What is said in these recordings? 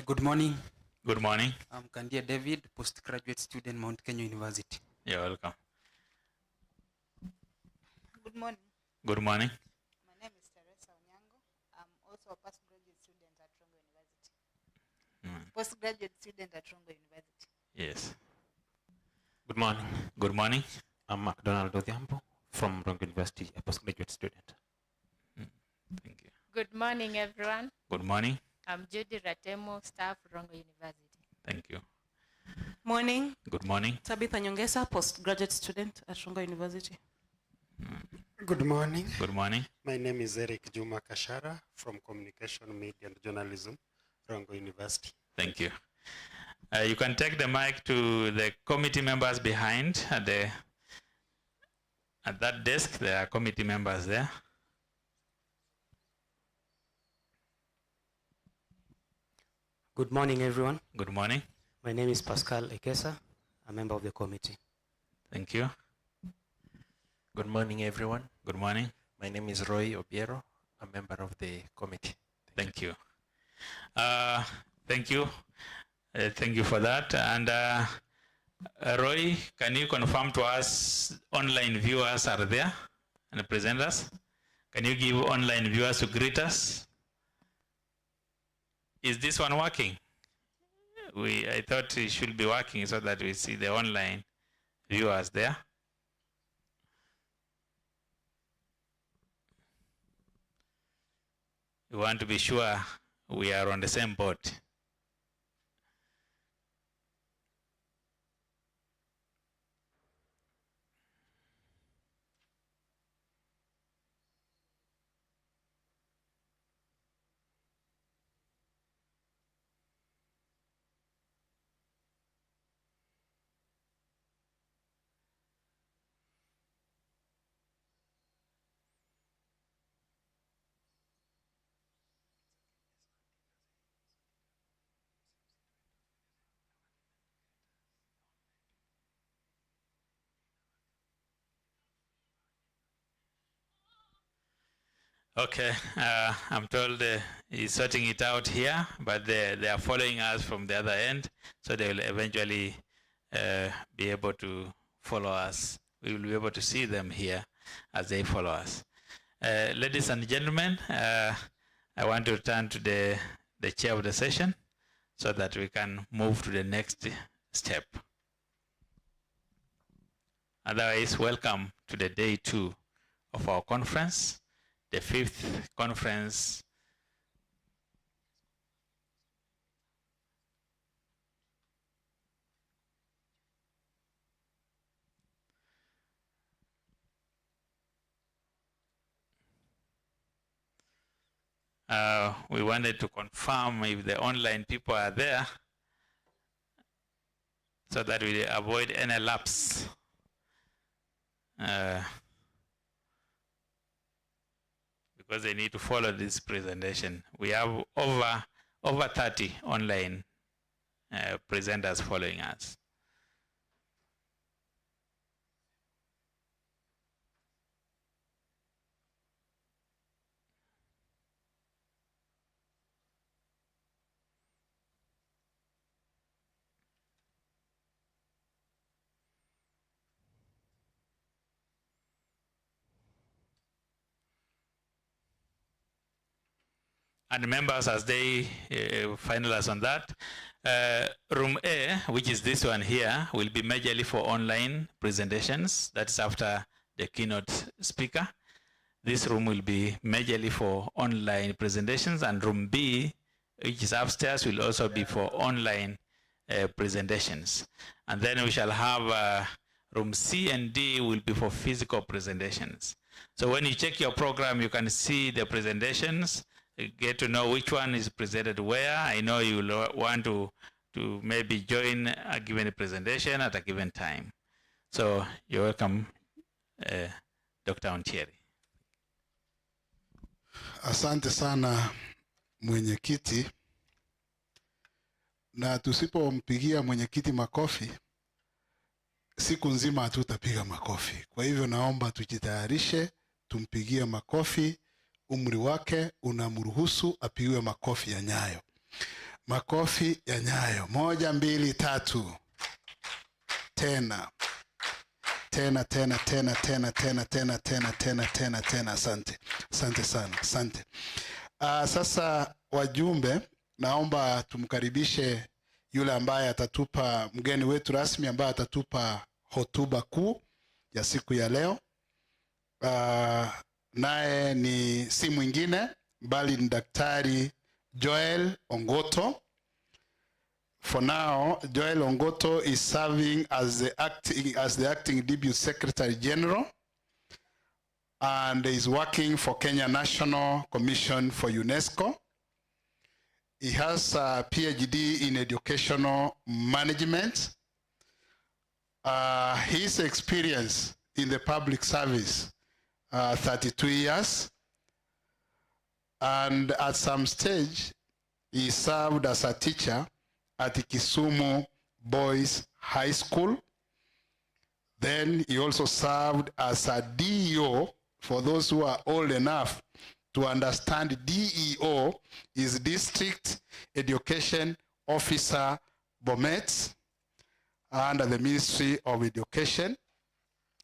Good morning. Good morning. I'm Kandia David, postgraduate student, Mount Kenya University. You're welcome. Good morning. Good morning. My name is Teresa Onyango. I'm also a postgraduate student at Rongo University. Postgraduate student at Rongo University. Yes. Good morning. Good morning. I'm McDonald Odhiambo from Rongo University, a postgraduate student. Thank you. Good morning, everyone. Good morning. I'm Judy Ratemo, staff, Rongo University. Thank you. Morning. Good morning. Tabitha Nyongesa, postgraduate student at Rongo University. Good morning. Good morning. My name is Eric Juma Kashara from Communication, Media and Journalism, Rongo University. Thank you. You can take the mic to the committee members behind at that desk. There are committee members there. Good morning, everyone. Good morning. My name is Pascal Ekesa, a member of the committee. Thank you. Good morning, everyone. Good morning. My name is Roy Obiero, a member of the committee. Thank you. Thank you. Thank you for that. And Roy, can you confirm to us online viewers are there and presenters? Can you give online viewers to greet us? Is this one working? I thought it should be working so that we see the online viewers there. We want to be sure we are on the same boat. Okay, I'm told he's sorting it out here, but they are following us from the other end, so they will eventually be able to follow us. We will be able to see them here as they follow us. Ladies and gentlemen, I want to turn to the chair of the session so that we can move to the next step. Otherwise, welcome to the day 2 of our conference, the 5th conference. We wanted to confirm if the online people are there so that we avoid any lapse. Because they need to follow this presentation. We have over 30 online presenters following us. And members, as they finalize on that, room A, which is this one here, will be majorly for online presentations. That's after the keynote speaker. This room will be majorly for online presentations, and room B, which is upstairs, will also be for online presentations. And then we shall have room C and D will be for physical presentations. So when you check your program, you can see the presentations, get to know which one is presented where. I know you will want to maybe join a given presentation at a given time. So you're welcome, Dr. Ontieri. Asante sana mwenyekiti, na tusipompigia mwenyekiti makofi siku nzima hatutapiga makofi. Kwa hivyo naomba tujitayarishe, tumpigie makofi. Umri wake unamruhusu apigiwe makofi ya nyayo. Makofi ya Nyayo. 1, 2, 3. Tena. Tena. Asante. Asante sana. Asante. Sasa wajumbe, naomba tumkaribishe yule ambaye atatupa, mgeni wetu rasmi ambaye atatupa hotuba kuu ya siku ya leo. Naye ni si mwingine bali ni Daktari Joel Ongoto. For now, Joel Ongoto is serving as the acting Deputy Secretary General and is working for Kenya National Commission for UNESCO. He has a PhD in educational management. His experience in the public service, 32 years. And at some stage, he served as a teacher at Kisumu Boys High School. Then he also served as a DEO. For those who are old enough to understand, DEO is District Education Officer Bomet under the Ministry of Education,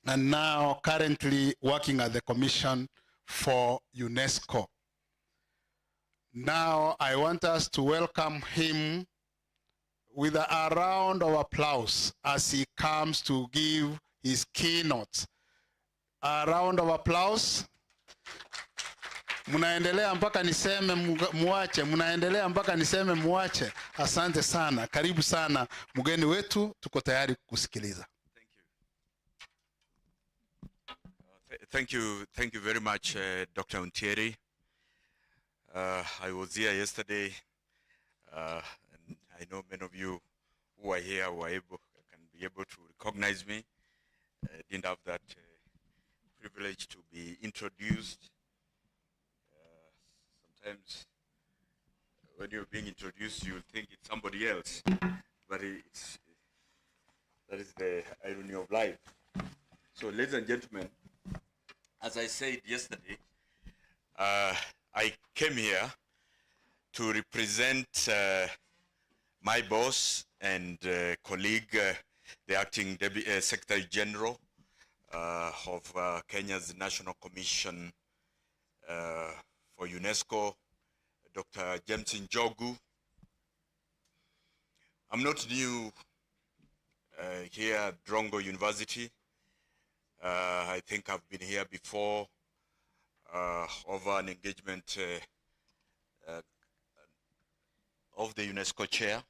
and now currently working at the Commission for UNESCO. Now I want us to welcome him with a round of applause as he comes to give his keynote. A round of applause. Munaendelea mpaka niseme muache, munaendelea mpaka niseme muache. Asante sana. Karibu sana mgeni wetu, tuko tayari kukusikiliza. Thank you very much, Dr. Untieri. I was here yesterday, and I know many of you who are here can be able to recognize me. I didn't have that privilege to be introduced. Sometimes when you're being introduced, you think it's somebody else, but that is the irony of life. So, ladies and gentlemen, as I said yesterday, I came here to represent my boss and colleague, the acting Secretary General of Kenya's National Commission for UNESCO, Dr. James Njogu. I'm not new here at Rongo University. I think I've been here before over an engagement of the UNESCO chair.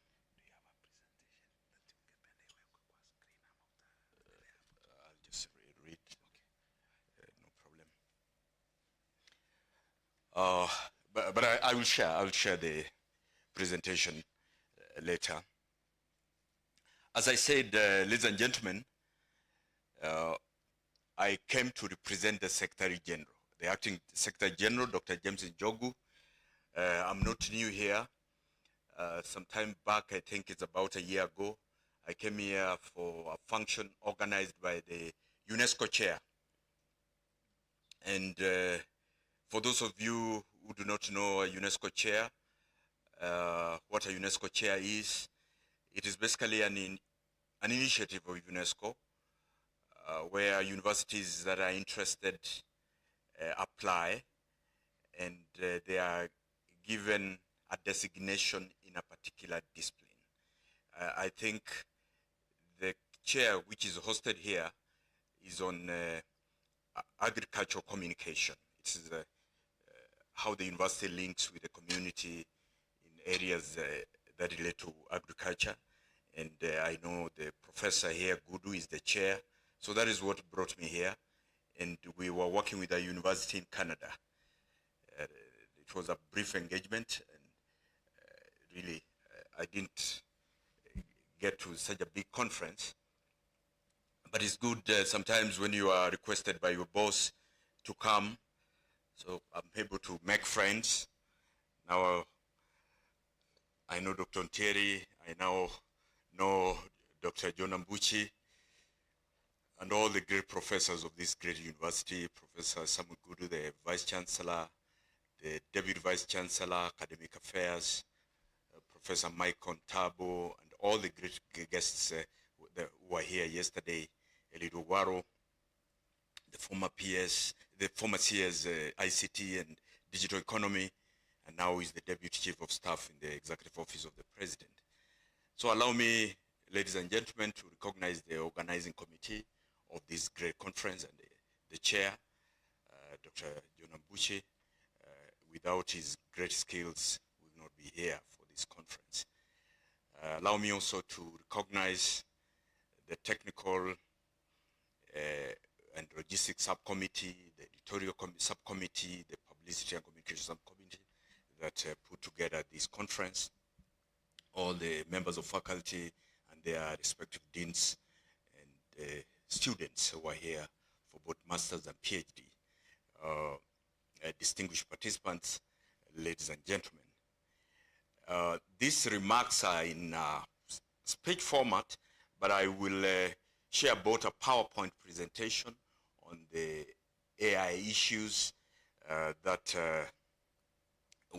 I'll just read. Okay, no problem. But I will share. I'll share the presentation later. As I said, ladies and gentlemen, I came to represent the Secretary General, the acting Secretary General, Dr. James Njogu. I'm not new here. Some time back, I think it's about a year ago, I came here for a function organized by the UNESCO chair. And for those of you who do not know a UNESCO chair, what a UNESCO chair is, it is basically an initiative of UNESCO where universities that are interested apply, and they are given a designation in a particular discipline. I think the chair which is hosted here is on agricultural communication. It is how the university links with the community in areas that relate to agriculture. And I know the professor here, Gudu, is the chair. So that is what brought me here. And we were working with a university in Canada. It was a brief engagement, and really, I didn't get to such a big conference. But it's good sometimes when you are requested by your boss to come. So I'm able to make friends. Now I know Dr. Ntieri, I now know Dr. John Ambuchi, and all the great professors of this great university, Professor Samuel Gudu, the Vice Chancellor, the Deputy Vice Chancellor, Academic Affairs, Professor Mike Contabo, and all the great guests who were here yesterday, Elido Waro, the former PS, the former CS ICT and Digital Economy, and now is the Deputy Chief of Staff in the Executive Office of the President. So allow me, ladies and gentlemen, to recognize the organizing committee of this great conference and the chair, Dr. John Ambuche. Without his great skills, we would not be here for this conference. Allow me also to recognize the technical and logistics subcommittee, the editorial subcommittee, the publicity and communication subcommittee that put together this conference, all the members of faculty and their respective deans and students who are here for both masters and PhD. Distinguished participants, ladies and gentlemen. These remarks are in speech format, but I will share both a PowerPoint presentation on the AI issues that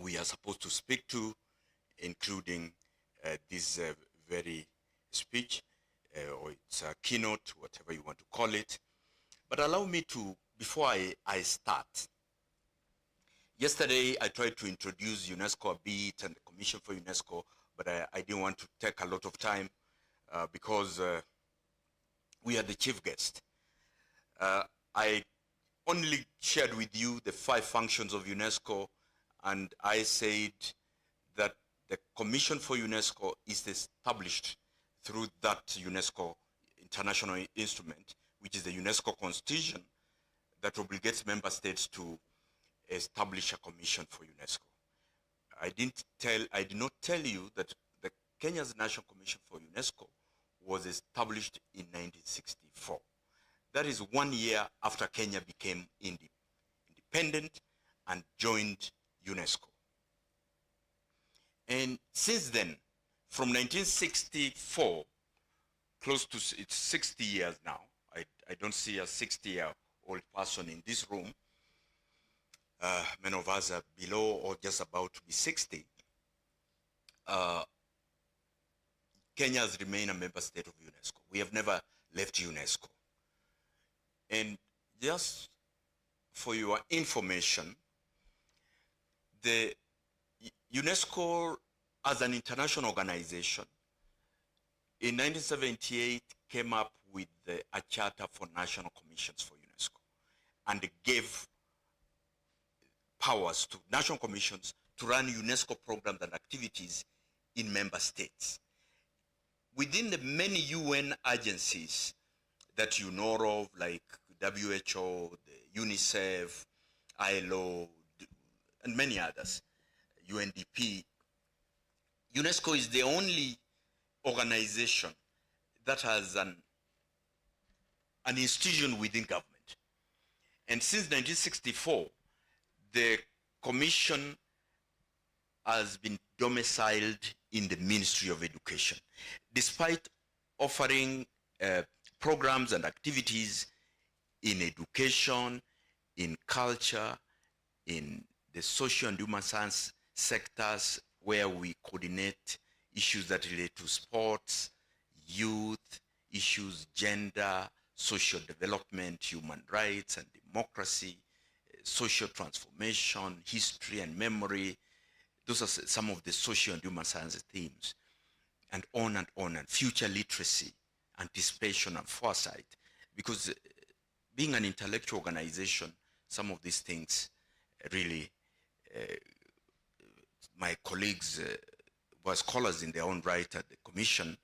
we are supposed to speak to, including this very speech, or it's a keynote, whatever you want to call it. But allow me to, before I start, yesterday I tried to introduce UNESCO a bit and the Commission for UNESCO, but I didn't want to take a lot of time because we are the chief guest. I only shared with you the 5 functions of UNESCO, and I said that the Commission for UNESCO is established through that UNESCO international instrument, which is the UNESCO Constitution that obligates member states to establish a commission for UNESCO. I did not tell you that the Kenya's National Commission for UNESCO was established in 1964. That is 1 year after Kenya became independent and joined UNESCO. And since then, from 1964, close to it's 60 years now. I don't see a 60-year-old person in this room. Many of us are below or just about to be 60. Kenya has remained a member state of UNESCO. We have never left UNESCO. And just for your information, the UNESCO as an international organization in 1978 came up with a charter for national commissions for UNESCO and gave powers to national commissions to run UNESCO programs and activities in member states. Within the many UN agencies that you know of, like WHO, the UNICEF, ILO, and many others, UNDP, UNESCO is the only organization that has an institution within government. And since 1964, the Commission has been domiciled in the Ministry of Education. Despite offering programs and activities in education, in culture, in the social and human science sectors where we coordinate issues that relate to sports, youth, issues, gender, social development, human rights and democracy, social transformation, history and memory. Those are some of the social and human science themes, and on, and future literacy, anticipation and foresight. Because being an intellectual organization, some of these things really, my colleagues who are scholars in their own right at the Commission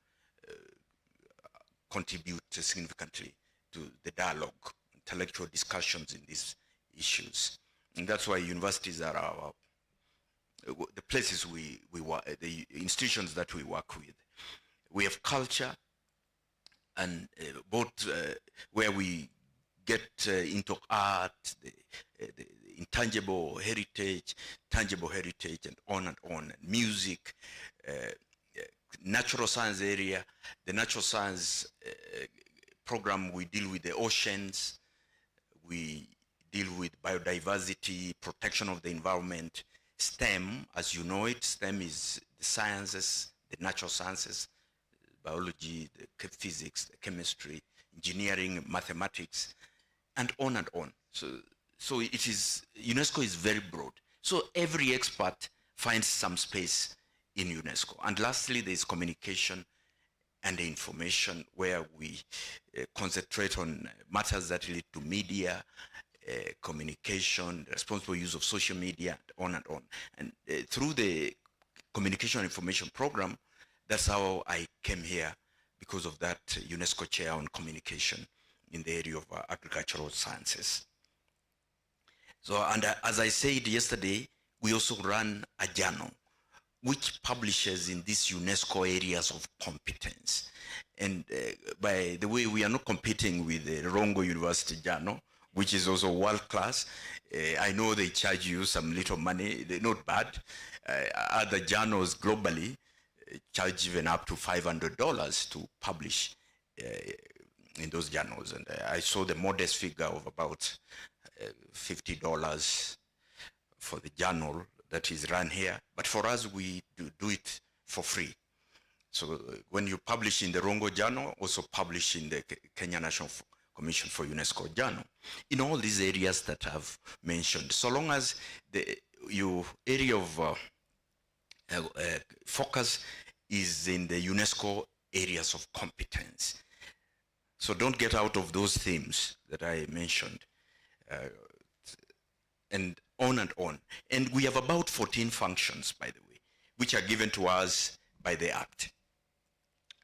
contribute significantly to the dialogue, intellectual discussions in these issues. And that's why universities are the places we work, the institutions that we work with. We have culture, and both where we get into art, the intangible heritage, tangible heritage, and on, and music, natural science area. The natural science program, we deal with the oceans, we deal with biodiversity, protection of the environment, STEM, as you know it. STEM is the sciences, the natural sciences, biology, the physics, the chemistry, engineering, mathematics, and on and on. So it is, UNESCO is very broad. So every expert finds some space in UNESCO. And lastly, there is communication and information, where we concentrate on matters that relate to media, communication, responsible use of social media, on and on. And through the communication and information program, that's how I came here, because of that UNESCO chair on communication in the area of agricultural sciences. So, and as I said yesterday, we also run a journal which publishes in these UNESCO areas of competence. And by the way, we are not competing with the Rongo University journal, which is also world class. I know they charge you some little money, they're not bad. Other journals globally charge even up to $500 to publish in those journals. And I saw the modest figure of about $50 for the journal that is run here. But for us, we do it for free. So when you publish in the Rongo journal, also publish in the Kenya National Commission for UNESCO journal, in all these areas that I've mentioned, so long as your area of focus is in the UNESCO areas of competence. So don't get out of those themes that I mentioned, and on and on. And we have about 14 functions, by the way, which are given to us by the Act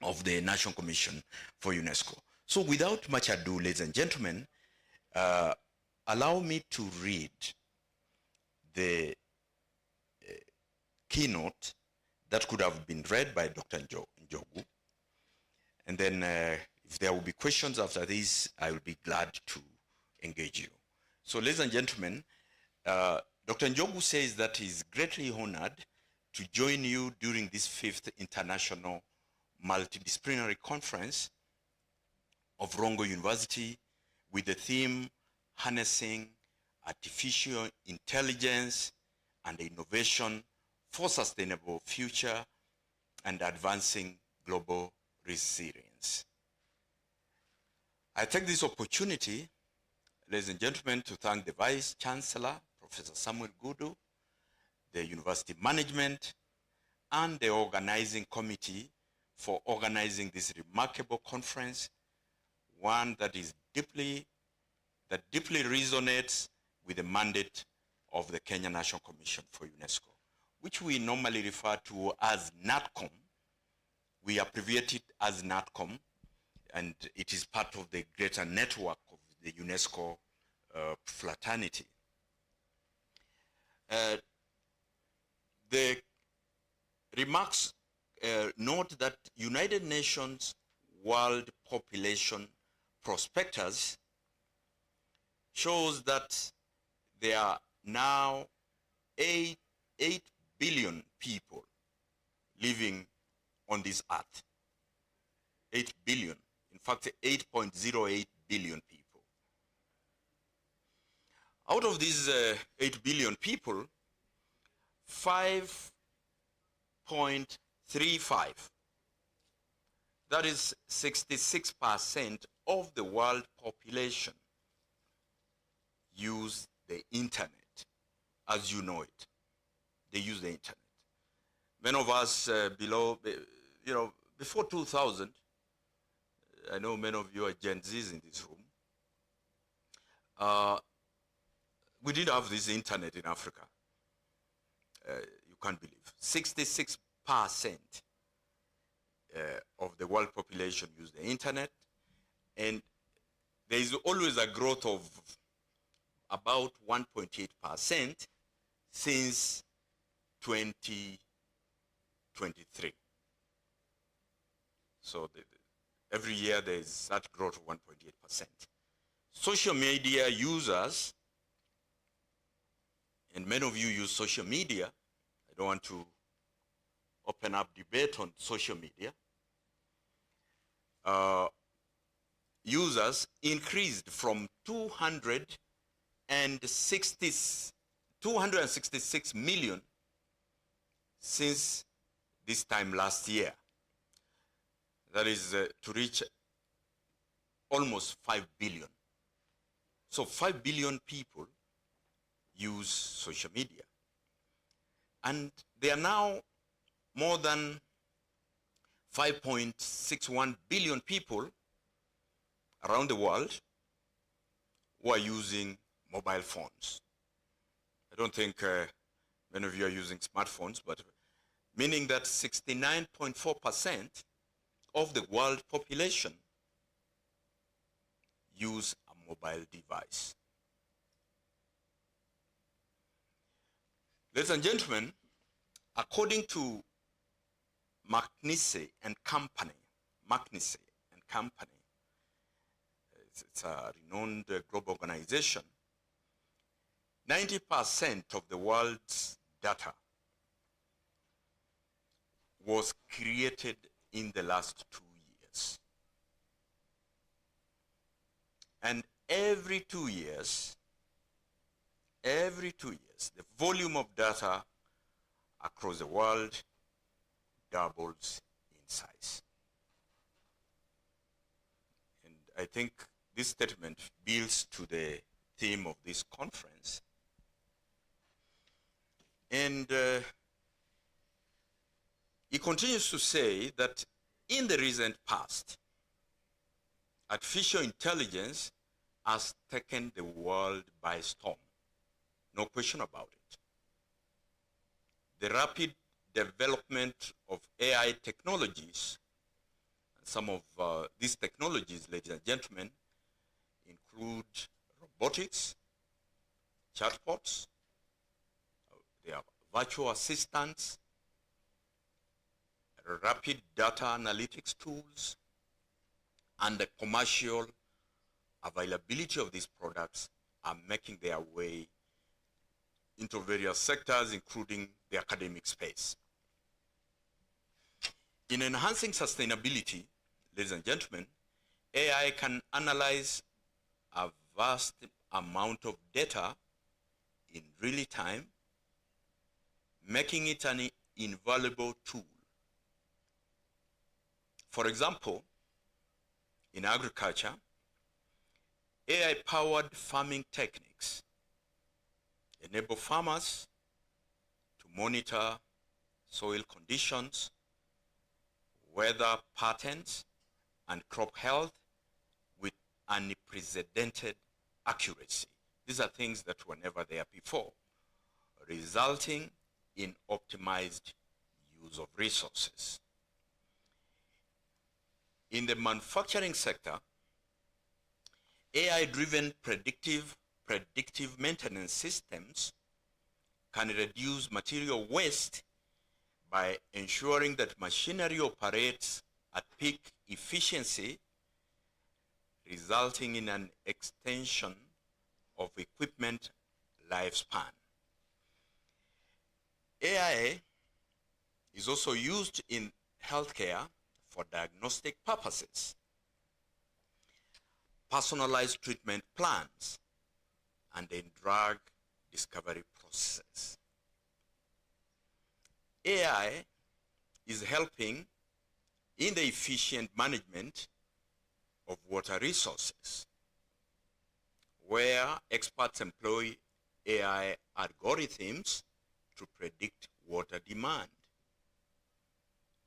of the National Commission for UNESCO. So without much ado, ladies and gentlemen, allow me to read the keynote that could have been read by Dr. Njogu. And then if there will be questions after this, I will be glad to engage you. So ladies and gentlemen, Dr. Njogu says that he's greatly honored to join you during this 5th International Multidisciplinary Conference of Rongo University with the theme Harnessing Artificial Intelligence and Innovation for Sustainable Future and Advancing Global Resilience. I take this opportunity, ladies and gentlemen, to thank the Vice Chancellor, Professor Samuel Gudu, the University Management, and the organizing committee for organizing this remarkable conference, one that deeply resonates with the mandate of the Kenya National Commission for UNESCO, which we normally refer to as NATCOM. We abbreviate it as NATCOM, and it is part of the greater network of the UNESCO fraternity. The remarks note that United Nations World Population Prospectus shows that there are now 8 billion people living on this earth. 8 billion, in fact 8.08 billion people. Out of these 8 billion people, 5.35, that is 66% of the world population, use the internet as you know it. They use the internet. Many of us before 2000, I know many of you are Gen Zs in this room, we didn't have this internet in Africa. You can't believe. 66% of the world population use the internet, and there is always a growth of about 1.8% since 2023. So every year there is that growth of 1.8%. Social media users, and many of you use social media. I don't want to open up debate on social media. Users increased from 262 266 million since this time last year. That is to reach almost 5 billion. So 5 billion people use social media. And there are now more than 5.61 billion people around the world who are using mobile phones. I don't think many of you are using smartphones, but meaning that 69.4% of the world population use a mobile device. Ladies and gentlemen, according to McKinsey and Company, it's a renowned global organization, 90% of the world's data was created in the last 2 years. And every 2 years, the volume of data across the world doubles in size. And I think this statement builds to the theme of this conference. And he continues to say that in the recent past, artificial intelligence has taken the world by storm. No question about it. The rapid development of AI technologies, and some of these technologies, ladies and gentlemen, include robotics, chatbots, they are virtual assistants, rapid data analytics tools, and the commercial availability of these products are making their way into various sectors, including the academic space. In enhancing sustainability, ladies and gentlemen, AI can analyze a vast amount of data in real time, making it an invaluable tool. For example, in agriculture, AI-powered farming techniques enable farmers to monitor soil conditions, weather patterns, and crop health with unprecedented accuracy. These are things that were never there before, resulting in optimized use of resources. In the manufacturing sector, AI-driven predictive maintenance systems can reduce material waste by ensuring that machinery operates at peak efficiency, resulting in an extension of equipment lifespan. AI is also used in healthcare for diagnostic purposes, personalized treatment plans, and in drug discovery processes. AI is helping in the efficient management of water resources, where experts employ AI algorithms to predict water demand,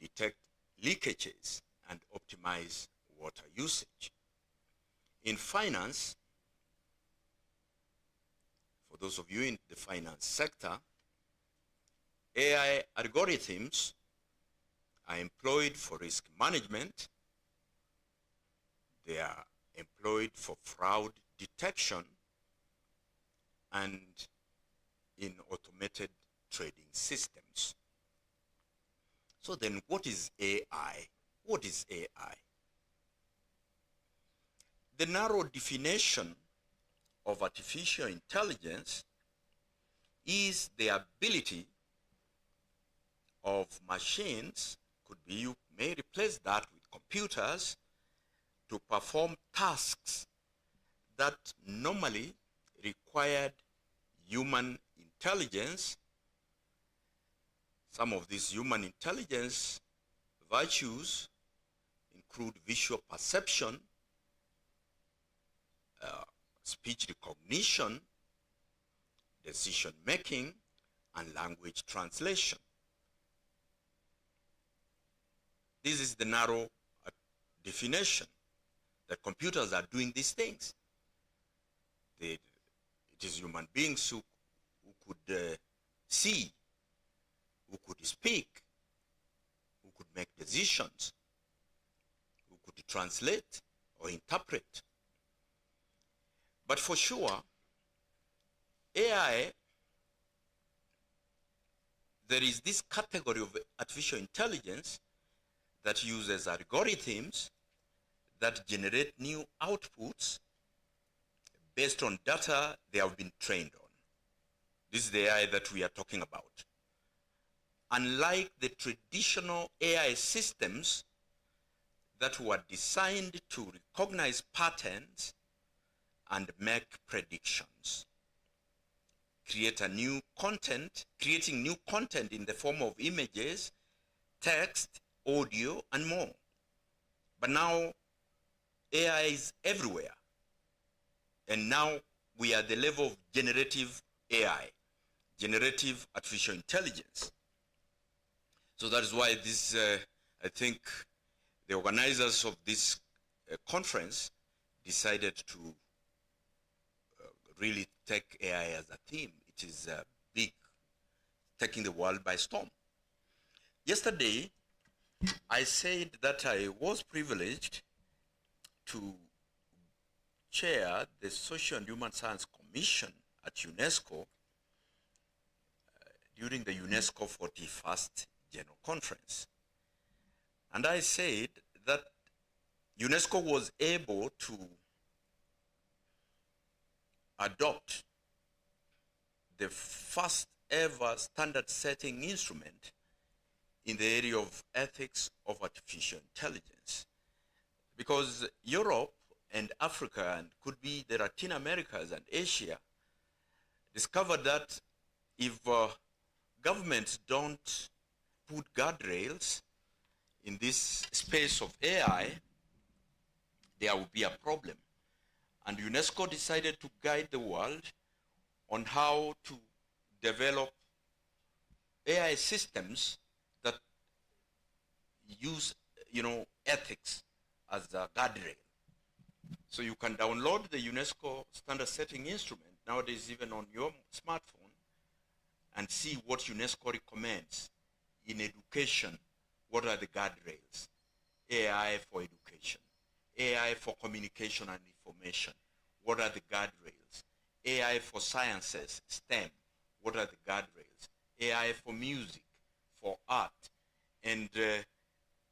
detect leakages, and optimize water usage. In finance, for those of you in the finance sector, AI algorithms are employed for risk management. They are employed for fraud detection and in automated trading systems. So then what is AI? What is AI? The narrow definition of artificial intelligence is the ability of machines, could be, you may replace that with computers, to perform tasks that normally required human intelligence, some of these human intelligence virtues include visual perception, speech recognition, decision making, and language translation. This is the narrow definition that computers are doing these things. It is human beings who could see, who could speak, who could make decisions, who could translate or interpret. But for sure, AI, there is this category of artificial intelligence that uses algorithms that generate new outputs based on data they have been trained on. This is the AI that we are talking about. Unlike the traditional AI systems that were designed to recognize patterns and make predictions, creating new content in the form of images, text, audio, and more. But now AI is everywhere. And now we are at the level of generative AI, generative artificial intelligence. So that is why this, I think the organizers of this conference decided to really take AI as a theme. It is big, taking the world by storm. Yesterday, I said that I was privileged to chair the Social and Human Science Commission at UNESCO during the UNESCO 41st General Conference. And I said that UNESCO was able to adopt the first ever standard setting instrument in the area of ethics of artificial intelligence. Because Europe and Africa, and could be the Latin Americas and Asia, discovered that if governments don't put guardrails in this space of AI, there will be a problem. And UNESCO decided to guide the world on how to develop AI systems that use, ethics as a guardrail. So you can download the UNESCO standard setting instrument, nowadays even on your smartphone, and see what UNESCO recommends in education. What are the guardrails? AI for education, AI for communication and information. What are the guardrails? AI for sciences, STEM. What are the guardrails? AI for music, for art. And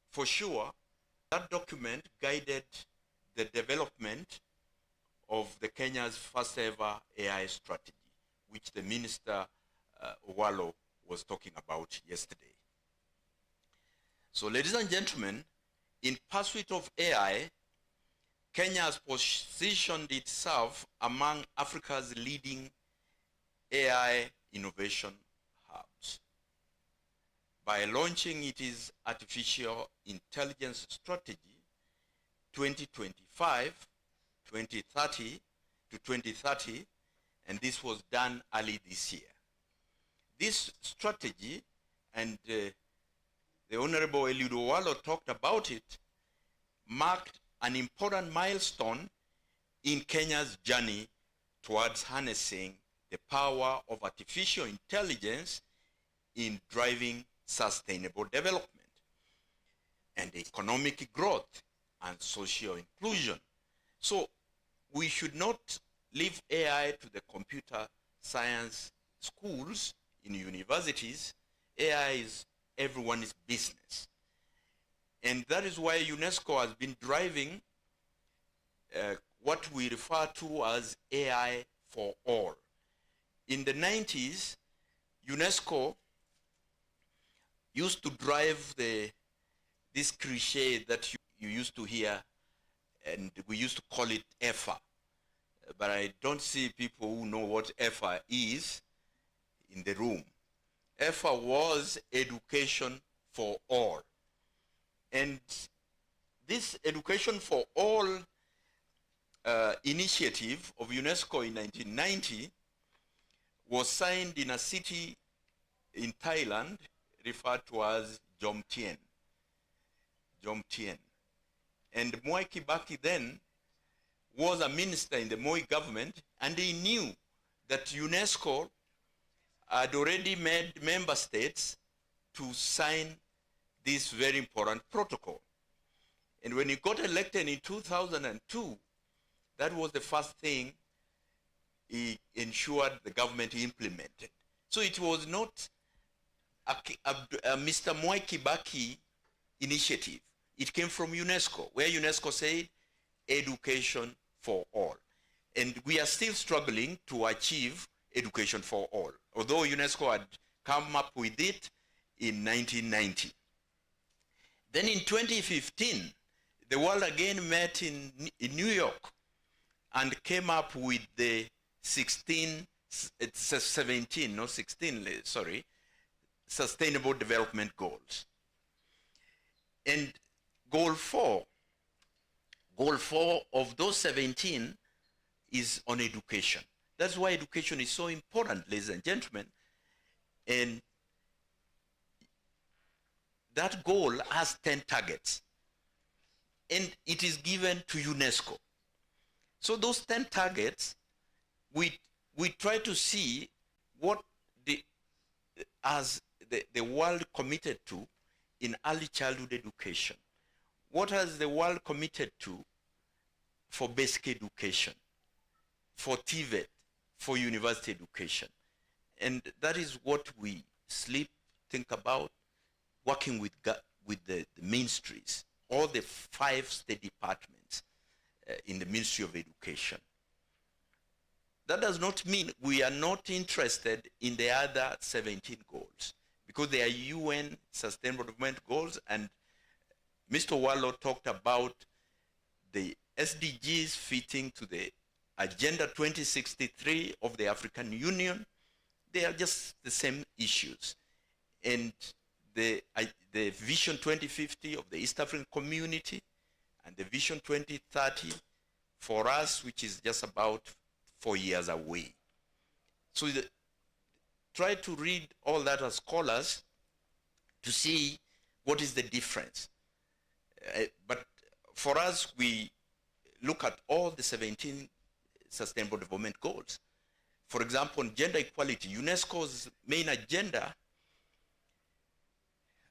for sure, that document guided the development of the Kenya's first ever AI strategy, which the Minister Owalo was talking about yesterday. So ladies and gentlemen, in pursuit of AI, Kenya has positioned itself among Africa's leading AI innovation hubs by launching its Artificial Intelligence Strategy 2025-2030 to 2030, and this was done early this year. This strategy, and the Honorable Eliud Owalo talked about it, marked an important milestone in Kenya's journey towards harnessing the power of artificial intelligence in driving sustainable development and economic growth and social inclusion. So we should not leave AI to the computer science schools in universities. AI is everyone's business. And that is why UNESCO has been driving what we refer to as AI for all. In the 90s, UNESCO used to drive this cliche that you used to hear, and we used to call it EFA. But I don't see people who know what EFA is. in the room. EFA was education for all. And this education for all initiative of UNESCO in 1990 was signed in a city in Thailand referred to as Jomtien. Jomtien. And Mwai Kibaki then was a minister in the Moi government, and he knew that UNESCO had already made member states to sign this very important protocol. And when he got elected in 2002, that was the first thing he ensured the government implemented. So it was not a Mr. Mwai Kibaki initiative. It came from UNESCO, where UNESCO said education for all. And we are still struggling to achieve education for all, although UNESCO had come up with it in 1990. Then in 2015, the world again met in New York and came up with the 17, Sustainable Development Goals. And goal 4 of those 17 is on education. That's why education is so important, ladies and gentlemen. And that goal has 10 targets. And it is given to UNESCO. So those 10 targets, we try to see what the world committed to in early childhood education. What has the world committed to for basic education, for TVET, for university education? And that is what we think about, working with the ministries, all the 5 state departments in the Ministry of Education. That does not mean we are not interested in the other 17 goals, because they are UN Sustainable Development Goals, and Mr. Wallo talked about the SDGs fitting to the Agenda 2063 of the African Union. They are just the same issues. And the Vision 2050 of the East African Community and the Vision 2030 for us, which is just about 4 years away. So try to read all that as scholars to see what is the difference. But for us, we look at all the 17 Sustainable Development Goals. For example, on gender equality, UNESCO's main agenda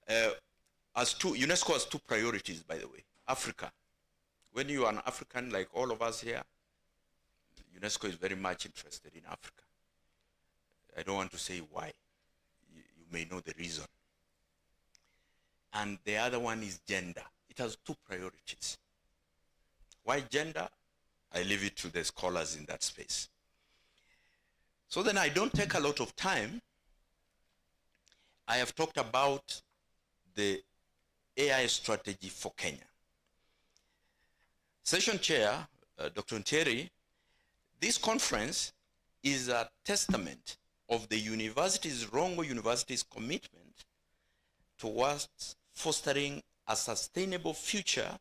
UNESCO has 2 priorities, by the way. Africa. When you are an African, like all of us here, UNESCO is very much interested in Africa. I don't want to say why. You may know the reason. And the other one is gender. It has 2 priorities. Why gender? I leave it to the scholars in that space. So then I don't take a lot of time. I have talked about the AI strategy for Kenya. Session chair, Dr. Nteri, this conference is a testament of the Rongo University's commitment towards fostering a sustainable future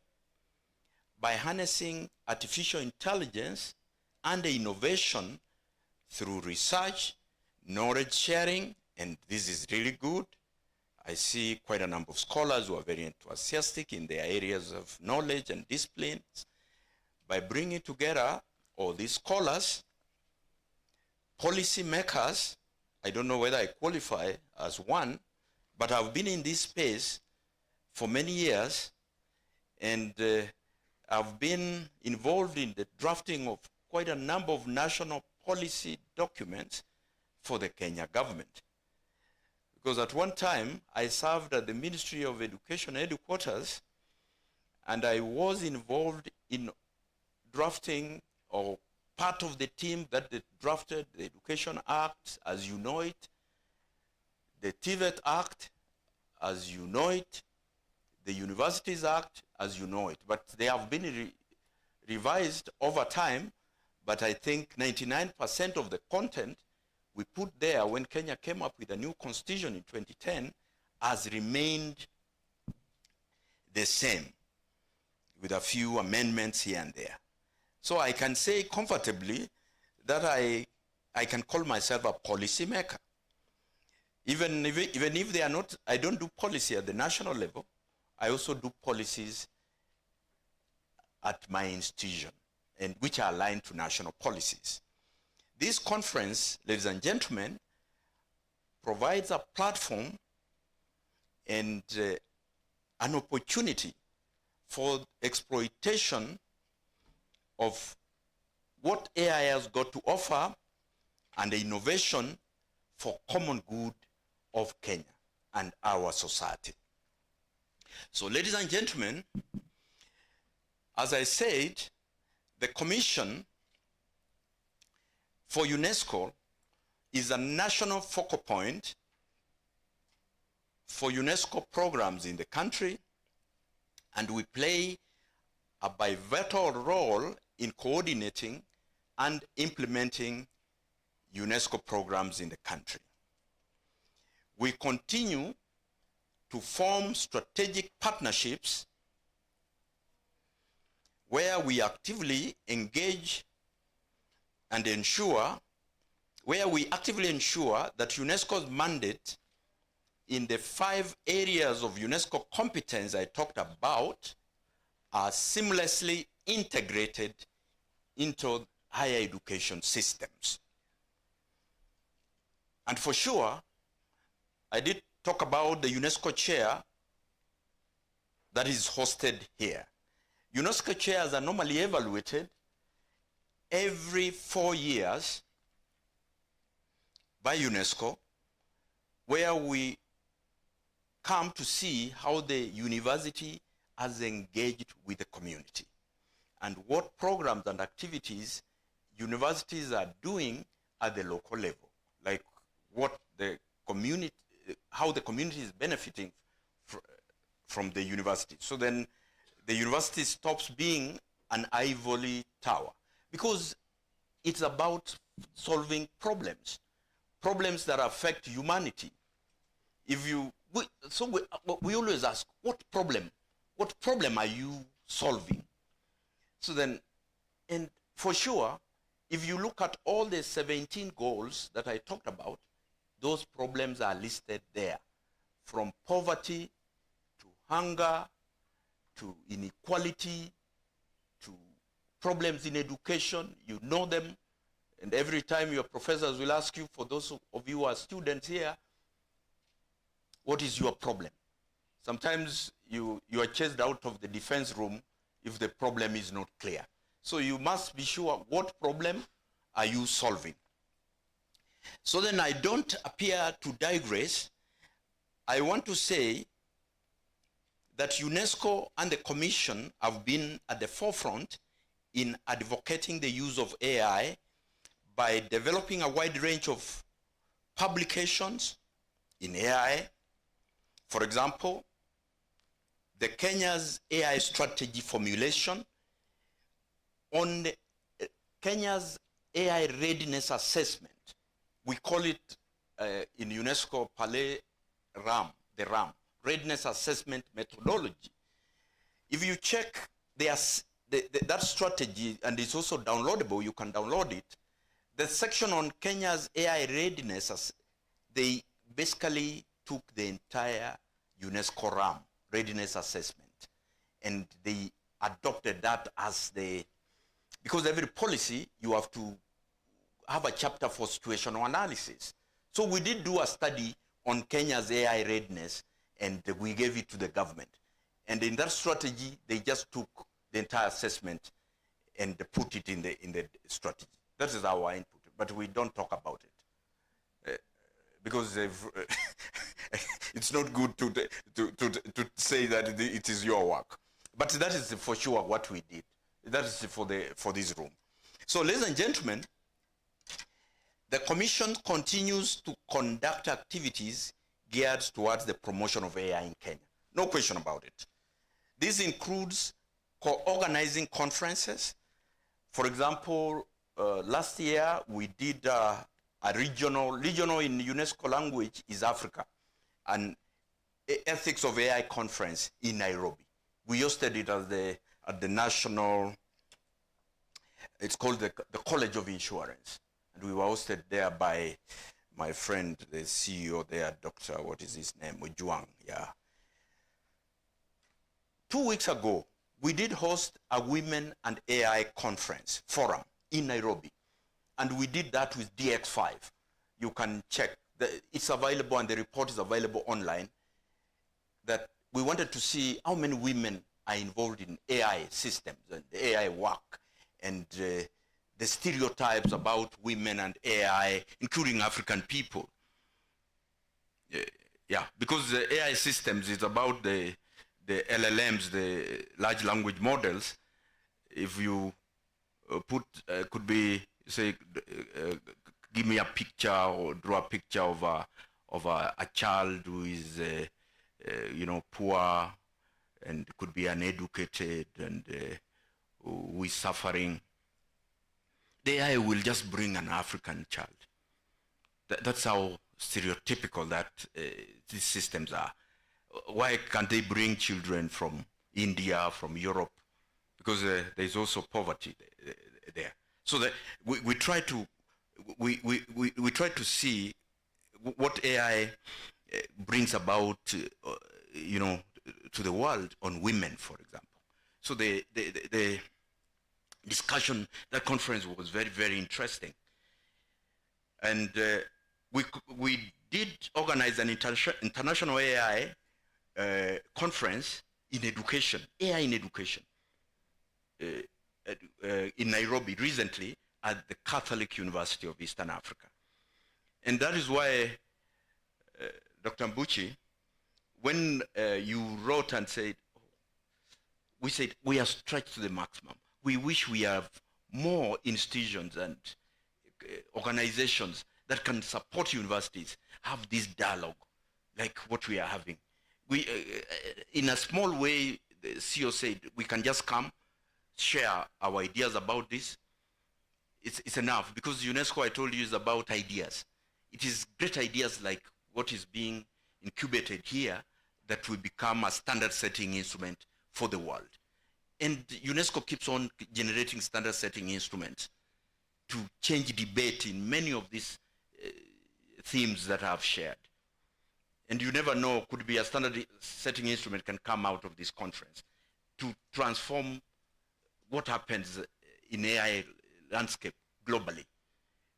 by harnessing artificial intelligence and innovation through research, knowledge sharing, and this is really good. I see quite a number of scholars who are very enthusiastic in their areas of knowledge and disciplines. By bringing together all these scholars, policy makers, I don't know whether I qualify as one, but I've been in this space for many years, and I've been involved in the drafting of quite a number of national policy documents for the Kenya government. Because at one time, I served at the Ministry of Education headquarters, and I was involved in drafting, or part of the team that drafted the Education Act, as you know it, the TVET Act, as you know it, the Universities Act, as you know it. But they have been revised over time, but I think 99% of the content we put there when Kenya came up with a new constitution in 2010 has remained the same, with a few amendments here and there. So I can say comfortably that I can call myself a policy maker. Even if they are not, I don't do policy at the national level, I also do policies at my institution, and which are aligned to national policies. This conference, ladies and gentlemen, provides a platform and an opportunity for exploitation of what AI has got to offer and the innovation for common good of Kenya and our society. So, ladies and gentlemen, as I said, the Commission for UNESCO is a national focal point for UNESCO programs in the country, and we play a pivotal role in coordinating and implementing UNESCO programs in the country. We continue to form strategic partnerships where we actively engage and ensure, that UNESCO's mandate in the 5 areas of UNESCO competence I talked about are seamlessly integrated into higher education systems. And for sure, I did talk about the UNESCO chair that is hosted here. UNESCO chairs are normally evaluated every 4 years by UNESCO, where we come to see how the university has engaged with the community and what programs and activities universities are doing at the local level, like what the community, how the community is benefiting from the university. So then the university stops being an ivory tower, because it's about solving problems that affect humanity. If you, we always ask, what problem are you solving? So then, and for sure, if you look at all the 17 goals that I talked about, those problems are listed there, from poverty to hunger, to inequality, to problems in education. You know them, and every time your professors will ask you, for those of you who are students here, what is your problem? Sometimes you are chased out of the defense room if the problem is not clear. So you must be sure, what problem are you solving? So then, I don't appear to digress. I want to say that UNESCO and the Commission have been at the forefront in advocating the use of AI by developing a wide range of publications in AI. For example, the Kenya's AI strategy formulation on the, Kenya's AI readiness assessment. We call it in UNESCO RAM, the RAM, readiness assessment methodology. If you check that strategy, and it's also downloadable, you can download it, the section on Kenya's AI readiness, they basically took the entire UNESCO RAM, readiness assessment, and they adopted that as the, because every policy, you have to have a chapter for situational analysis. So we did do a study on Kenya's AI readiness, and we gave it to the government. And in that strategy, they just took the entire assessment and put it in the strategy. That is our input, but we don't talk about it. Because it's not good to say that it is your work. But that is for sure what we did. That is for this room. So, ladies and gentlemen, the Commission continues to conduct activities geared towards the promotion of AI in Kenya. No question about it. This includes co-organizing conferences. For example, last year we did a regional in UNESCO language is Africa, an ethics of AI conference in Nairobi. We hosted it at the national, it's called the College of Insurance. And we were hosted there by my friend, the CEO there, Dr. What is his name? Ojuang, yeah. 2 weeks ago, we did host a Women and AI conference forum in Nairobi. And we did that with DX5. You can check. It's available and the report is available online. That we wanted to see how many women are involved in AI systems and AI work and the stereotypes about women and AI, including African people. Yeah, because the AI systems is about the LLMs, the large language models. If you could be, say, give me a picture or draw a picture of a child who is, poor and could be uneducated and who is suffering. The AI will just bring an African child. That's how stereotypical that these systems are. Why can't they bring children from India, from Europe? Because there's also poverty there. So that we try to see what AI brings about, to the world on women, for example. So the discussion, that conference was very, very interesting. And we did organize an international AI conference in education, AI in education, in Nairobi recently at the Catholic University of Eastern Africa. And that is why, Dr. Mbuchi, when you wrote and said, we said, we are stretched to the maximum. We wish we have more institutions and organizations that can support universities, have this dialogue like what we are having. We, in a small way, the CEO said, we can just come, share our ideas about this. It's enough, because UNESCO, I told you, is about ideas. It is great ideas like what is being incubated here that will become a standard setting instrument for the world. And UNESCO keeps on generating standard setting instruments to change debate in many of these themes that I've shared. And you never know, could be a standard setting instrument can come out of this conference to transform what happens in AI landscape globally.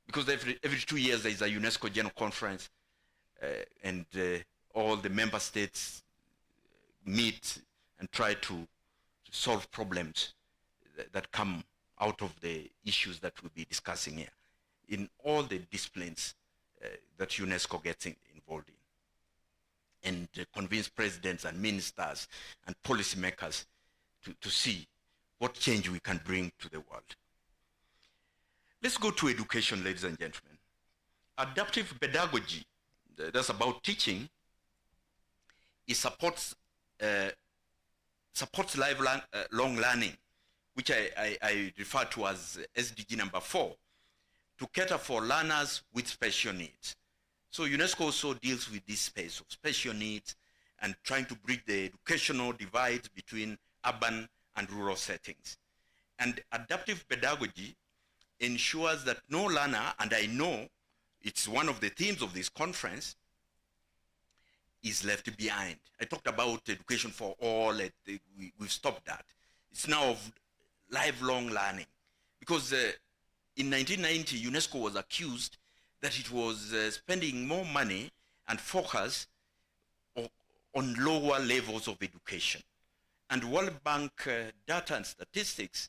Because every 2 years there is a UNESCO General Conference and all the member states meet and try to solve problems that come out of the issues that we'll be discussing here in all the disciplines that UNESCO gets involved in, and convince presidents and ministers and policymakers to see what change we can bring to the world. Let's go to education, ladies and gentlemen. Adaptive pedagogy, that's about teaching, it supports lifelong learning, which I refer to as SDG number 4, to cater for learners with special needs. So UNESCO also deals with this space of special needs and trying to bridge the educational divides between urban and rural settings. And adaptive pedagogy ensures that no learner, and I know it's one of the themes of this conference, is left behind. I talked about education for all, we've stopped that. It's now of lifelong learning. Because in 1990, UNESCO was accused that it was spending more money and focus on lower levels of education. And World Bank data and statistics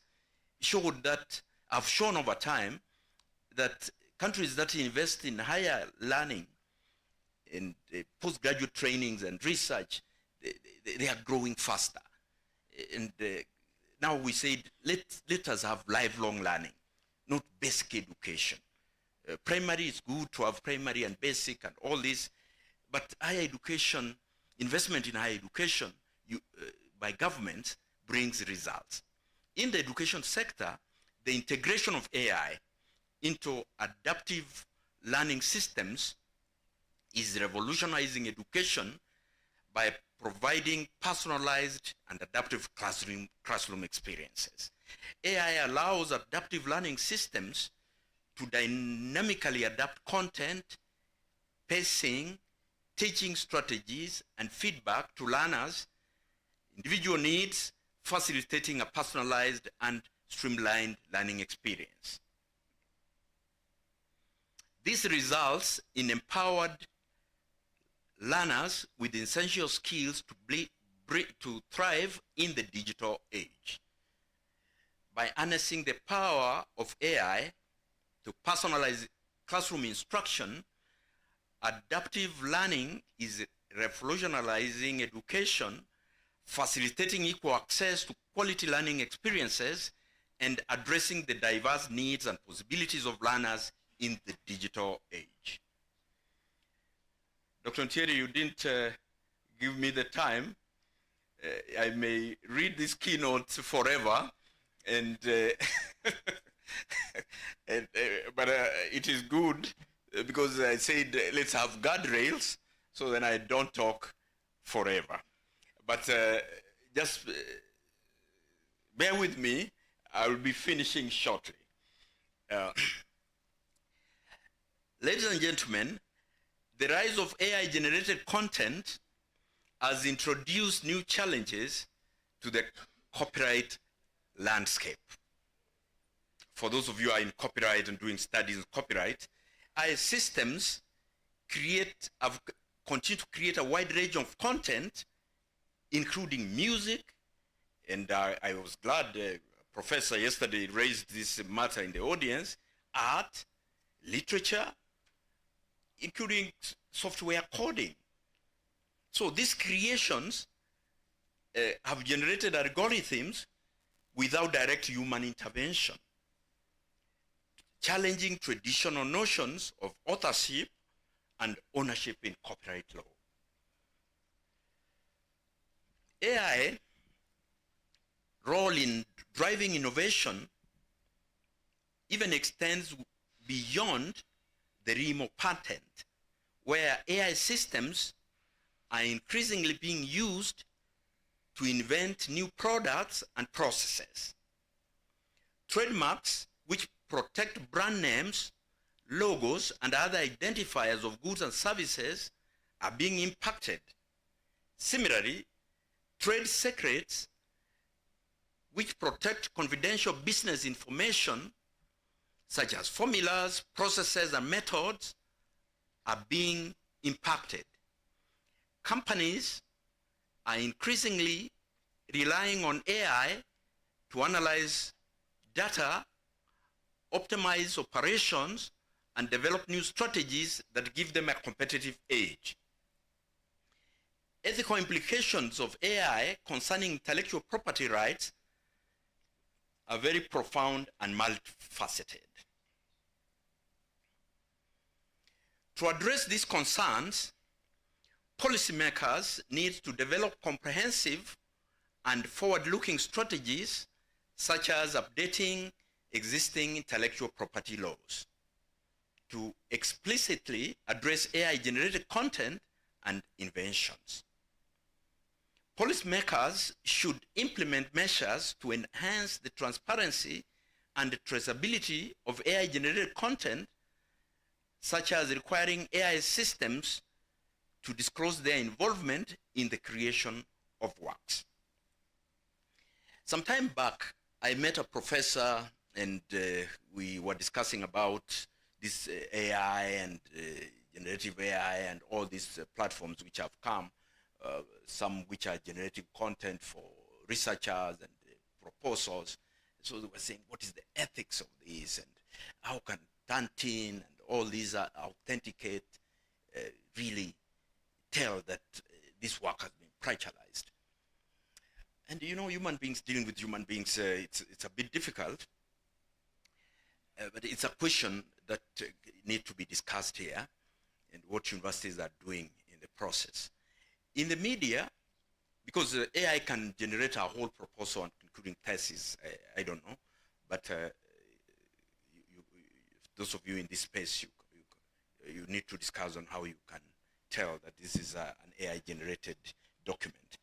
showed that, have shown over time, that countries that invest in higher learning, in postgraduate trainings and research, they are growing faster. And now we said, let us have lifelong learning, not basic education. Primary is good to have primary and basic and all this, but higher education, investment in higher education by governments brings results. In the education sector, the integration of AI into adaptive learning systems is revolutionizing education by providing personalized and adaptive classroom experiences. AI allows adaptive learning systems to dynamically adapt content, pacing, teaching strategies, and feedback to learners' individual needs, facilitating a personalized and streamlined learning experience. This results in empowered learners with essential skills to thrive in the digital age. By harnessing the power of AI to personalize classroom instruction, adaptive learning is revolutionizing education, facilitating equal access to quality learning experiences, and addressing the diverse needs and possibilities of learners in the digital age. Dr. Thierry, you didn't give me the time. I may read this keynote forever, and, but it is good because I said let's have guardrails, so then I don't talk forever. But just bear with me, I will be finishing shortly. Ladies and gentlemen, the rise of AI-generated content has introduced new challenges to the copyright landscape. For those of you who are in copyright and doing studies in copyright, AI systems have continued to create a wide range of content, including music, and I was glad the professor yesterday raised this matter in the audience, art, literature, including software coding. So these creations have generated algorithms without direct human intervention, challenging traditional notions of authorship and ownership in copyright law. AI role in driving innovation even extends beyond the realm of patent, where AI systems are increasingly being used to invent new products and processes. Trademarks which protect brand names, logos, and other identifiers of goods and services are being impacted. Similarly, trade secrets which protect confidential business information, such as formulas, processes, and methods, are being impacted. Companies are increasingly relying on AI to analyze data, optimize operations, and develop new strategies that give them a competitive edge. Ethical implications of AI concerning intellectual property rights are very profound and multifaceted. To address these concerns, policymakers need to develop comprehensive and forward-looking strategies, such as updating existing intellectual property laws to explicitly address AI-generated content and inventions. Policymakers should implement measures to enhance the transparency and the traceability of AI-generated content, such as requiring AI systems to disclose their involvement in the creation of works. Some time back, I met a professor and we were discussing about this AI and generative AI and all these platforms which have come, some which are generating content for researchers and proposals. So they were saying, what is the ethics of this, and how can Tantin and all these authenticate, really tell that this work has been plagiarized? And you know, human beings, dealing with human beings, it's a bit difficult, but it's a question that need to be discussed here, and what universities are doing in the process. In the media, because AI can generate a whole proposal, including thesis, I don't know, but those of you in this space, you need to discuss on how you can tell that this is an AI-generated document.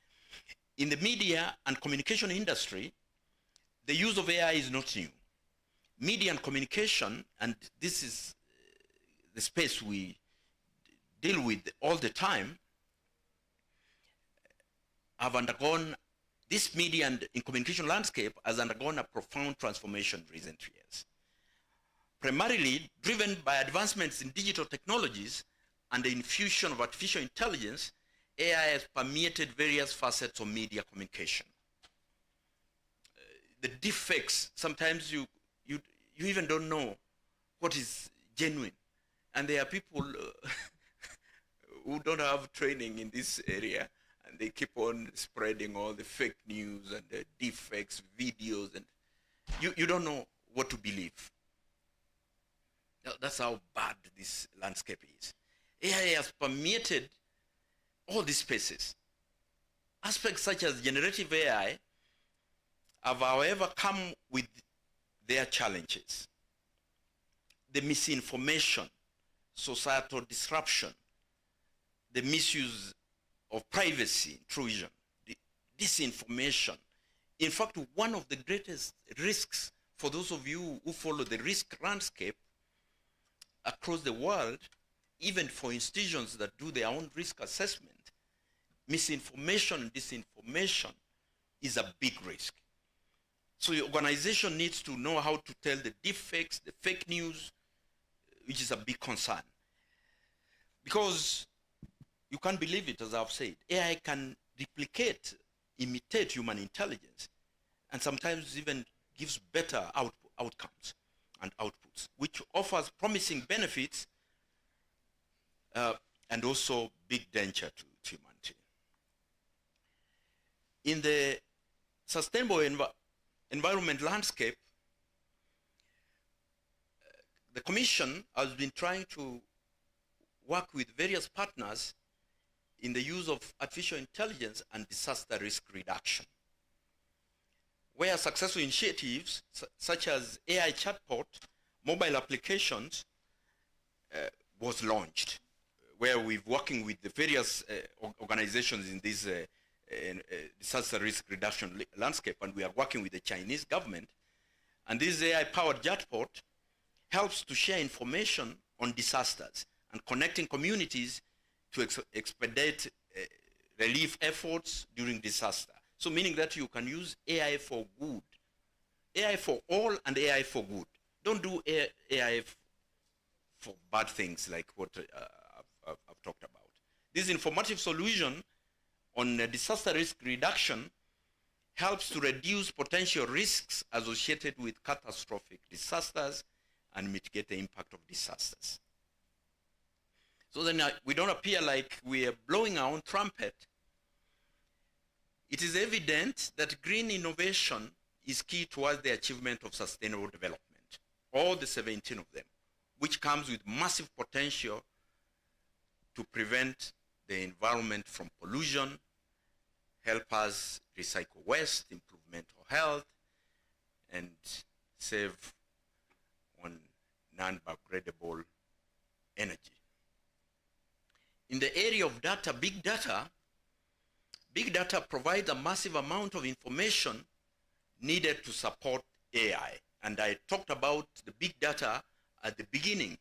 In the media and communication industry, the use of AI is not new. Media and communication, and this is the space we deal with all the time, have undergone, this media and in communication landscape has undergone a profound transformation in recent years. Primarily driven by advancements in digital technologies and the infusion of artificial intelligence, AI has permeated various facets of media communication. The defects, sometimes you even don't know what is genuine. And there are people who don't have training in this area, and they keep on spreading all the fake news and the defects, videos, and you don't know what to believe. That's how bad this landscape is. AI has permeated all these spaces. Aspects such as generative AI have, however, come with their challenges. The misinformation, societal disruption, the misuse of privacy intrusion, the disinformation. In fact, one of the greatest risks for those of you who follow the risk landscape across the world, even for institutions that do their own risk assessment, misinformation and disinformation is a big risk. So your organization needs to know how to tell the defects, the fake news, which is a big concern. Because you can't believe it, as I've said, AI can replicate, imitate human intelligence, and sometimes even gives better outcomes and outputs, which offers promising benefits and also big danger to humanity. In the sustainable environment landscape, the Commission has been trying to work with various partners in the use of artificial intelligence and disaster risk reduction, where successful initiatives such as AI chatbot, mobile applications was launched, where we're working with the various organizations in this disaster risk reduction landscape, and we are working with the Chinese government. And this AI-powered chatbot helps to share information on disasters and connecting communities to expedite relief efforts during disaster. So meaning that you can use AI for good. AI for all and AI for good. Don't do AI for bad things like what I've talked about. This informative solution on disaster risk reduction helps to reduce potential risks associated with catastrophic disasters and mitigate the impact of disasters. So then we don't appear like we are blowing our own trumpet. It is evident that green innovation is key towards the achievement of sustainable development, all the 17 of them, which comes with massive potential to prevent the environment from pollution, help us recycle waste, improve mental health, and save on non-biodegradable energy. In the area of data, big data provides a massive amount of information needed to support AI. And I talked about the big data at the beginning,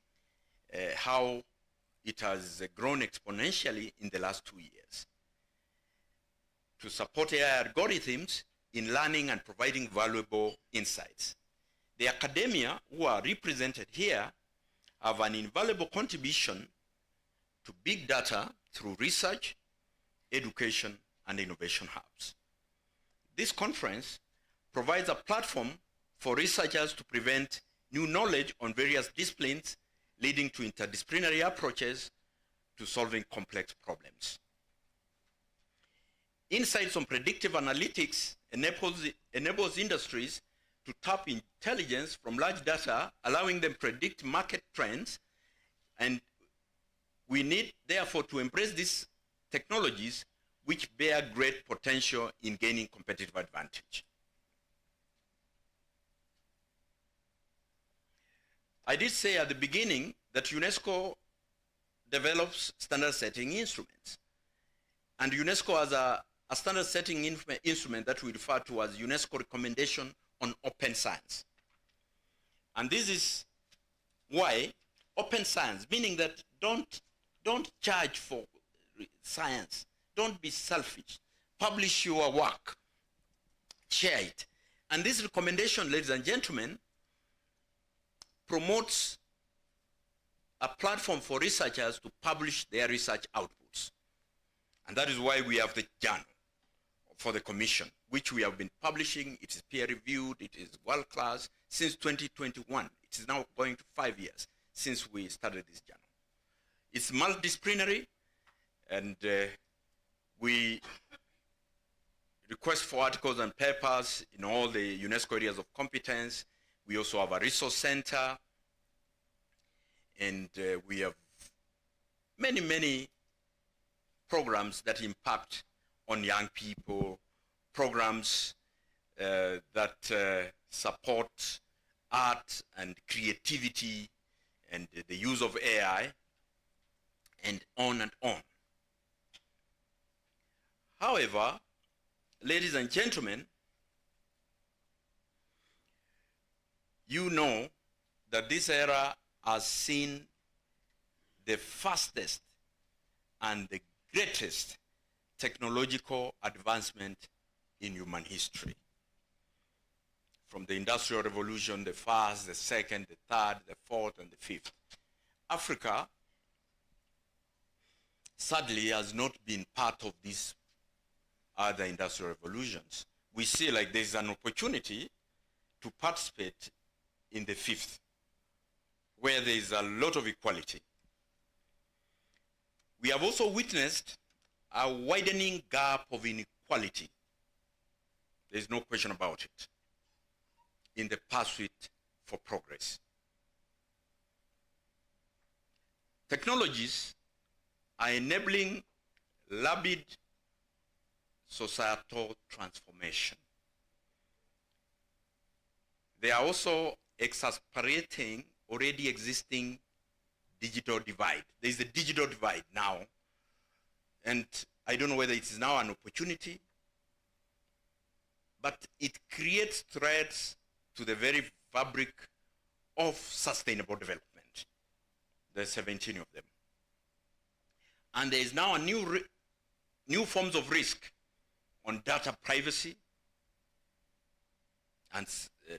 how it has grown exponentially in the last 2 years to support AI algorithms in learning and providing valuable insights. The academia, who are represented here, have an invaluable contribution to big data through research, education, and innovation hubs. This conference provides a platform for researchers to present new knowledge on various disciplines, leading to interdisciplinary approaches to solving complex problems. Insights on predictive analytics enables industries to tap intelligence from large data, allowing them to predict market trends, and we need, therefore, to embrace these technologies which bear great potential in gaining competitive advantage. I did say at the beginning that UNESCO develops standard setting instruments. And UNESCO has a standard setting instrument that we refer to as UNESCO recommendation on open science. And this is why open science, meaning that don't charge for science. Don't be selfish. Publish your work. Share it. And this recommendation, ladies and gentlemen, promotes a platform for researchers to publish their research outputs. And that is why we have the journal for the commission, which we have been publishing. It is peer-reviewed. It is world-class since 2021. It is now going to 5 years since we started this journal. It's multidisciplinary, and we request for articles and papers in all the UNESCO areas of competence. We also have a resource center, and we have many programs that impact on young people, programs that support art and creativity and the use of AI, and on and on. However, ladies and gentlemen, you know that this era has seen the fastest and the greatest technological advancement in human history. From the Industrial Revolution, the first, the second, the third, the fourth, and the fifth. Africa, sadly, has not been part of these other industrial revolutions. We see like there's an opportunity to participate in the fifth, where there is a lot of equality. We have also witnessed a widening gap of inequality. There's no question about it in the pursuit for progress. Technologies are enabling rapid societal transformation. They are also exacerbating already existing digital divide. There is a digital divide now, and I don't know whether it is now an opportunity, but it creates threats to the very fabric of sustainable development. There are 17 of them. And there is now a new forms of risk on data privacy and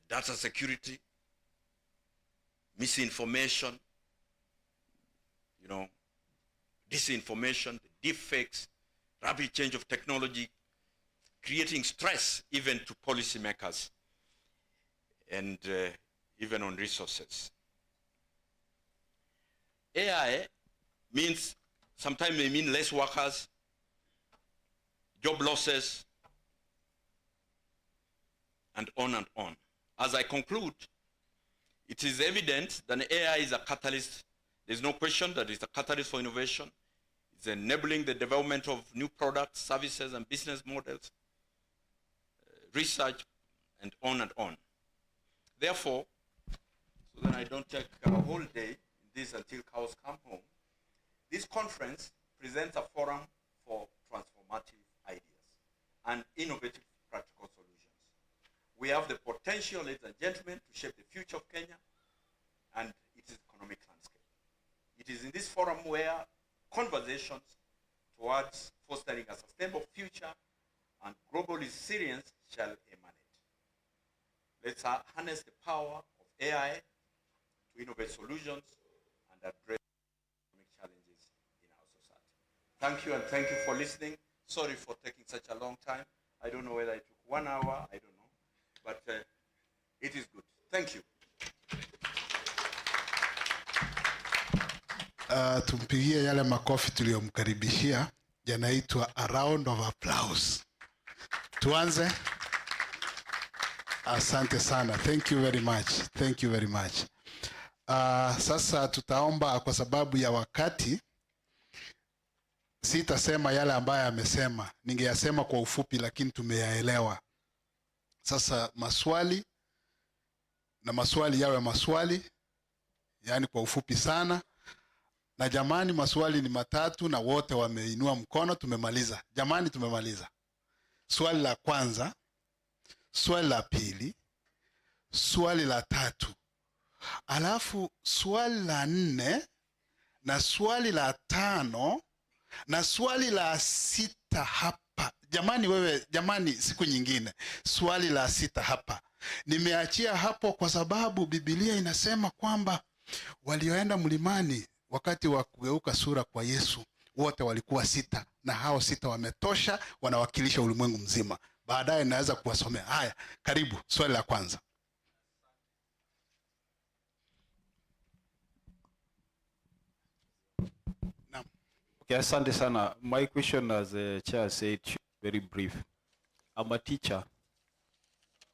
data security, misinformation, disinformation, deepfakes, rapid change of technology, creating stress even to policymakers and even on resources. AI means, sometimes may mean less workers, job losses, and on and on. As I conclude, it is evident that AI is a catalyst. There's no question that it's a catalyst for innovation. It's enabling the development of new products, services, and business models, research, and on and on. Therefore, so that I don't take a whole day in this until cows come home, this conference presents a forum for transformative ideas and innovative practical solutions. We have the potential, ladies and gentlemen, to shape the future of Kenya and its economic landscape. It is in this forum where conversations towards fostering a sustainable future and global resilience shall emanate. Let's harness the power of AI to innovate solutions and address economic challenges in our society. Thank you, and thank you for listening. Sorry for taking such a long time. I don't know whether it took 1 hour, I don't know, but it is good. Thank you. Tumpigie yale makofi tuliyomkaribishia, yanaitwa a round of applause. Tuanze. Asante sana. Thank you very much. Thank you very much. Sasa tutaomba, kwa sababu ya wakati, sitasema yale ambayo amesema. Ningeyasema kwa ufupi, lakini tumeyaelewa. Sasa maswali, na maswali yawe maswali, yani kwa ufupi sana. Na jamani, maswali ni matatu na wote wameinua mkono. Tumemaliza jamani, tumemaliza. Swali la kwanza, swali la pili, swali la tatu, alafu swali la 4 na swali la 5 na swali la 6 hapa. Jamani wewe, jamani, siku nyingine swali la 6 hapa. Nimeachia hapo kwa sababu Biblia inasema kwamba walioenda mlimani wakati wa kugeuka sura kwa Yesu wote walikuwa 6, na hao 6 wametosha, wanawakilisha ulimwengu mzima. Baadaye naweza kuwasomea. Haya, karibu swali la kwanza. Okay, asante sana. My question, as the chair said, very brief. I'm a teacher.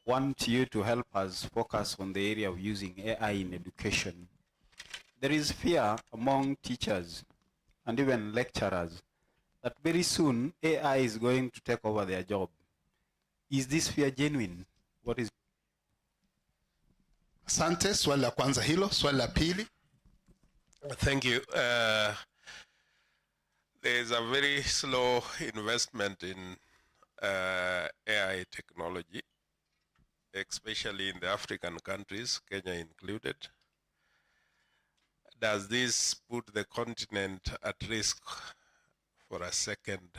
Want you to help us focus on the area of using AI in education. There is fear among teachers and even lecturers that very soon AI is going to take over their job. Is this fear genuine? What is? Asante, swali la kwanza hilo. Swali la pili. Thank you. There's a very slow investment in AI technology, especially in the African countries, Kenya included. Does this put the continent at risk for a second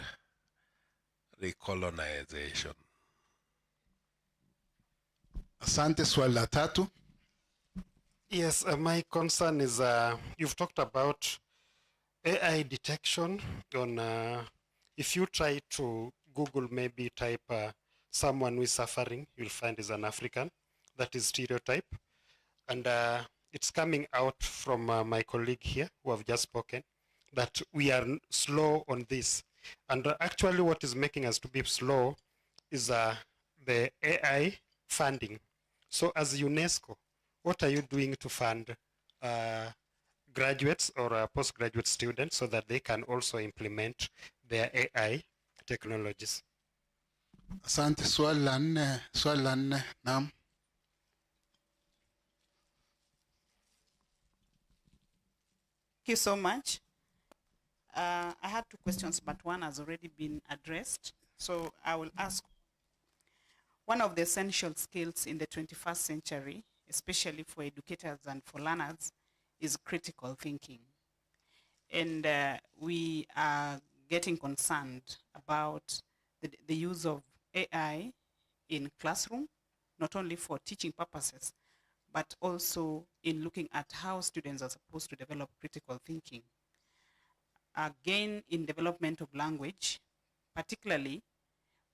recolonization? Asante, swali la tatu. Yes, my concern is you've talked about AI detection on if you try to Google, maybe type someone who is suffering, you'll find is an African. That is stereotype. And it's coming out from my colleague here who have just spoken that we are slow on this. And actually what is making us to be slow is the AI funding. So as UNESCO, what are you doing to fund graduates or postgraduate students so that they can also implement their AI technologies? Asante, swali la 4, swali la 4. Naam. Thank you so much. I had 2 questions, but one has already been addressed. So I will ask, one of the essential skills in the 21st century, especially for educators and for learners, is critical thinking. And we are getting concerned about the use of AI in classroom, not only for teaching purposes, but also in looking at how students are supposed to develop critical thinking. Again, in development of language, particularly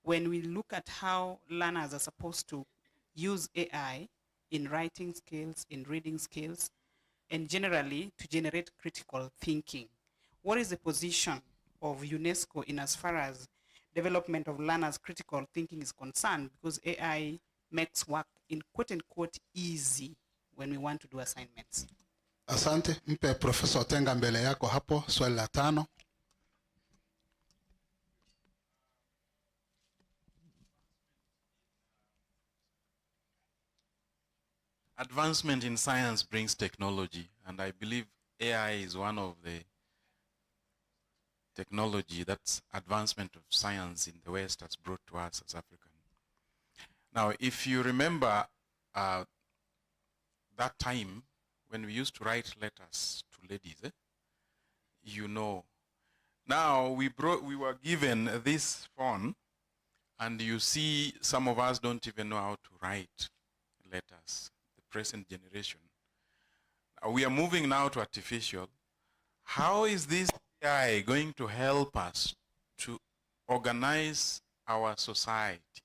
when we look at how learners are supposed to use AI in writing skills, in reading skills, and generally to generate critical thinking. What is the position of UNESCO in as far as development of learners' critical thinking is concerned? Because AI makes work in quote unquote easy when we want to do assignments. Asante, mpe Professor Otenga mbele yako hapo, swali la 5. Advancement in science brings technology, and I believe AI is one of the technology that's advancement of science in the West has brought to us as African. Now, if you remember that time when we used to write letters to ladies, you know, now we were given this phone, and you see some of us don't even know how to write letters. Present generation. We are moving now to artificial. How is this AI going to help us to organize our society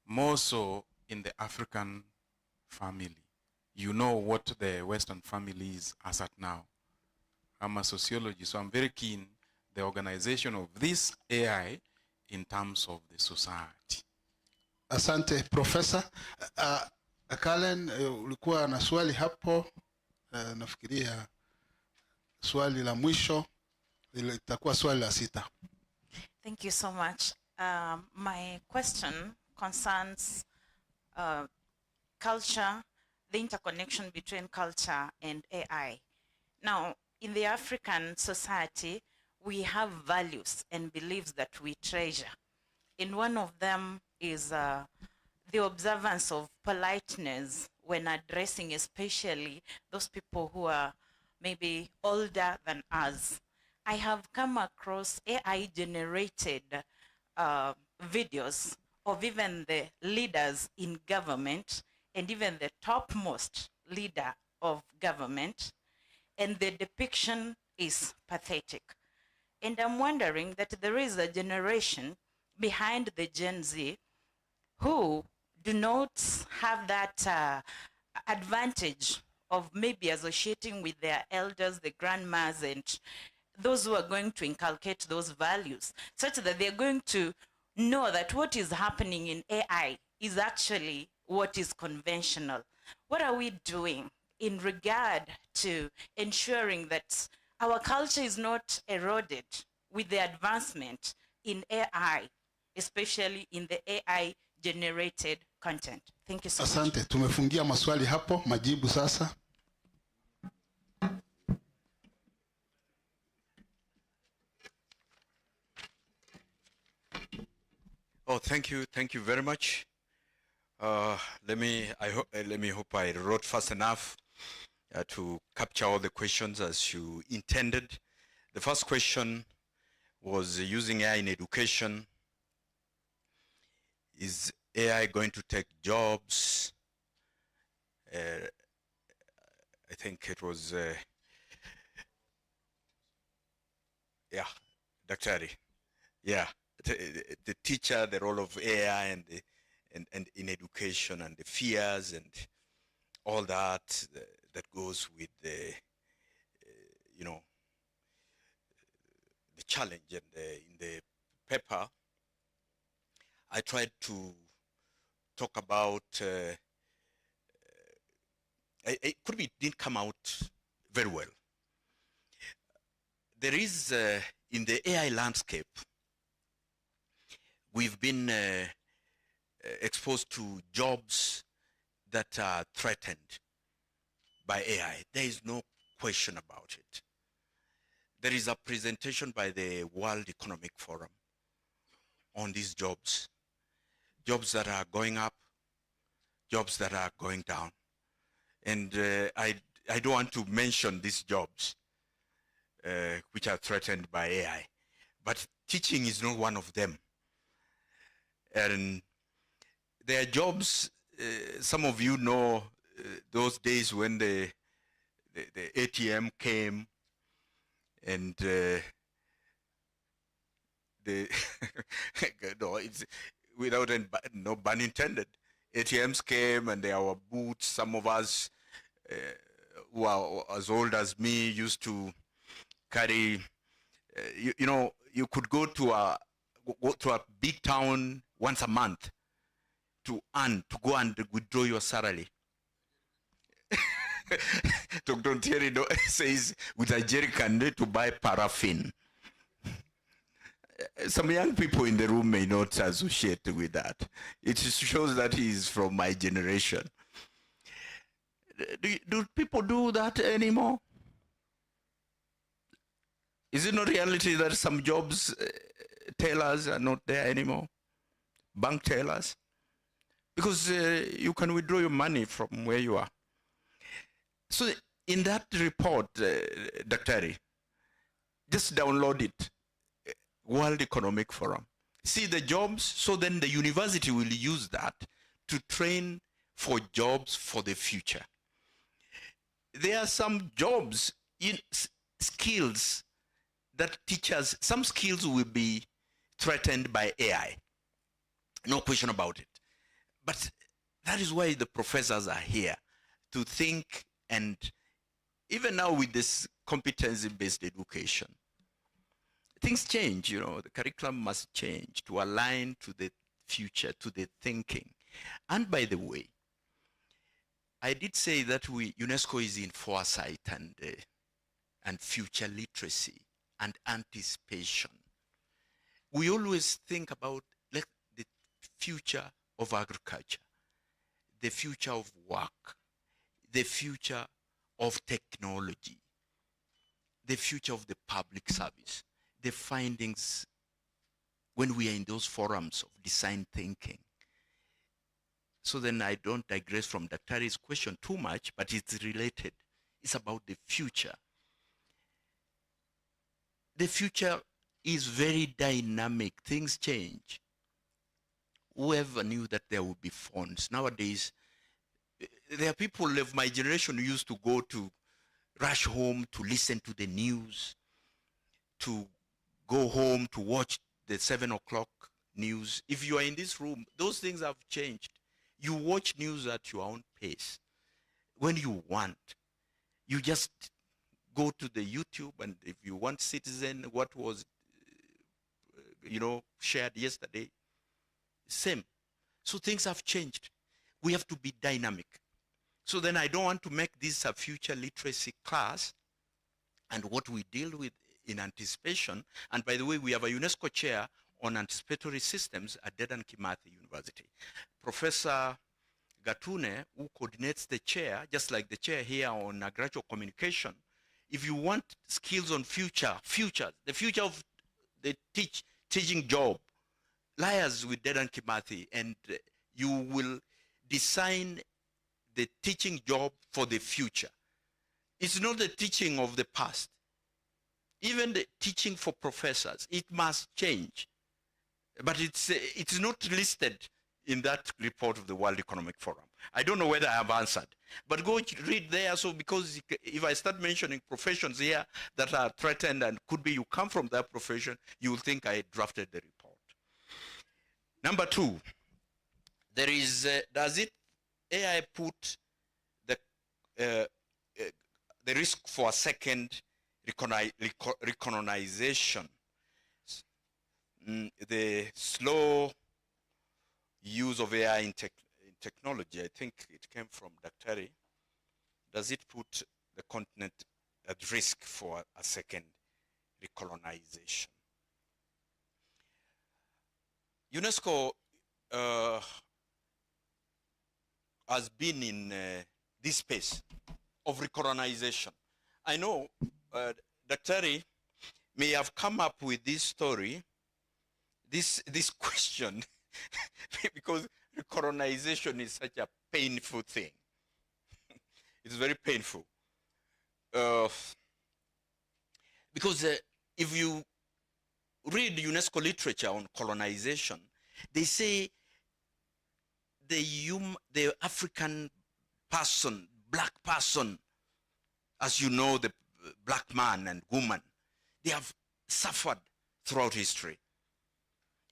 more so in the African family? You know what the Western family is as at now. I'm a sociologist, so I'm very keen the organization of this AI in terms of the society. Asante, Professor. Kalen, ulikuwa na swali hapo, nafikiria swali la mwisho litakuwa swali la 6. Thank you so much. My question concerns culture, the interconnection between culture and AI. Now, in the African society, we have values and beliefs that we treasure. And one of them is the observance of politeness when addressing especially those people who are maybe older than us. I have come across AI-generated videos of even the leaders in government and even the topmost leader of government, and the depiction is pathetic. And I'm wondering that there is a generation behind the Gen Z who do not have that advantage of maybe associating with their elders, the grandmas, and those who are going to inculcate those values, such that they're going to know that what is happening in AI is actually what is conventional. What are we doing in regard to ensuring that our culture is not eroded with the advancement in AI, especially in the AI-generated content? Thank you so much. Asante, tumefungia maswali hapo, majibu sasa. Oh, thank you very much. Let me hope I wrote fast enough to capture all the questions as you intended. The first question was using AI in education. Is AI going to take jobs? I think it was, yeah, Dr. Yeah, the teacher, the role of AI and in education, and the fears and all that that goes with the, you know, the challenge. And in the paper, I tried to talk about, it could be it didn't come out very well. There is, in the AI landscape, we've been exposed to jobs that are threatened by AI. There is no question about it. There is a presentation by the World Economic Forum on these jobs that are going up, jobs that are going down. And I don't want to mention these jobs which are threatened by AI, but teaching is not one of them. And there are jobs, some of you know those days when the ATM came and no, it's without no pun intended. ATMs came and they were boots. Some of us who are as old as me used to carry, you know, you could go to a big town once a month to go and withdraw your salary. Dr. Thierry says with a jerrycan to buy paraffin. Some young people in the room may not associate with that. It shows that he is from my generation. Do people do that anymore? Is it not reality that some jobs, tellers are not there anymore? Bank tellers? Because you can withdraw your money from where you are. So in that report, Dr. just download it. World Economic Forum. See the jobs, so then the university will use that to train for jobs for the future. There are some jobs in skills that teachers, some skills will be threatened by AI. No question about it. But that is why the professors are here, to think, and even now with this competency-based education, things change, you know, the curriculum must change to align to the future, to the thinking. And by the way, I did say that UNESCO is in foresight and future literacy and anticipation. We always think about the future of agriculture, the future of work, the future of technology. the future of the public service, the findings when we are in those forums of design thinking. So then I don't digress from Daktari's question too much, but it's related. It's about the future. The future is very dynamic. Things change. Whoever knew that there would be phones? Nowadays, there are people of my generation who used to go to rush home to listen to the news, to go home to watch the 7 o'clock news. If you are in this room, those things have changed. You watch news at your own pace. When you want, you just go to the YouTube, and if you want Citizen, what was, shared yesterday, same. So things have changed. We have to be dynamic. So then I don't want to make this a future literacy class, and what we deal with in anticipation. And by the way, we have a UNESCO chair on anticipatory systems at Dedan Kimathi University. Professor Gatune, who coordinates the chair, just like the chair here on graduate communication, if you want skills on the future of the teaching job, liaise with Dedan Kimathi, and you will design the teaching job for the future. It's not the teaching of the past. Even the teaching for professors, it must change. But it's not listed in that report of the World Economic Forum. I don't know whether I have answered, but go read there. So because if I start mentioning professions here that are threatened, and could be you come from that profession, you will think I drafted the report. Number 2, there is, does it AI put the risk for a second recolonization? The slow use of AI in technology, I think it came from Daktari. Does it put the continent at risk for a second recolonization? UNESCO has been in this space of recolonization. I know Daktari may have come up with this story, this question, because recolonization is such a painful thing. It's very painful. Because if you read UNESCO literature on colonization, they say the African person, black person, as you know, the black man and woman, they have suffered throughout history.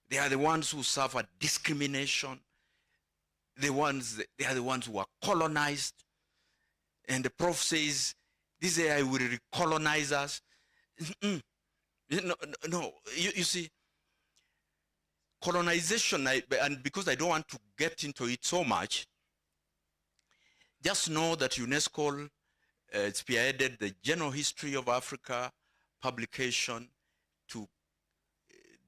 They are the ones who suffered discrimination. They are the ones who are colonized. And the Prof says, this AI will recolonize us. No, you see, colonization, and because I don't want to get into it so much, just know that UNESCO spearheaded the General History of Africa publication to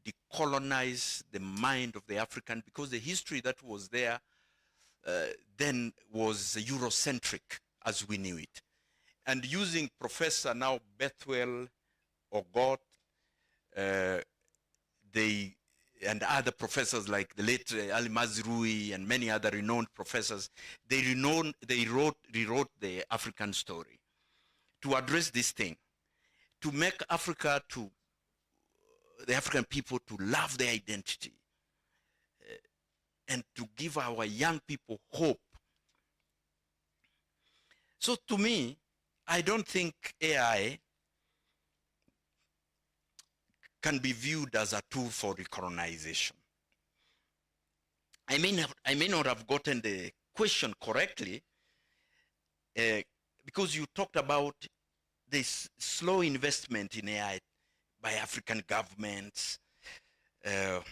decolonize the mind of the African, because the history that was there then was Eurocentric as we knew it. And using Professor now Bethwell Ogot, and other professors like the late Ali Mazrui and many other renowned professors, they rewrote the African story to address this thing, to make the African people to love their identity, and to give our young people hope. So to me, I don't think AI can be viewed as a tool for recolonization. I may not have gotten the question correctly, because you talked about this slow investment in AI by African governments. I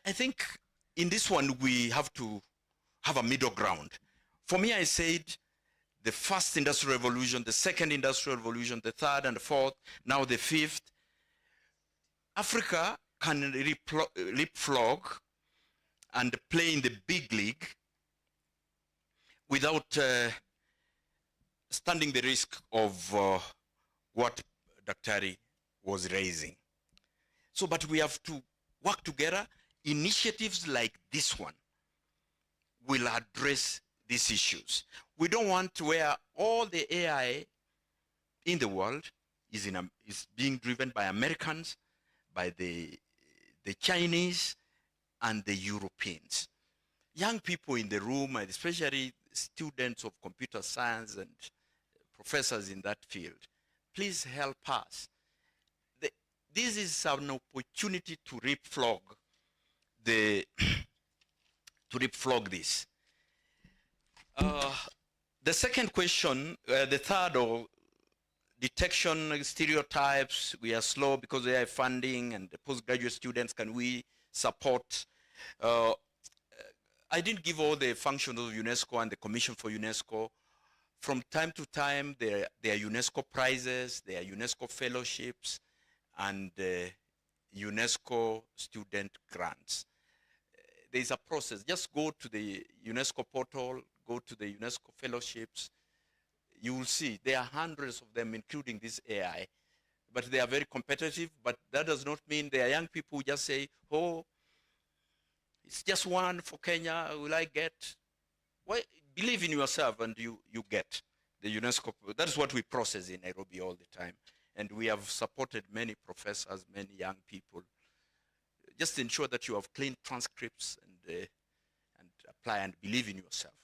think in this one we have to have a middle ground. For me, I said the first industrial revolution, the second industrial revolution, the third and the fourth, now the fifth. Africa can leapfrog and play in the big league without standing the risk of what Daktari was raising. So, but we have to work together. Initiatives like this one will address these issues. We don't want where all the AI in the world is being driven by Americans, by the Chinese, and the Europeans. Young people in the room, and especially students of computer science and professors in that field, please help us. This is an opportunity to reflog this. The second question, the third, or detection stereotypes, we are slow because they have funding, and the postgraduate students, can we support? I didn't give all the functions of UNESCO and the Commission for UNESCO. From time to time, there are UNESCO prizes, there are UNESCO fellowships, and UNESCO student grants. There's a process. Just go to the UNESCO portal, go to the UNESCO fellowships. You will see there are hundreds of them, including this AI. But they are very competitive, but that does not mean there are young people who just say, oh, it's just one for Kenya, will I get? Well, believe in yourself and you get the UNESCO. That's what we process in Nairobi all the time. And we have supported many professors, many young people. Just ensure that you have clean transcripts and apply and believe in yourself.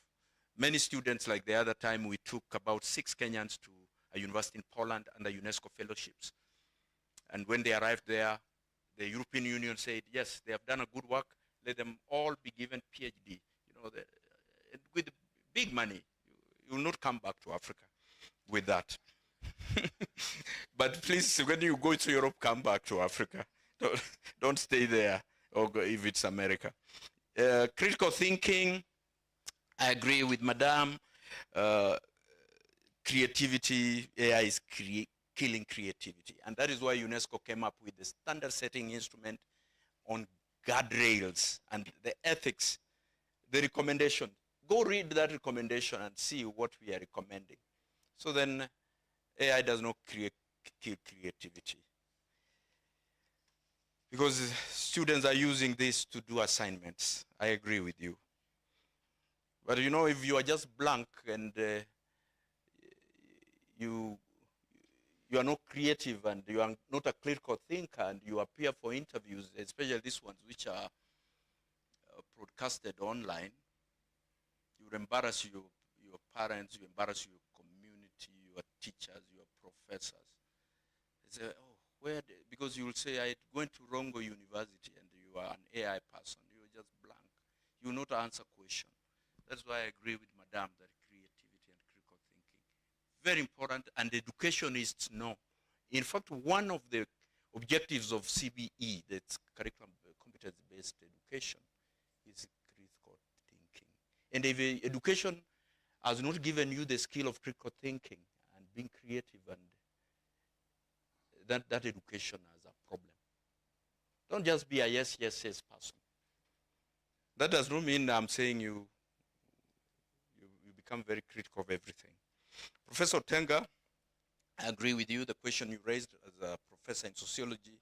Many students, like the other time, we took about 6 Kenyans to a university in Poland under UNESCO fellowships. And when they arrived there, the European Union said, yes, they have done a good work. Let them all be given PhD. You know, with big money. You will not come back to Africa with that. But please, when you go to Europe, come back to Africa. Don't stay there, or go if it's America. Critical thinking, I agree with Madame. Creativity, AI is killing creativity. And that is why UNESCO came up with the standard setting instrument on guardrails and the ethics, the recommendation. Go read that recommendation and see what we are recommending. So then AI does not kill creativity. Because students are using this to do assignments. I agree with you. But you know, if you are just blank and you are not creative and you are not a critical thinker and you appear for interviews, especially these ones which are broadcasted online, you will embarrass your parents, you embarrass your community, your teachers, your professors. They say, oh, because you will say, I went to Rongo University and you are an AI person, you are just blank. You will not answer questions. That's why I agree with Madame that creativity and critical thinking, very important, and educationists know. In fact, one of the objectives of CBE, that's curriculum competence-based education, is critical thinking. And if education has not given you the skill of critical thinking and being creative, and that education has a problem. Don't just be a yes person. That does not mean I'm saying you become very critical of everything. Professor Tenga, I agree with you. The question you raised as a professor in sociology,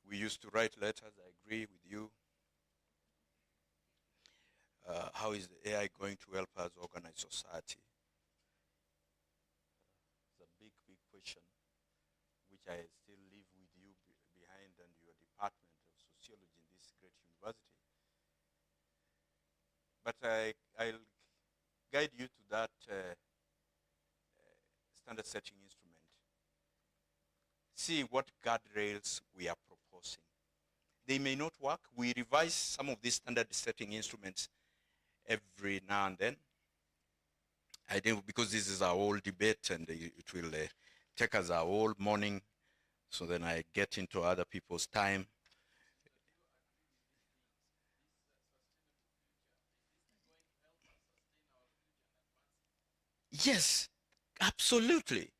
we used to write letters. I agree with you. How is the AI going to help us organize society? It's a big question, which I still leave with you behind and your department of sociology in this great university. But I'll guide you to that standard setting instrument. See what guardrails we are proposing. They may not work. We revise some of these standard setting instruments every now and then. I think because this is our whole debate and it will take us our whole morning, so then I get into other people's time. Yes, absolutely.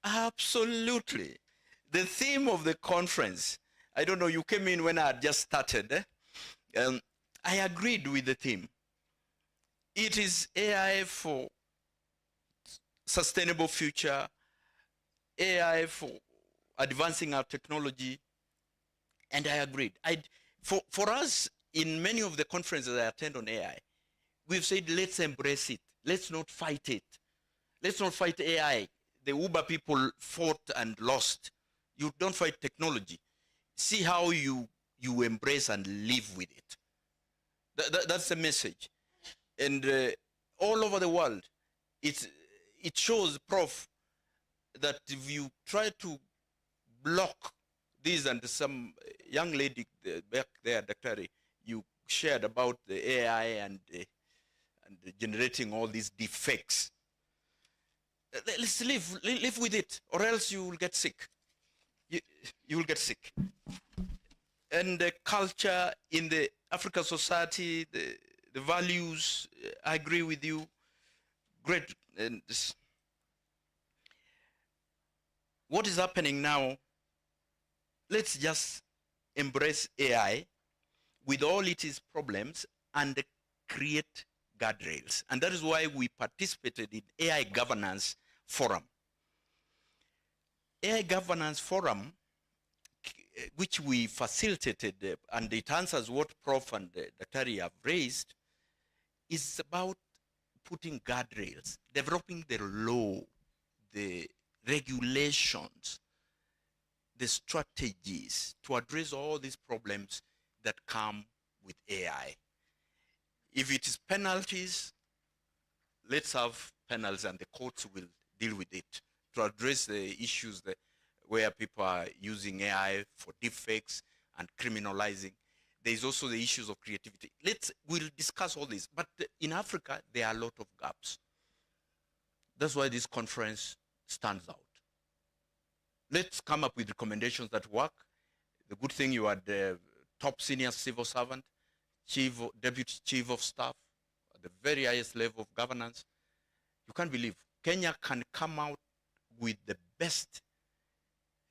Absolutely. The theme of the conference, I don't know, you came in when I had just started. I agreed with the theme. It is AI for sustainable future, AI for advancing our technology, and I agreed. For us, in many of the conferences I attend on AI, we've said, let's embrace it. Let's not fight it. Let's not fight AI. The Uber people fought and lost. You don't fight technology. See how you embrace and live with it. That's the message. And all over the world, it shows, Prof, that if you try to block this, and some young lady back there, Dr. you shared about the AI and generating all these defects. Let's live with it, or else you will get sick. You will get sick. And the culture in the African society, the values, I agree with you. Great. And what is happening now, let's just embrace AI with all its problems and create guardrails. And that is why we participated in AI Governance Forum. AI Governance Forum, which we facilitated, and it answers what Prof and Dr. have raised, is about putting guardrails, developing the law, the regulations, the strategies to address all these problems that come with AI. If it is penalties, let's have penalties and the courts will deal with it to address the issues where people are using AI for defects and criminalizing. There's also the issues of creativity. We'll discuss all this. But in Africa, there are a lot of gaps. That's why this conference stands out. Let's come up with recommendations that work. The good thing, you are the top senior civil servant, deputy chief of staff, at the very highest level of governance. You can't believe Kenya can come out with the best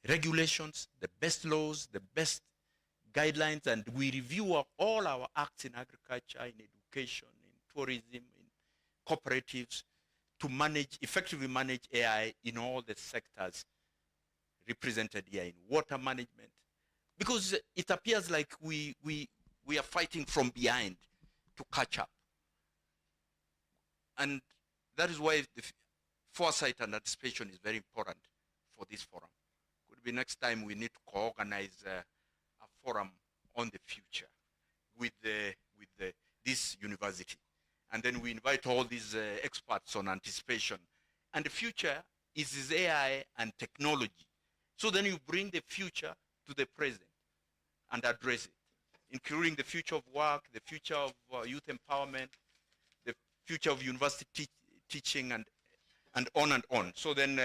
regulations, the best laws, the best guidelines, and we review all our acts in agriculture, in education, in tourism, in cooperatives, to effectively manage AI in all the sectors represented here, in water management, because it appears like we are fighting from behind to catch up. And that is why the foresight and anticipation is very important for this forum. Could be next time we need to co-organize a forum on the future with this university. And then we invite all these experts on anticipation. And the future is AI and technology. So then you bring the future to the present and address it, including the future of work, the future of youth empowerment, the future of university teaching, and on and on. So then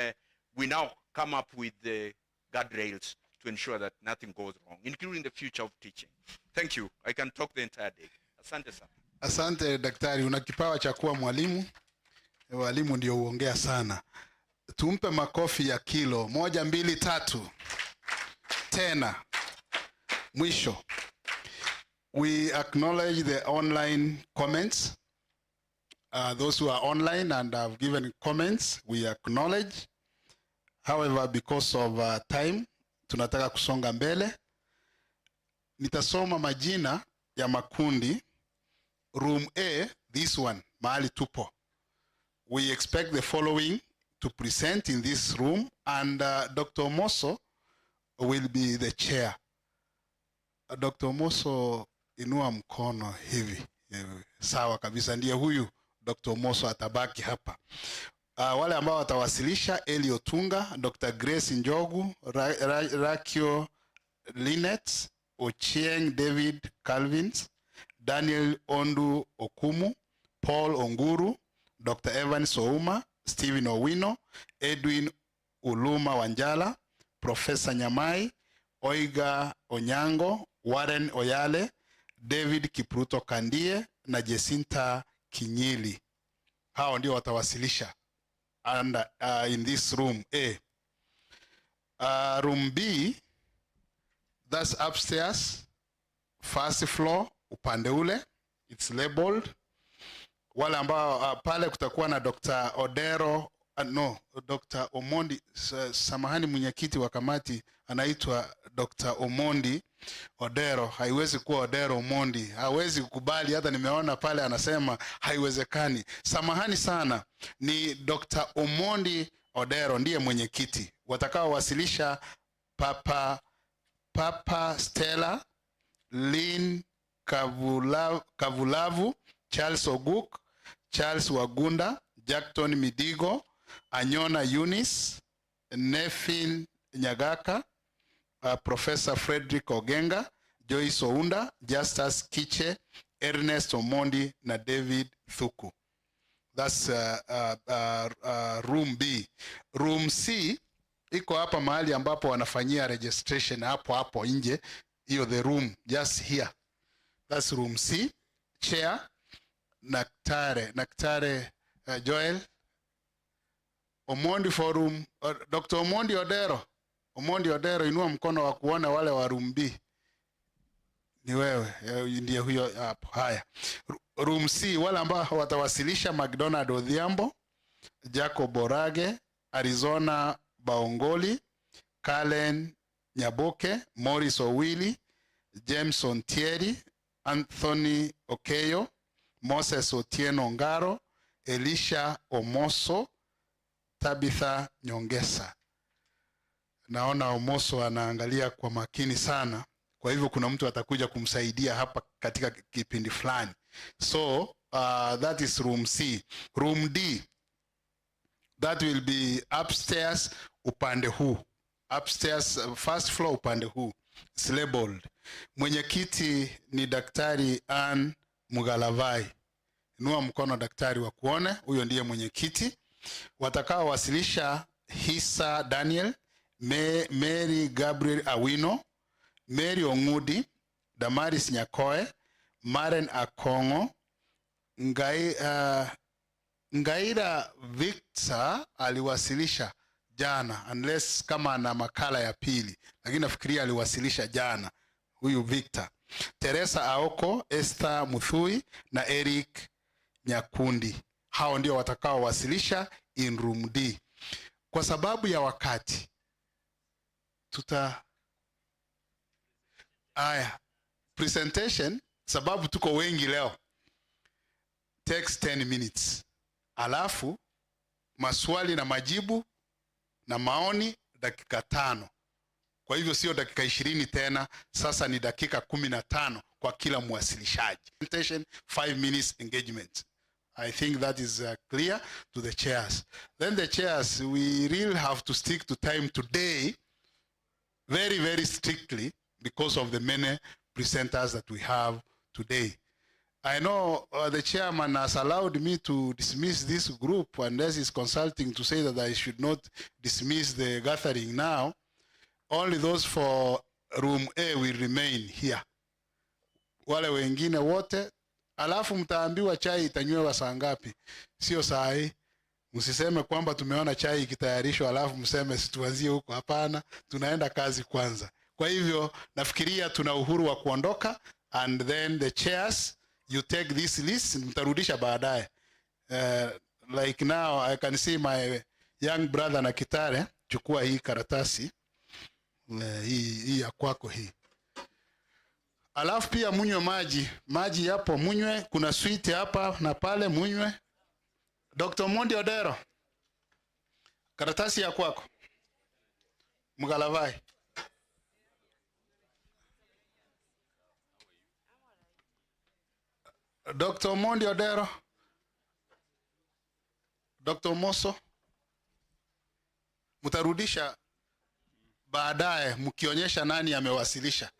we now come up with the guardrails to ensure that nothing goes wrong, including the future of teaching. Thank you. I can talk the entire day. Asante sana. Asante daktari, una kipawa cha kuwa mwalimu. Walimu ndio huongea sana. Tumpe makofi ya kilo 1, 2, 3. Tena. Mwisho. We acknowledge the online comments. Those who are online and have given comments, we acknowledge. However, because of time, tunataka kusonga mbele. Nitasoma majina ya makundi. Room A, this one, mahali tupo. We expect the following to present in this room, and Dr. Moso will be the chair. Dr. Moso, inua mkono hivi. Sawa kabisa, ndiye huyu Dr. Moso atabaki hapa. Wale ambao watawasilisha: Elio Tunga, Dr. Grace Njogu, Rakio Linet, Ochieng David Calvins, Daniel Ondu Okumu, Paul Onguru, Dr. Evan Souma, Stephen Owino, Edwin Uluma Wanjala, Professor Nyamai, Oiga Onyango, Warren Oyale, David Kipruto Kandie na Jacinta Kinyili. Hao ndio watawasilisha and in this room A. Room B, that's upstairs, first floor, upande ule, it's labeled. Wale ambao pale kutakuwa na Dr. Odero no, Dr. Omondi, samahani mwenyekiti wa kamati anaitwa Dr. Omondi Odero. Haiwezi kuwa Odero Omondi. Hawezi kukubali, hata nimeona pale anasema haiwezekani. Samahani sana, ni Dr. Omondi Odero ndiye mwenyekiti. Watakao wasilisha Papa Stella, Lynn Kavulavu, Charles Oguk, Charles Wagunda, Jackton Midigo, Anyona Eunice, Nefin Nyagaka, Professor Frederick Ogenga, Joyce Ounda, Justus Kiche, Ernest Omondi na David Thuku. That's room B. Room C iko hapa mahali ambapo wanafanyia registration hapo nje. Hiyo the room just here. That's room C. Chair Naktare Joel. Omondi Forum, Dr. Omondi Odero. Omondi Odero, inua mkono wa kuona wale wa room B. Ni wewe, ndiye huyo hapo. Haya. Room C, wale ambao watawasilisha: McDonald Odhiambo, Jacob Orage, Arizona Baongoli, Kalen Nyaboke, Morris Owili, James Ontieri, Anthony Okeyo, Moses Otieno Ngaro, Elisha Omoso, Tabitha Nyongesa. Naona Omoso anaangalia kwa makini sana. Kwa hivyo kuna mtu atakuja kumsaidia hapa katika kipindi fulani. So that is room C. Room D, that will be upstairs upande huu. Upstairs, first floor upande huu. It's labeled. Mwenyekiti ni Daktari Ann Mugalavai. Inua mkono daktari wa kuone, huyo ndiye mwenyekiti. Watakao wasilisha: Hisa Daniel, Mary Gabriel Awino, Mary Ongudi, Damaris Nyakoe, Maren Akongo, Ngaira Victor aliwasilisha jana, unless kama ana makala ya pili, lakini nafikiria aliwasilisha jana huyu Victor. Teresa Aoko, Esther Muthui na Eric Nyakundi. Hao ndio watakao wasilisha in room D. Kwa sababu ya wakati presentation, sababu tuko wengi leo, takes 10 minutes. Alafu maswali na majibu na maoni dakika 5. Kwa hivyo sio dakika 20 tena, sasa ni dakika 15 kwa kila mwasilishaji. Presentation 5 minutes engagement. I think that is clear to the chairs. Then the chairs, we really have to stick to time today very, very strictly because of the many presenters that we have today. I know the chairman has allowed me to dismiss this group unless he's consulting to say that I should not dismiss the gathering now. Only those for room A will remain here. Wale wengine wote, alafu mtaambiwa chai itanywewa saa ngapi. Sio saa hii. Msiseme kwamba tumeona chai ikitayarishwa alafu mseme situanzie huko. Hapana, tunaenda kazi kwanza. Kwa hivyo nafikiria tuna uhuru wa kuondoka, and then the chairs, you take this list, mtarudisha baadaye. Like now I can see my young brother na Kitare, chukua hii karatasi. Hii ya kwako hii. Alafu pia munywe maji hapo munywe, kuna sweet hapa na pale munywe. Dr. Mondi Odero, karatasi ya kwako. Mugalavai. Dr. Mondi Odero, Dr. Moso, mtarudisha baadaye mkionyesha nani amewasilisha.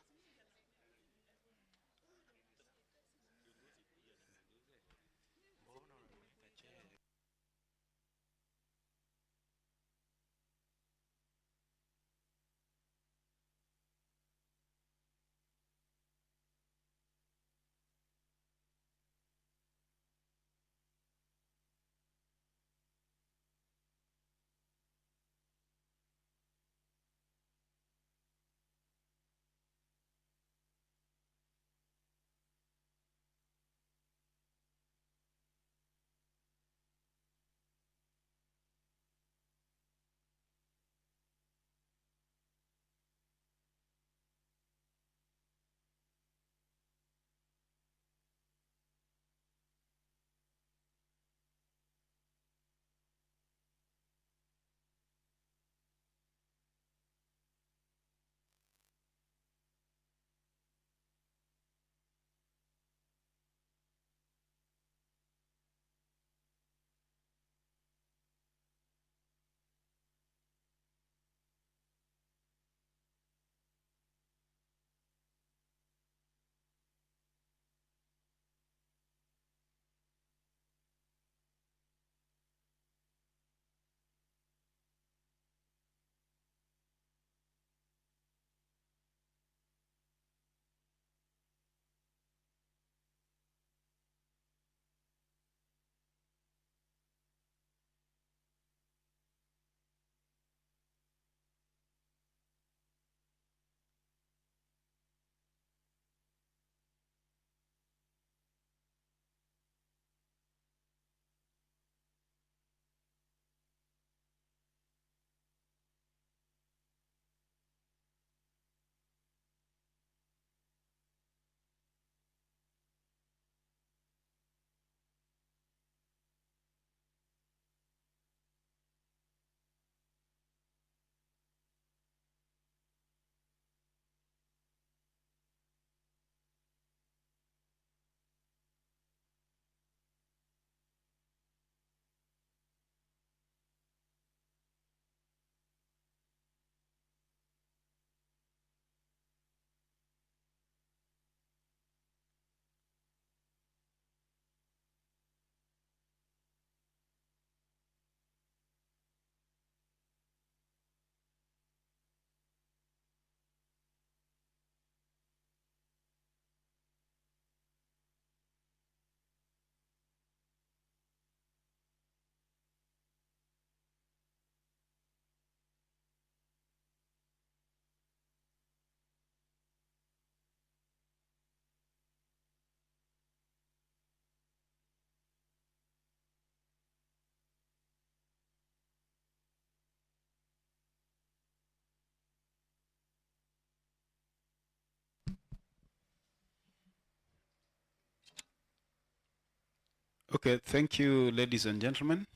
Okay, thank you, ladies and gentlemen.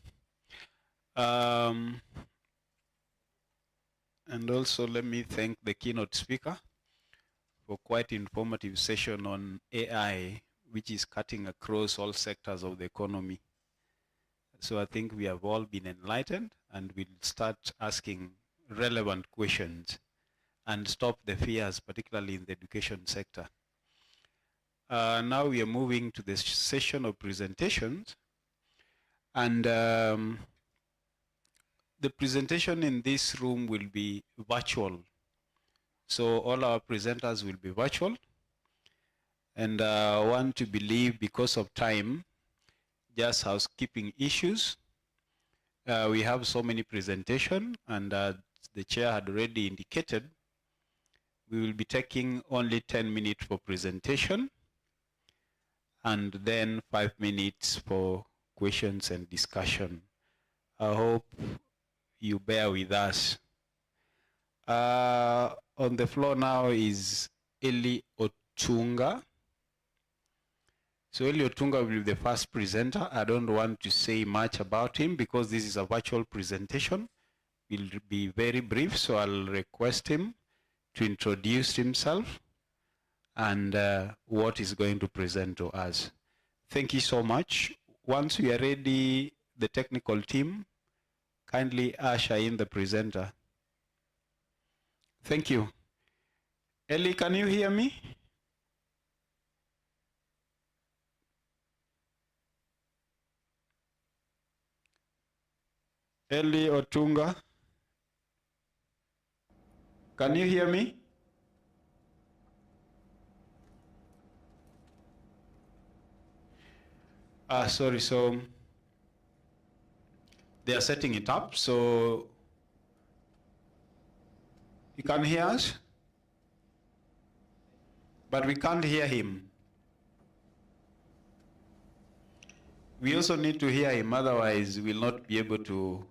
And also let me thank the keynote speaker for quite informative session on AI, which is cutting across all sectors of the economy. So I think we have all been enlightened, and we'll start asking relevant questions and stop the fears, particularly in the education sector. Now we are moving to the session of presentations. And the presentation in this room will be virtual. So all our presenters will be virtual. And I want to believe, because of time, just housekeeping issues. We have so many presentations, and the chair had already indicated we will be taking only 10 minutes for presentation, and then 5 minutes for questions and discussion. I hope you bear with us. On the floor now is Eli Otunga. So Eli Otunga will be the first presenter. I don't want to say much about him because this is a virtual presentation. He'll be very brief, so I'll request him to introduce himself and what he's going to present to us. Thank you so much. Once we are ready, the technical team, kindly usher in the presenter. Thank you. Eli, can you hear me? Eli Otunga, can you hear me? Sorry, so they are setting it up, so you can hear us, but we can't hear him. We also need to hear him, otherwise we'll not be able to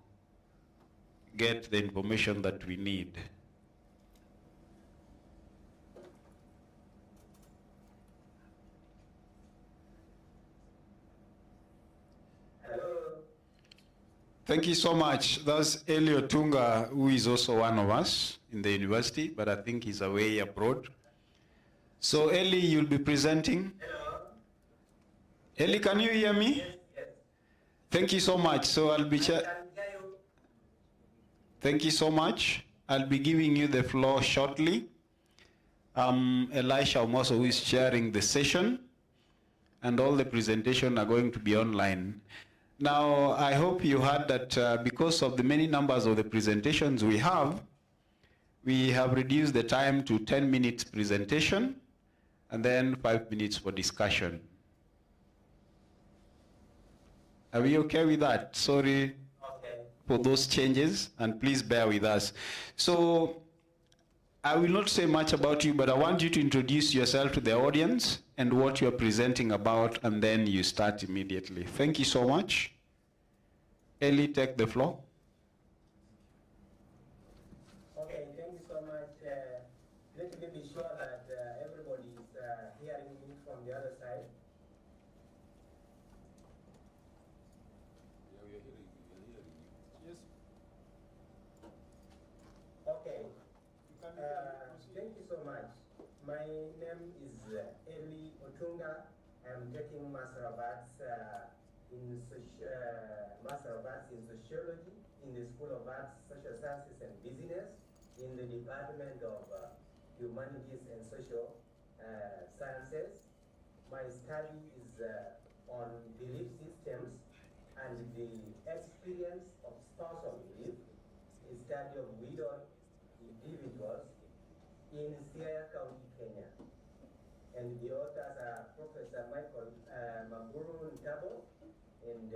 get the information that we need. Thank you so much. That's Eli Otunga, who is also one of us in the university, but I think he's away abroad. So Eli, you'll be presenting. Hello. Eli, can you hear me? Yes, yes. Thank you so much. So I'll be Thank you so much. I'll be giving you the floor shortly. Elisha Omoso, who is chairing the session, and all the presentation are going to be online. Now, I hope you heard that because of the many numbers of the presentations we have reduced the time to 10 minutes presentation and then 5 minutes for discussion. Are we okay with that? Sorry for those changes, and please bear with us. So, I will not say much about you, but I want you to introduce yourself to the audience and what you're presenting about, and then you start immediately. Thank you so much. Eli, take the floor. Okay, thank you so much. Let me be sure that everybody is hearing me from the other side. Yeah, we are hearing you. Yes. Okay. Thank you so much. My name is Eli Otunga. I'm taking Master of Arts in Sociology in the School of Arts, Social Sciences and Business in the Department of Humanities and Social Sciences. My study is on belief systems and the experience of spousal belief, a study of widowed individuals in Siaya County, Kenya. And the authors are Professor Michael Mamburu Ntabo and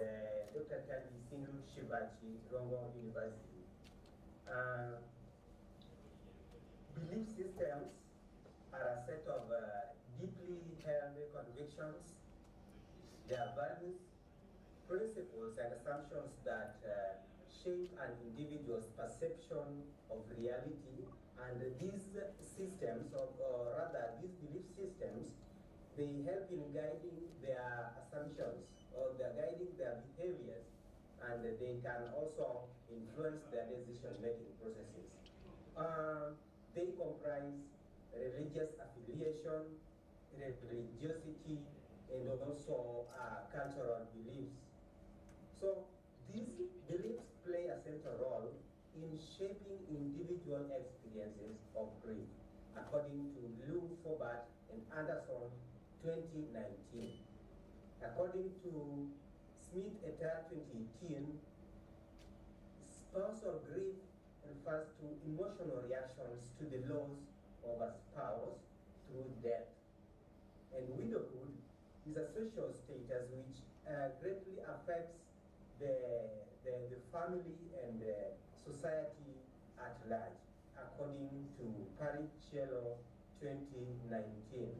Dr. Kandi Sindhu Shivachi, Rongo University. Belief systems are a set of deeply held convictions, their values, principles, and assumptions that shape an individual's perception of reality. And these systems, these belief systems, they help in guiding their assumptions or they're guiding their behaviors, and they can also influence their decision-making processes. They comprise religious affiliation, religiosity, and also cultural beliefs. So these beliefs play a central role in shaping individual experiences of grief, according to Lou Fobart and Anderson, 2019. According to Smith et al. 2018, spousal grief refers to emotional reactions to the loss of a spouse through death. And widowhood is a social status which greatly affects the family and society at large, according to Paricello 2019.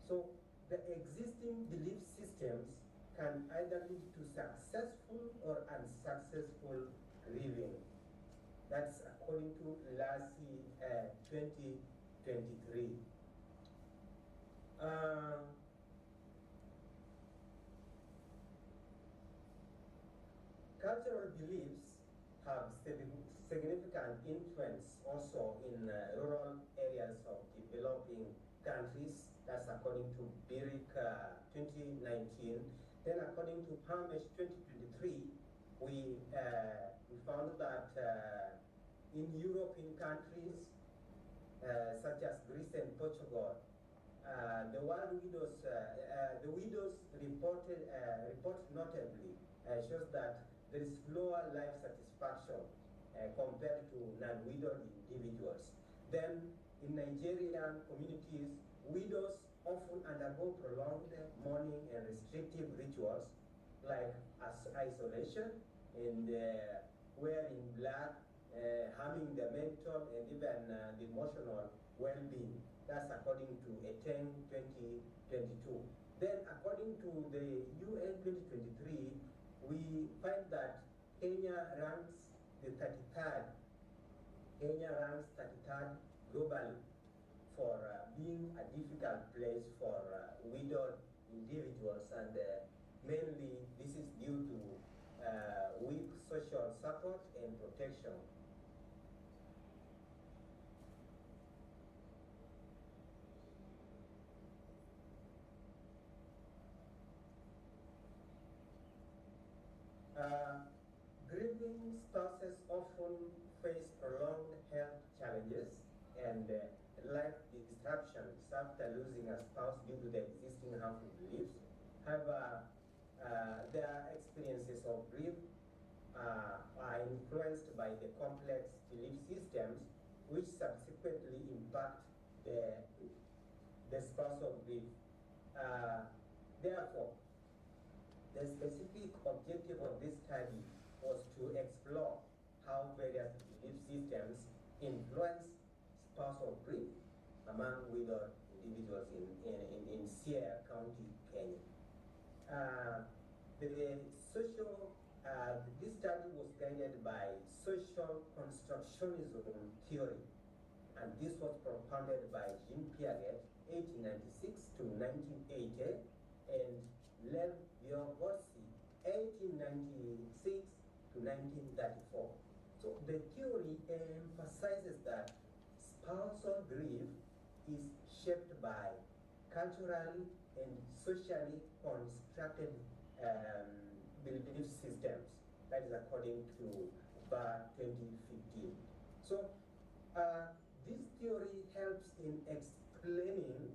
So the existing belief systems can either lead to successful or unsuccessful grieving. That's according to Lassie 2023. Cultural beliefs have significant influence also in rural areas of developing countries. That's according to Birick 2019. Then according to Parmesh 2023, we found that in European countries such as Greece and Portugal, the widows report notably shows that there is lower life satisfaction compared to non-widowed individuals. Then in Nigerian communities, widows often undergo prolonged mourning and restrictive rituals like isolation and wearing black, harming the mental and even the emotional well-being. That's according to Eteng 2022. Then according to the UN 2023, we find that Kenya ranks the 33rd. Kenya ranks 33rd globally for being a difficult place for widowed individuals, and mainly this is due to weak social support and protection. Grieving spouses often face prolonged health challenges and life disruptions after losing a spouse due to the existing harmful beliefs. However, their experiences of grief are influenced by the complex belief systems which subsequently impact the spousal grief. Therefore, the specific objective of this study was to explore how various belief systems influence spousal grief among widowed individuals in Sierra County, Kenya. This study was guided by social constructionism theory, and this was propounded by Jean Piaget, 1896 to 1980, and Lev Vygotsky, 1896 to 1934. So the theory emphasizes that spousal grief is shaped by culturally and socially constructed belief systems. That is according to Barr 2015. So this theory helps in explaining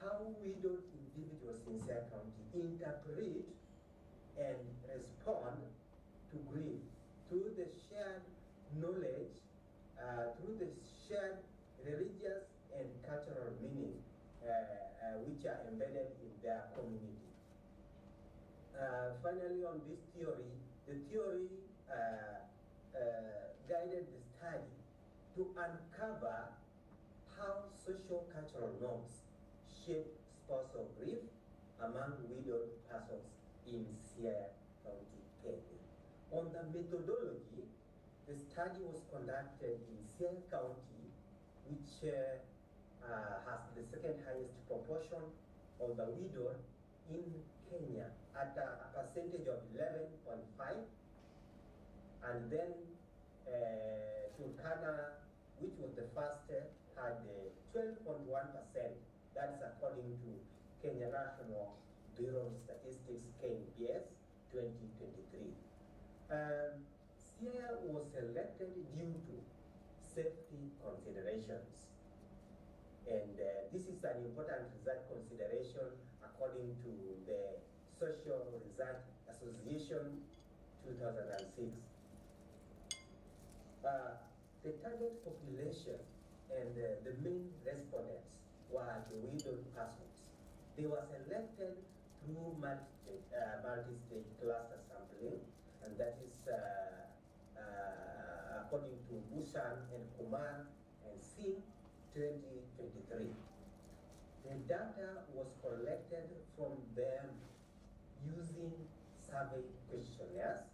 how widowed individuals in Sierra County interpret and respond to grief through the shared knowledge, through the shared religious and cultural meaning which are embedded in their community. Finally, on this theory, the theory guided the study to uncover how social cultural norms shape spousal grief among widowed persons in Sierra County, Kenya. On the methodology, the study was conducted in Sierra County, which has the second highest proportion of the widowed in Kenya at a percentage of 11.5, and then Turkana, which was the first, had 12.1%. That's according to Kenya National Bureau of Statistics, KNBS, 2023. Siaya was selected due to safety considerations. And this is an important research consideration according to the Social Research Association 2006. The target population and the main respondents were the widowed persons. They were selected through multi-stage cluster sampling, and that is according to Bhushan and Kumar and Singh 2023. The data was collected from them using survey questionnaires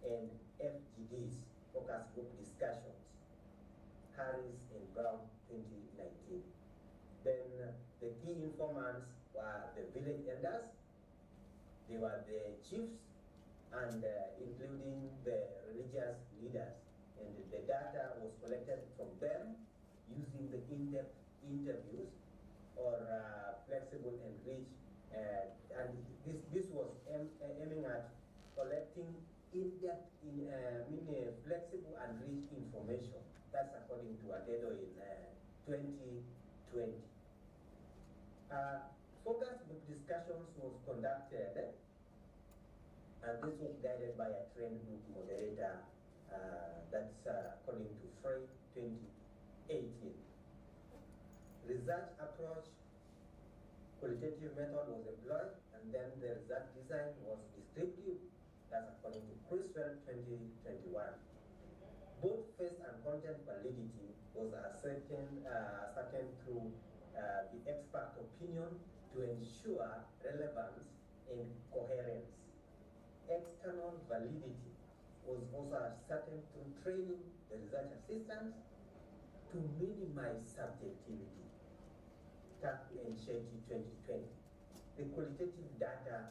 and FGDs, focus group discussions, Harris and Brown 2019. Then the key informants were the village elders, they were the chiefs, and including the religious leaders. And the data was collected from them using the in-depth interviews or flexible and rich. And this was aiming at collecting in-depth, flexible and rich information. That's according to Adedo in 2020. Focus group discussions was conducted, and this was guided by a trained group moderator. That's according to Frey 2018. Research approach, qualitative method was employed, and then the research design was descriptive. That's according to Criswell 2021. Both face and content validity was ascertained through the expert opinion to ensure relevance and coherence. External validity was also ascertained through training the research assistants to minimize subjectivity. TAC and Shetty 2020. The qualitative data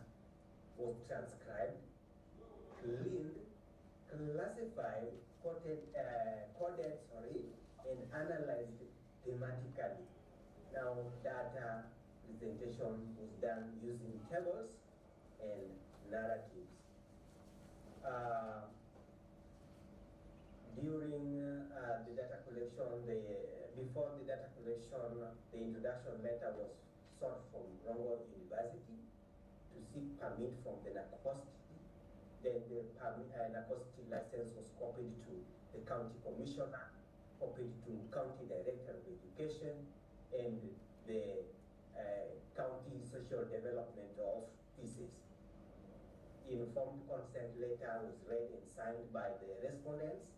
was transcribed, cleaned, classified, coded, and analyzed thematically. Now, data presentation was done using tables and narratives. During the data collection, before the data collection, the introduction letter was sought from Rongo University to seek permit from the NACOST. Then the NACOST license was copied to the county commissioner, copied to county director of education, and the county social development offices. Informed consent letter was read and signed by the respondents,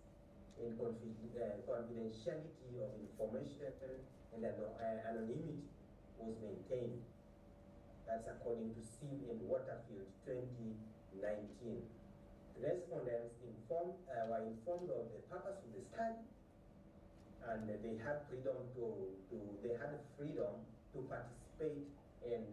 and confidentiality of information and anonymity was maintained. That's according to Sim and Waterfield 2019. The respondents were informed of the purpose of the study, and they had freedom to participate and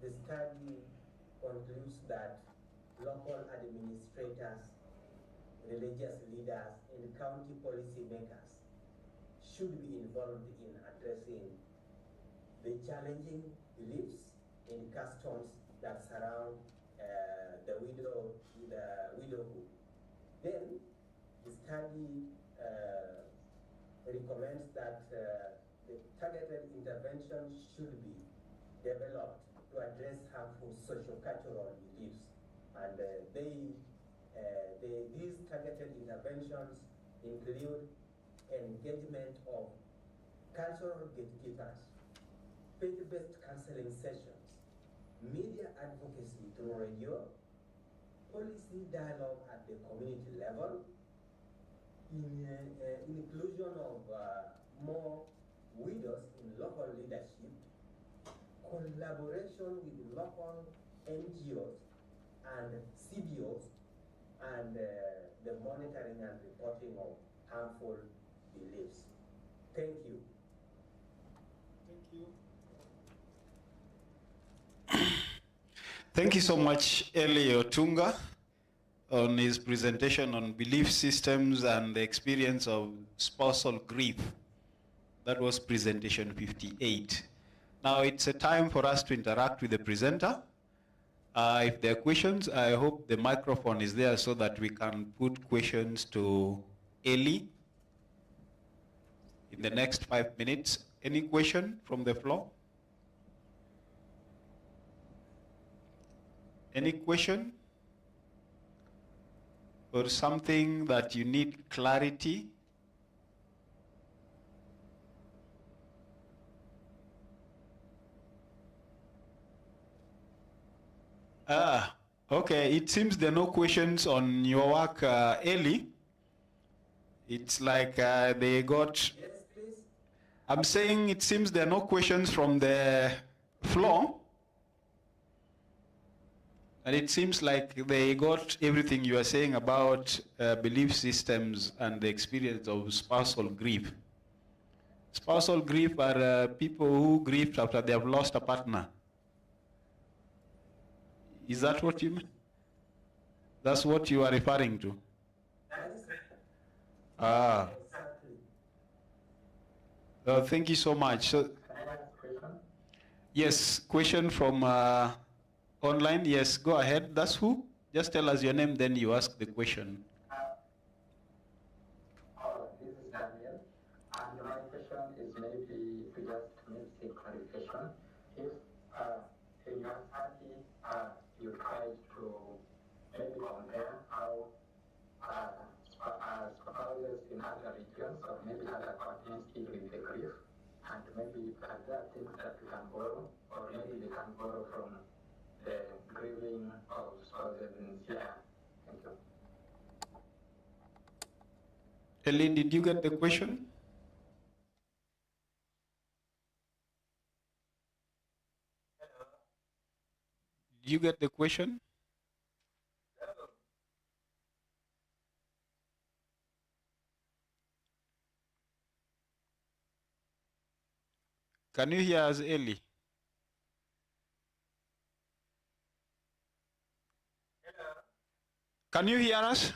the study concludes that local administrators, religious leaders, and county policymakers should be involved in addressing the challenging beliefs and customs that surround the widowhood. Then, the study recommends that the targeted interventions should be developed to address harmful socio-cultural beliefs. And these targeted interventions include engagement of cultural gatekeepers, faith-based counseling sessions, media advocacy through radio, policy dialogue at the community level, inclusion of more widows in local leadership, collaboration with local NGOs and CBOs, and the monitoring and reporting of harmful beliefs. Thank you. Thank you. Thank you so much, Eli Otunga, on his presentation on belief systems and the experience of spousal grief. That was presentation 58. Now it's a time for us to interact with the presenter. If there are questions, I hope the microphone is there so that we can put questions to Eli in the next 5 minutes. Any question from the floor? Any question? Or something that you need clarity? Okay, it seems there are no questions on your work, Eli. It's like they got... Yes, please. I'm saying it seems there are no questions from the floor. And it seems like they got everything you are saying about belief systems and the experience of spousal grief. Spousal grief are people who grieve after they have lost a partner. Is that what you mean? That's what you are referring to? Ah. Thank you so much. So, yes, question from online. Yes, go ahead. That's who? Just tell us your name, then you ask the question. This is Daniel, and my question is maybe to just make a clarification. If in your study you tried to maybe compare how spouses in other regions or maybe other continents deal with the grief, and maybe are there things that we can borrow, or maybe we can borrow from the grieving of spouses in Syria. Thank you. Ellen, did you get the question? Did you get the question? Can you hear us, Eli? Can you hear us?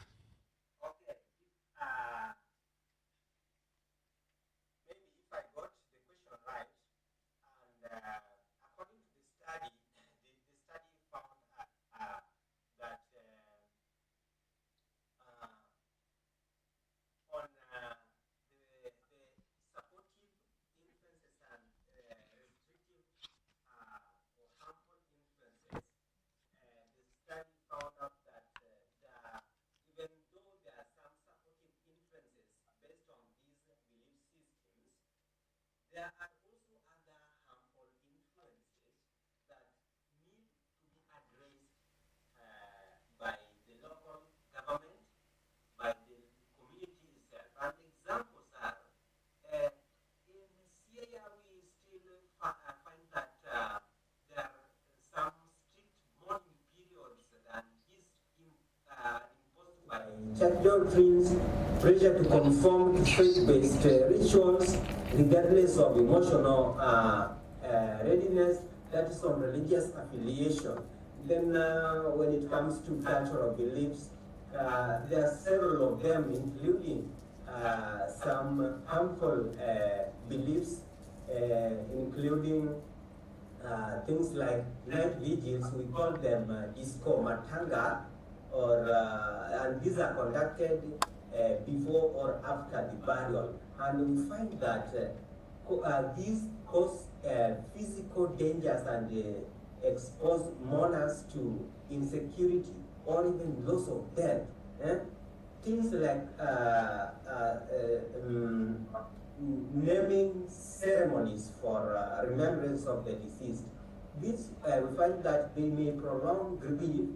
There are also other harmful influences that need to be addressed by the local government, by the community itself. And examples are, in Syria we still find that there are some strict mourning periods that is imposed by church doctrines, pressure to conform to faith-based rituals, regardless of emotional readiness, that is on religious affiliation. Then when it comes to cultural beliefs, there are several of them, including some harmful beliefs, including things like night vigils. We call them disco matanga, and these are conducted before or after the burial. And we find that these cause physical dangers and expose mourners to insecurity or even loss of death. Things like naming ceremonies for remembrance of the deceased. This, we find that they may prolong grief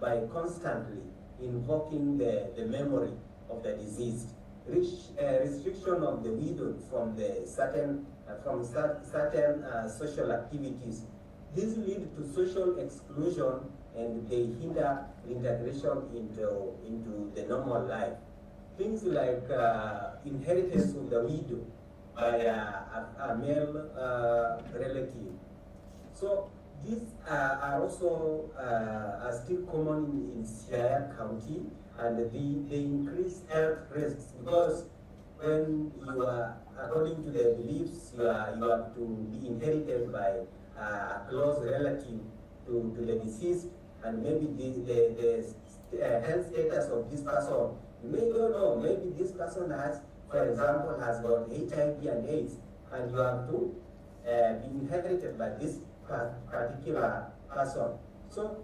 by constantly invoking the memory of the deceased. Restriction of the widowed from certain social activities. These lead to social exclusion and they hinder integration into the normal life. Things like inheritance of the widow by a male relative. So these are also still common in Sierra County, and they increase health risks because when you are, according to the beliefs, you are to be inherited by a close relative to the deceased, and maybe the health status of this person, you may not know, maybe this person has, for example, has got HIV and AIDS, and you have to be inherited by this particular person. So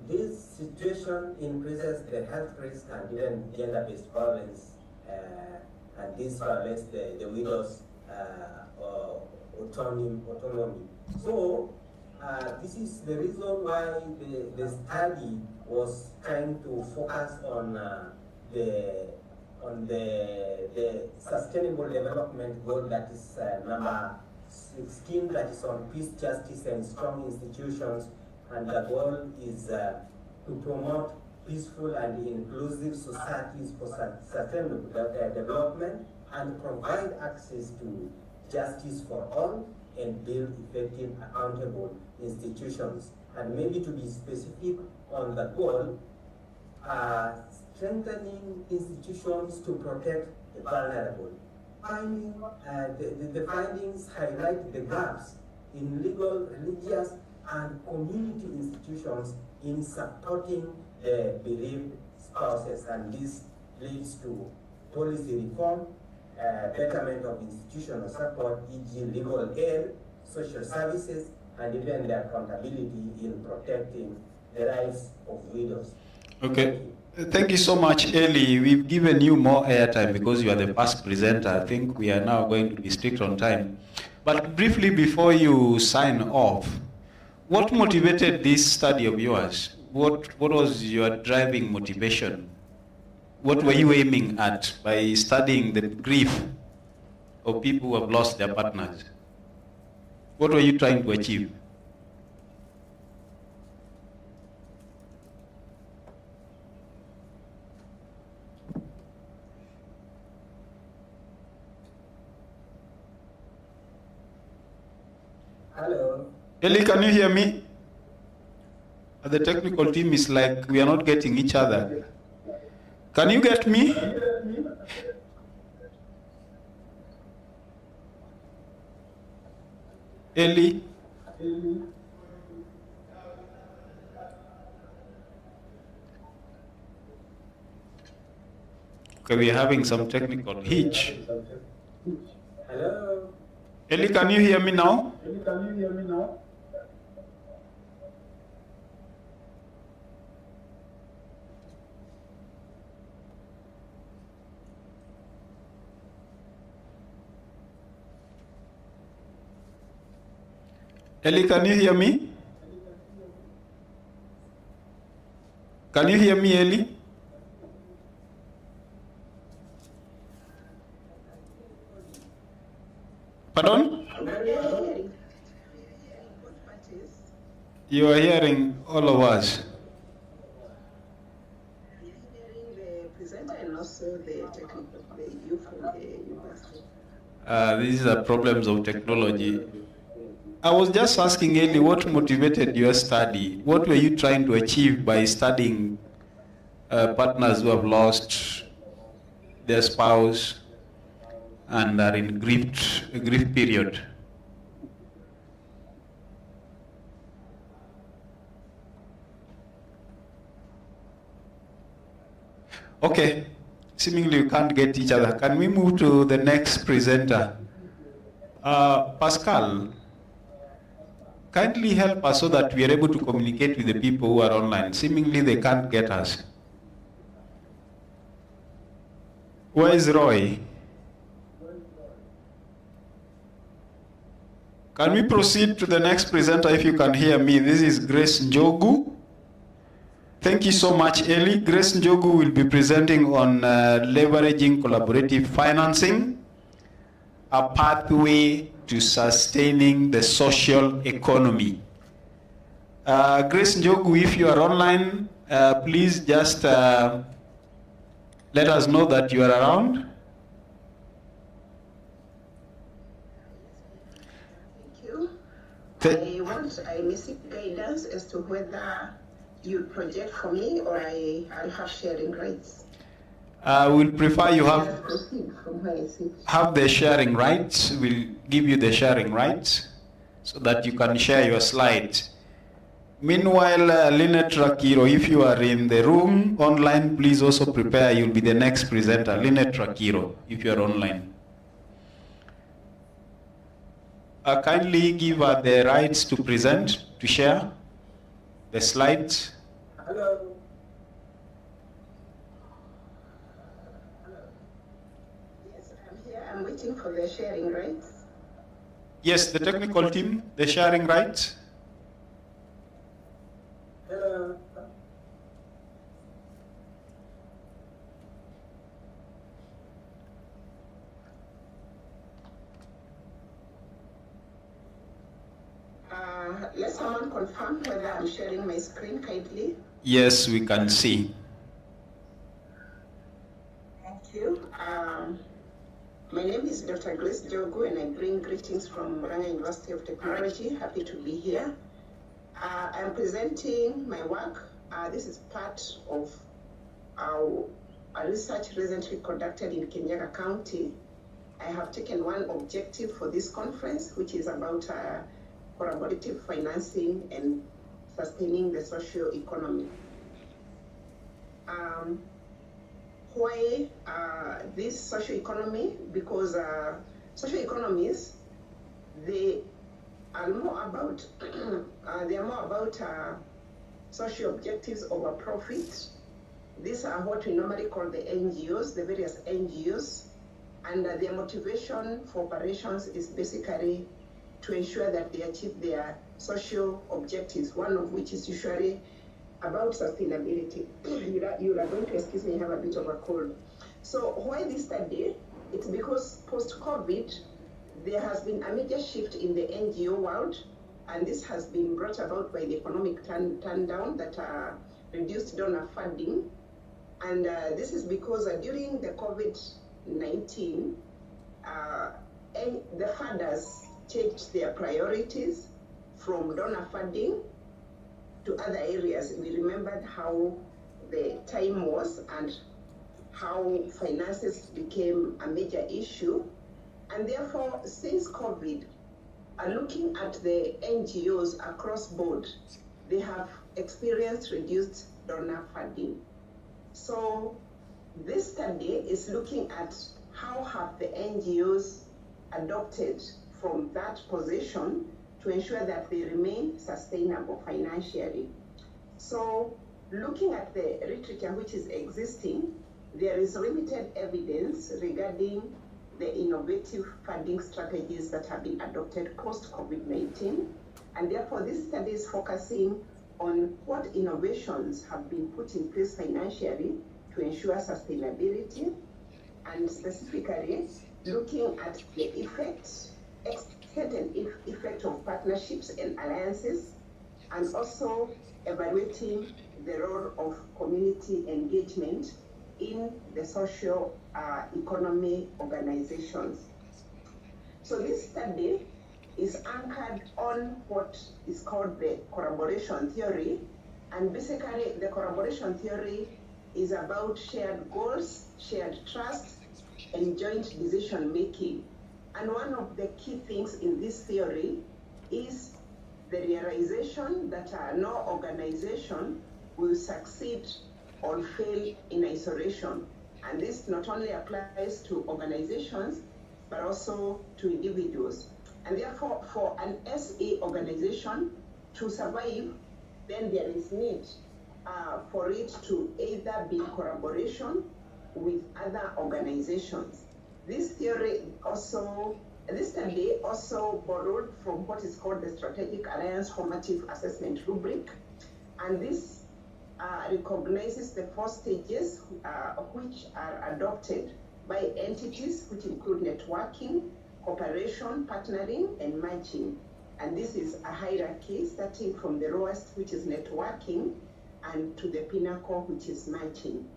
this situation increases the health risk and even gender-based violence, and this violates the widow's autonomy. So this is the reason why the study was trying to focus on the sustainable development goal, that is number 16, that is on peace, justice, and strong institutions, and the goal is to promote peaceful and inclusive societies for sustainable development and provide access to justice for all and build effective, accountable institutions. And maybe to be specific on the goal, strengthening institutions to protect the vulnerable. The findings highlight the gaps in legal, religious, and community institutions in supporting the bereaved spouses, and this leads to policy reform, betterment of institutional support, e.g. legal aid, social services, and even the accountability in protecting the rights of widows. Okay. Thank you so much, Eli. We've given you more airtime because you are the past presenter. I think we are now going to be strict on time. But briefly, before you sign off, what motivated this study of yours? What was your driving motivation? What were you aiming at by studying the grief of people who have lost their partners? What were you trying to achieve? Hello. Eli, can you hear me? The technical team is like, we are not getting each other. Can you get me? Eli? Okay, we are having some technical hitch. Hello. Eli, can you hear me now? Eli, can you hear me? Can you hear me, Eli? Pardon? You are hearing all of us. These are problems of technology. I was just asking Eli, what motivated your study? What were you trying to achieve by studying partners who have lost their spouse and are in grief period? Okay, seemingly we can't get each other. Can we move to the next presenter? Pascal, kindly help us so that we are able to communicate with the people who are online. Seemingly they can't get us. Where is Roy? Can we proceed to the next presenter if you can hear me? This is Grace Njogu. Thank you so much, Eli. Grace Njogu will be presenting on leveraging collaborative financing, a pathway to sustaining the social economy. Grace Njogu, if you are online, please just let us know that you are around. I receive guidance as to whether you project for me or I'll have sharing rights. We'll prefer you have the sharing rights. We'll give you the sharing rights so that you can share your slides. Meanwhile, Lynette Rakiro, if you are in the room online, please also prepare. You'll be the next presenter. Lynette Rakiro, if you are online. Kindly give her the rights to present, to share the slides. Hello. Yes, I'm here. I'm waiting for the sharing rights. Yes, the technical team, the sharing rights. Hello. Let someone confirm whether I'm sharing my screen kindly. Yes, we can see. Thank you. My name is Dr. Grace Njogu, and I bring greetings from Rongo University of Technology. Happy to be here. I'm presenting my work. This is part of a research recently conducted in Kenyaga County. I have taken one objective for this conference, which is about collaborative financing and sustaining the social economy. Why this social economy? Because social economies, they are more about social objectives over profit. These are what we normally call the NGOs, the various NGOs, and their motivation for operations is basically to ensure that they achieve their social objectives, one of which is usually about sustainability. You are going to excuse me, I have a bit of a cold. So why this study? It's because post-COVID, there has been a major shift in the NGO world, and this has been brought about by the economic turndown that reduced donor funding. And this is because during the COVID-19, the funders changed their priorities from donor funding to other areas. We remembered how the time was and how finances became a major issue. And therefore, since COVID, looking at the NGOs across board, they have experienced reduced donor funding. So this study is looking at how have the NGOs adopted from that position to ensure that they remain sustainable financially. So looking at the literature which is existing, there is limited evidence regarding the innovative funding strategies that have been adopted post-COVID-19. And therefore, this study is focusing on what innovations have been put in place financially to ensure sustainability, and specifically looking at the extent and effect of partnerships and alliances, and also evaluating the role of community engagement in the social economy organizations. So this study is anchored on what is called the collaboration theory. And basically, the collaboration theory is about shared goals, shared trust, and joint decision making. And one of the key things in this theory is the realization that no organization will succeed or fail in isolation. And this not only applies to organizations, but also to individuals. And therefore, for an SA organization to survive, then there is need for it to either be in collaboration with other organizations. This theory also, this study also borrowed from what is called the Strategic Alliance Formative Assessment Rubric, and this recognizes the 4 stages which are adopted by entities, which include networking, cooperation, partnering, and merging. And this is a hierarchy starting from the lowest, which is networking, and to the pinnacle, which is merging.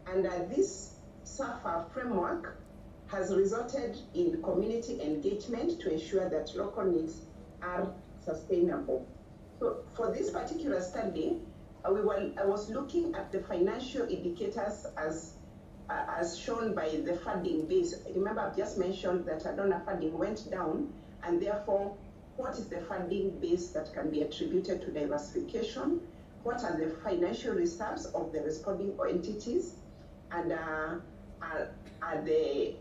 And this SAFA framework has resulted in community engagement to ensure that local needs are sustainable. So for this particular study, I was looking at the financial indicators as shown by the funding base. Remember, I've just mentioned that donor funding went down, and therefore, what is the funding base that can be attributed to diversification? What are the financial reserves of the responding entities? And are the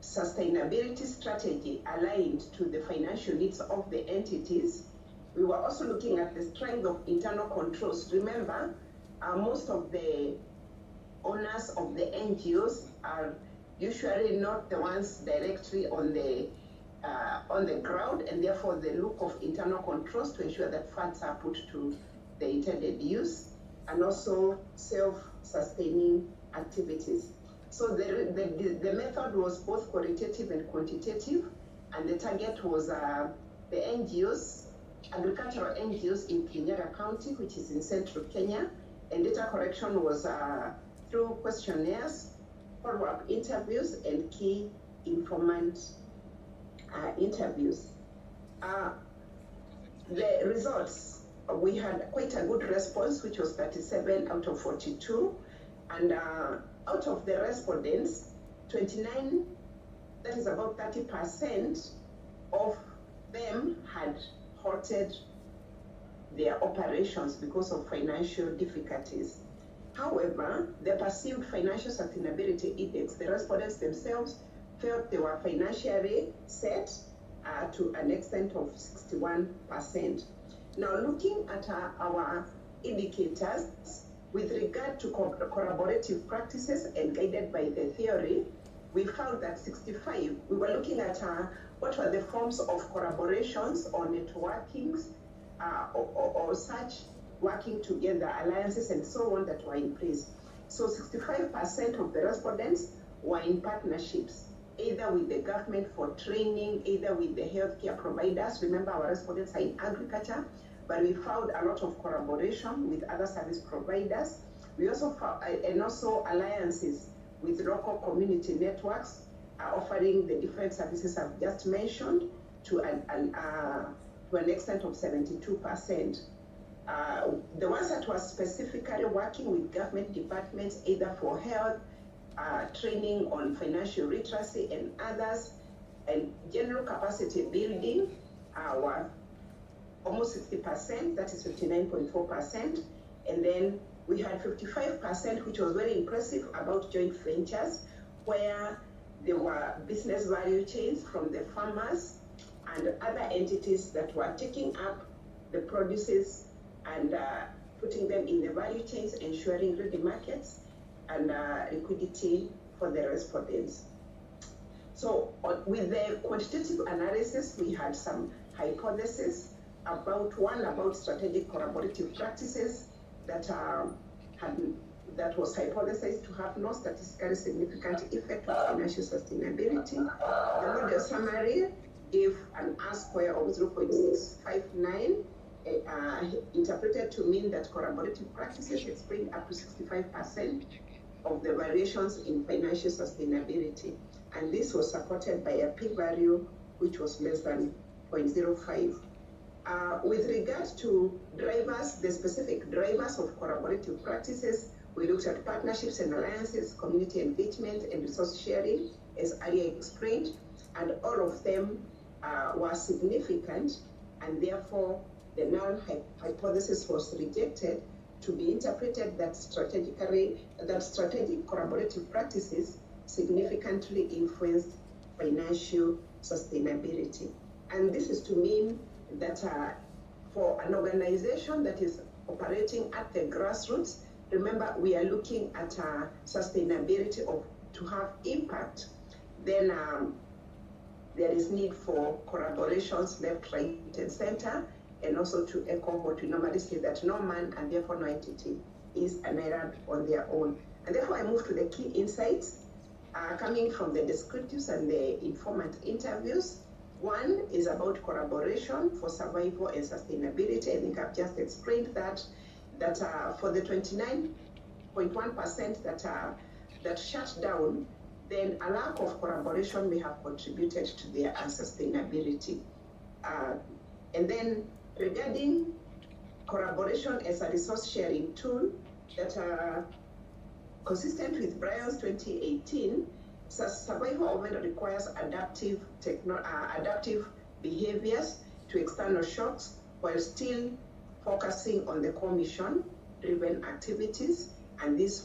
sustainability strategy aligned to the financial needs of the entities? We were also looking at the strength of internal controls. Remember, most of the owners of the NGOs are usually not the ones directly on the ground, and therefore the look of internal controls to ensure that funds are put to the intended use, and also self-sustaining activities. So the method was both qualitative and quantitative, and the target was the NGOs, agricultural NGOs in Kirinyaga County, which is in central Kenya, and data collection was through questionnaires, follow-up interviews, and key informant interviews. The results, we had quite a good response, which was 37 out of 42, and out of the respondents, 29, that is about 30% of them had halted their operations because of financial difficulties. However, the perceived financial sustainability index, the respondents themselves felt they were financially set to an extent of 61%. Now, looking at our indicators with regard to collaborative practices and guided by the theory, we found that 65, we were looking at what were the forms of collaborations or networkings or such working together, alliances and so on that were in place. So 65% of the respondents were in partnerships, either with the government for training, either with the healthcare providers. Remember, our respondents are in agriculture, but we found a lot of collaboration with other service providers. We also found, and also alliances with local community networks offering the different services I've just mentioned to an extent of 72%. The ones that were specifically working with government departments, either for health, training on financial literacy and others, and general capacity building were almost 60%, that is 59.4%. And then we had 55%, which was very impressive, about joint ventures, where there were business value chains from the farmers and other entities that were taking up the produces and putting them in the value chains, ensuring ready markets and liquidity for the respondents. So with the quantitative analysis, we had some hypotheses about strategic collaborative practices that was hypothesized to have no statistically significant effect on financial sustainability. The model summary gave an R-square of 0.659, interpreted to mean that collaborative practices explain up to 65% of the variations in financial sustainability. And this was supported by a p-value which was less than 0.05. With regard to drivers, the specific drivers of collaborative practices, we looked at partnerships and alliances, community engagement, and resource sharing, as earlier explained, and all of them were significant, and therefore the null hypothesis was rejected, to be interpreted that strategic collaborative practices significantly influenced financial sustainability. And this is to mean that for an organization that is operating at the grassroots, remember we are looking at sustainability to have impact, then there is need for collaborations left, right, and center, and also to echo what we normally say, that no man and therefore no entity is an island on their own. And therefore I move to the key insights coming from the descriptives and the informant interviews. One is about collaboration for survival and sustainability. I think I've just explained that for the 29.1% that shut down, then a lack of collaboration may have contributed to their unsustainability. And then regarding collaboration as a resource sharing tool, that consistent with Brian's 2018, survival often requires adaptive behaviors to external shocks while still focusing on the core mission-driven activities. And this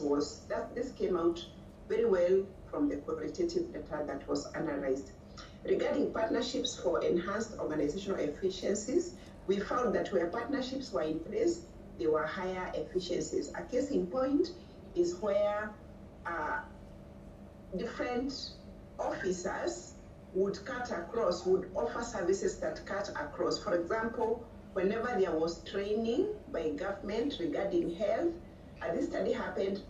came out very well from the qualitative data that was analyzed. Regarding partnerships for enhanced organizational efficiencies, we found that where partnerships were in place, there were higher efficiencies. A case in point is where different officers would offer services that cut across. For example, whenever there was training by government regarding health, this study happened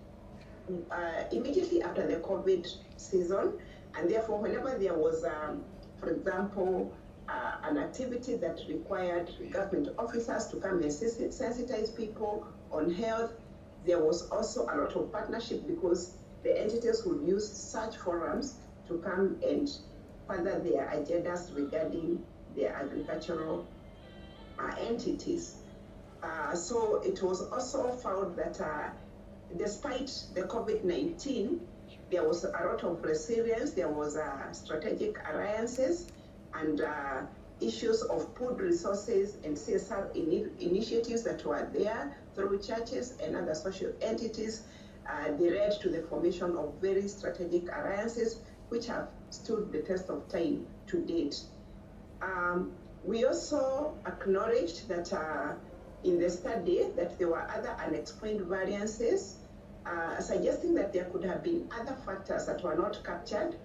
immediately after the COVID season, and therefore whenever there was, for example, an activity that required government officers to come and sensitize people on health, there was also a lot of partnership because the entities would use such forums to come and further their agendas regarding their agricultural entities. So it was also found that despite the COVID-19, there was a lot of resilience, there was strategic alliances and issues of food resources and CSR initiatives that were there through churches and other social entities. They led to the formation of very strategic alliances which have stood the test of time to date. We also acknowledged that in the study that there were other unexplained variances, suggesting that there could have been other factors that were not captured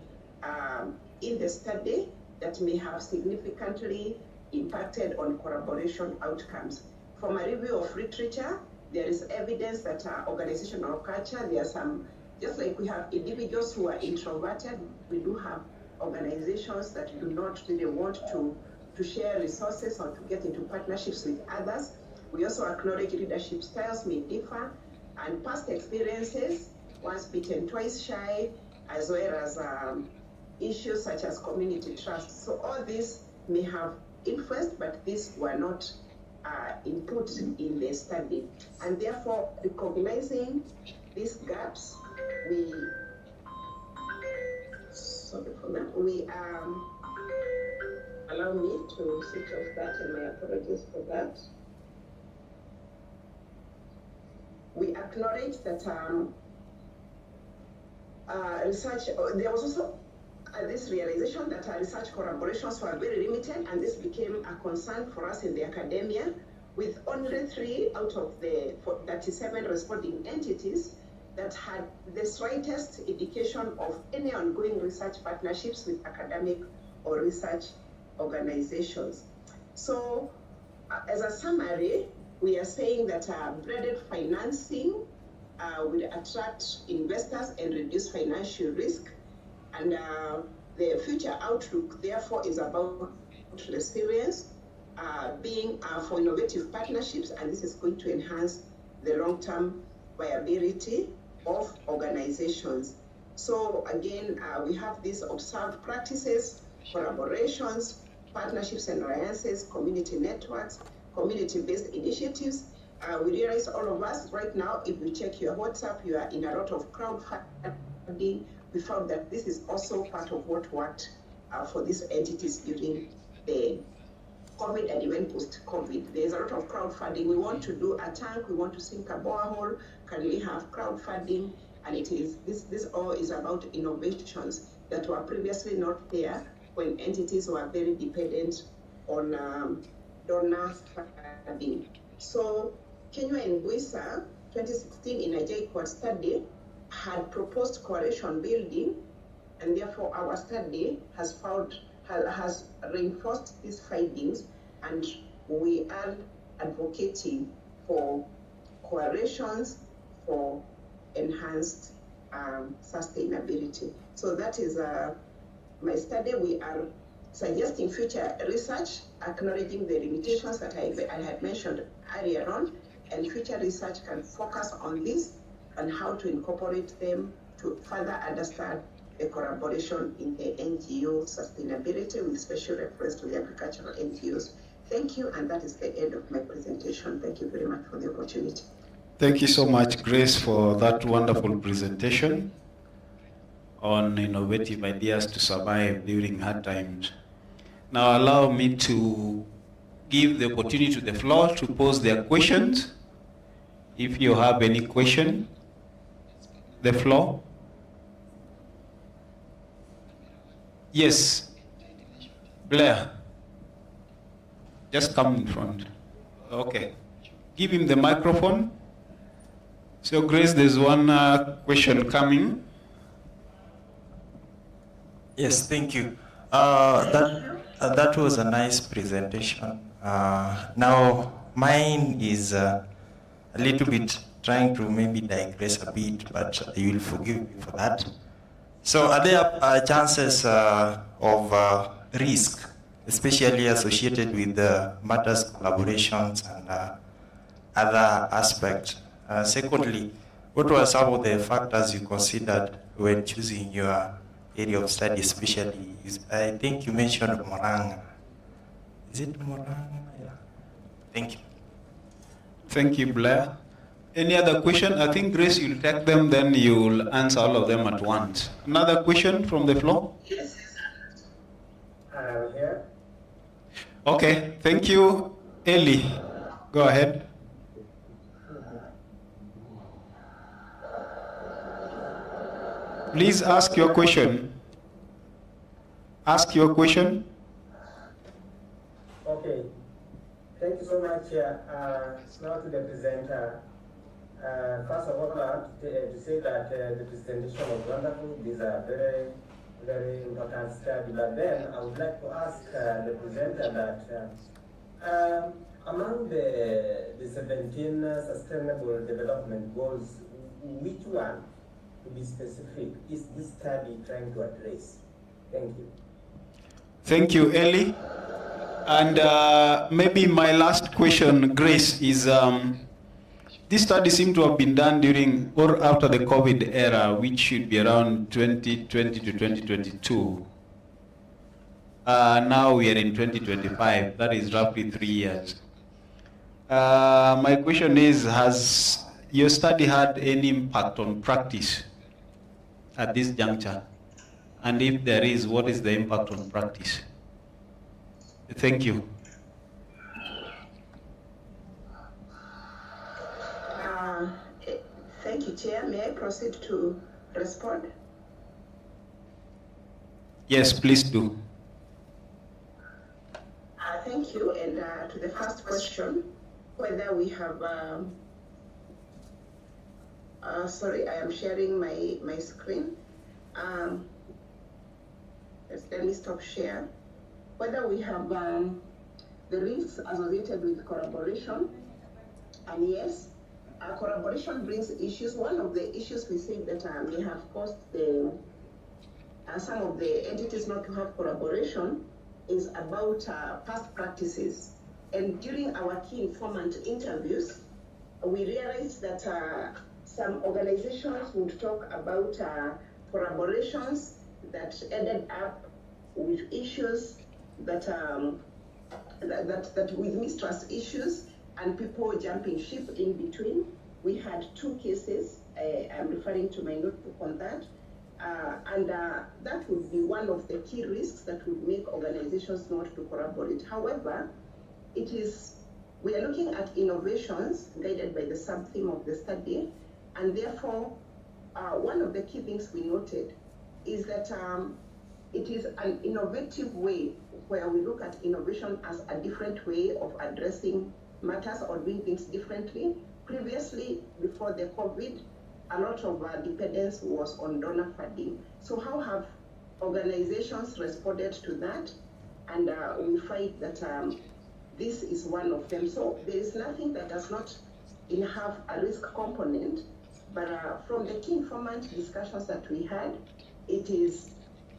in the study that may have significantly impacted on collaboration outcomes. From a review of literature, there is evidence that organizational culture, there are some, just like we have individuals who are introverted, we do have organizations that do not really want to share resources or to get into partnerships with others. We also acknowledge leadership styles may differ, and past experiences, once bitten, twice shy, as well as issues such as community trust. So all these may have influenced, but these were not input in the study. And therefore, recognizing these gaps, we allow me to switch off that, and my apologies for that. We acknowledge that research, there was also this realization that research collaborations were very limited, and this became a concern for us in the academia, with only 3 out of the 37 responding entities that had the slightest indication of any ongoing research partnerships with academic or research organizations. So as a summary, we are saying that blended financing will attract investors and reduce financial risk. And the future outlook, therefore, is about resilience, being for innovative partnerships, and this is going to enhance the long-term viability of organizations. So again, we have these observed practices, collaborations, partnerships and alliances, community networks, community-based initiatives. We realize all of us right now, if you check your WhatsApp, you are in a lot of crowdfunding. We found that this is also part of what worked for these entities during the COVID and even post-COVID. There's a lot of crowdfunding. We want to do a tank, we want to sink a borehole. Can we have crowdfunding? And it is this all is about innovations that were previously not there when entities were very dependent on donor funding. So Kenya and Buisa 2016 in a JQuad study had proposed coalition building, and therefore our study has reinforced these findings, and we are advocating for coalitions for enhanced sustainability. So that is my study. We are suggesting future research, acknowledging the limitations that I had mentioned earlier on, and future research can focus on this and how to incorporate them to further understand the collaboration in the NGO sustainability with special reference to the agricultural NGOs. Thank you, and that is the end of my presentation. Thank you very much for the opportunity. Thank you so much, Grace, for that wonderful presentation on innovative ideas to survive during hard times. Now allow me to give the opportunity to the floor to pose their questions. If you have any question, the floor. Yes, Blair, just come in front. Okay, give him the microphone. So Grace, there's one question coming. Yes, thank you. That was a nice presentation. Now, mine is a little bit trying to maybe digress a bit, but you will forgive me for that. So are there chances of risk, especially associated with matters collaborations and other aspects? Secondly, what were some of the factors you considered when choosing your area of study, especially? I think you mentioned Moranga. Is it Moranga? Yeah. Thank you. Thank you, Blair. Any other question? I think, Grace, you'll take them, then you'll answer all of them at once. Another question from the floor? Yes. Here. Okay, thank you. Eli, go ahead. Please ask your question. Ask your question. Okay. Thank you so much. Now to the presenter. First of all, to say that the presentation was wonderful. These are very, very important study. But then I would like to ask the presenter that among the 17 sustainable development goals, which one, to be specific, is this study trying to address? Thank you. Thank you, Eli. And maybe my last question, Grace, is this study seems to have been done during or after the COVID era, which should be around 2020 to 2022. Now we are in 2025, that is roughly 3 years. My question is, has your study had any impact on practice at this juncture? And if there is, what is the impact on practice? Thank you. Thank you, Chair. May I proceed to respond? Yes, please do. Thank you. And to the first question, whether we have, sorry, I am sharing my screen. Let me stop share. Whether we have the risks associated with collaboration, and yes, collaboration brings issues. One of the issues we think that may have caused some of the entities not to have collaboration is about past practices. And during our key informant interviews, we realized that some organizations would talk about collaborations that ended up with issues that with mistrust issues and people jumping ship in between. We had 2 cases. I'm referring to my notebook on that. And that would be one of the key risks that would make organizations not to collaborate. However, we are looking at innovations guided by the sub-theme of the study, and therefore, one of the key things we noted is that it is an innovative way where we look at innovation as a different way of addressing matters or doing things differently. Previously, before the COVID, a lot of dependence was on donor funding. So how have organizations responded to that? And we find that this is one of them. So there is nothing that does not have a risk component, but from the key informant discussions that we had, it is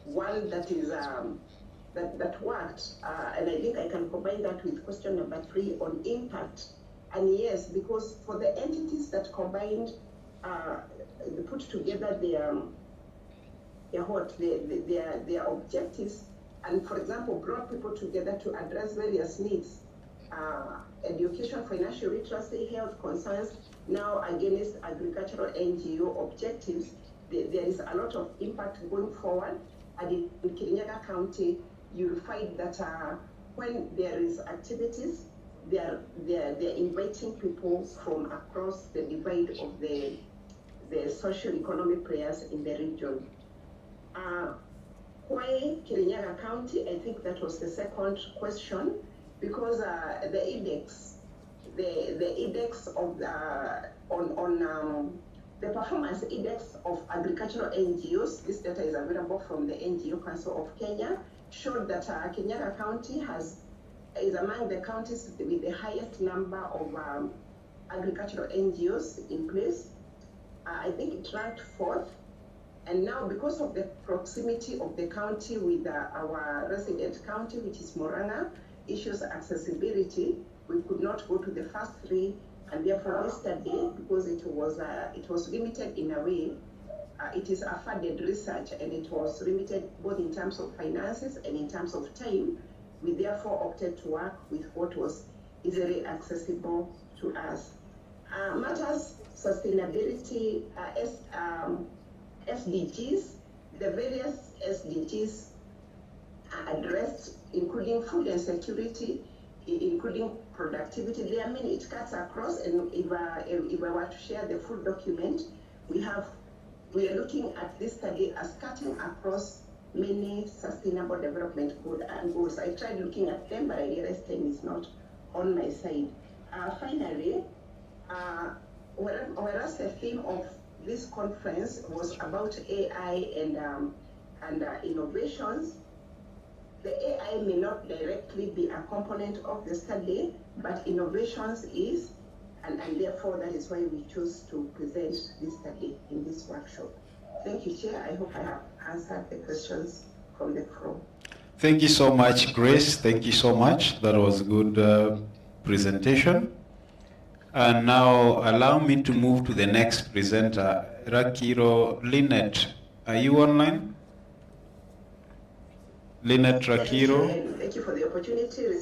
one that is that worked, and I think I can combine that with question number 3 on impact. And yes, because for the entities that combined, they put together their objectives, and for example, brought people together to address various needs, education, financial literacy, health concerns, now against agricultural NGO objectives. There is a lot of impact going forward. And in Kirinyaga County, you'll find that when there is activities, they're inviting people from across the divide of the socio-economic players in the region. Why Kirinyaga County? I think that was the second question, because the index of the performance index of agricultural NGOs, this data is available from the NGO Council of Kenya, showed that Kirinyaga County is among the counties with the highest number of agricultural NGOs in place. I think it ranked 4th. And now, because of the proximity of the county with our resident county, which is Murang'a, issues accessibility, we could not go to the first 3. And therefore, this study, because it was limited in a way, it is a funded research, and it was limited both in terms of finances and in terms of time. We therefore opted to work with what was easily accessible to us. Matters sustainability, SDGs, the various SDGs are addressed, including food and security, including productivity. There are many, it cuts across, and if I were to share the full document, we are looking at this study as cutting across many sustainable development goals. I tried looking at them, but I realized time is not on my side. Finally, whereas the theme of this conference was about AI and innovations, the AI may not directly be a component of the study, but innovations is, and therefore that is why we chose to present this study in this workshop. Thank you, Chair. I hope I have answered the questions from the floor. Thank you so much, Grace. Thank you so much. That was a good presentation. And now allow me to move to the next presenter, Rakiro Lynette. Are you online? Lynette Rakiro. Thank you for the opportunity to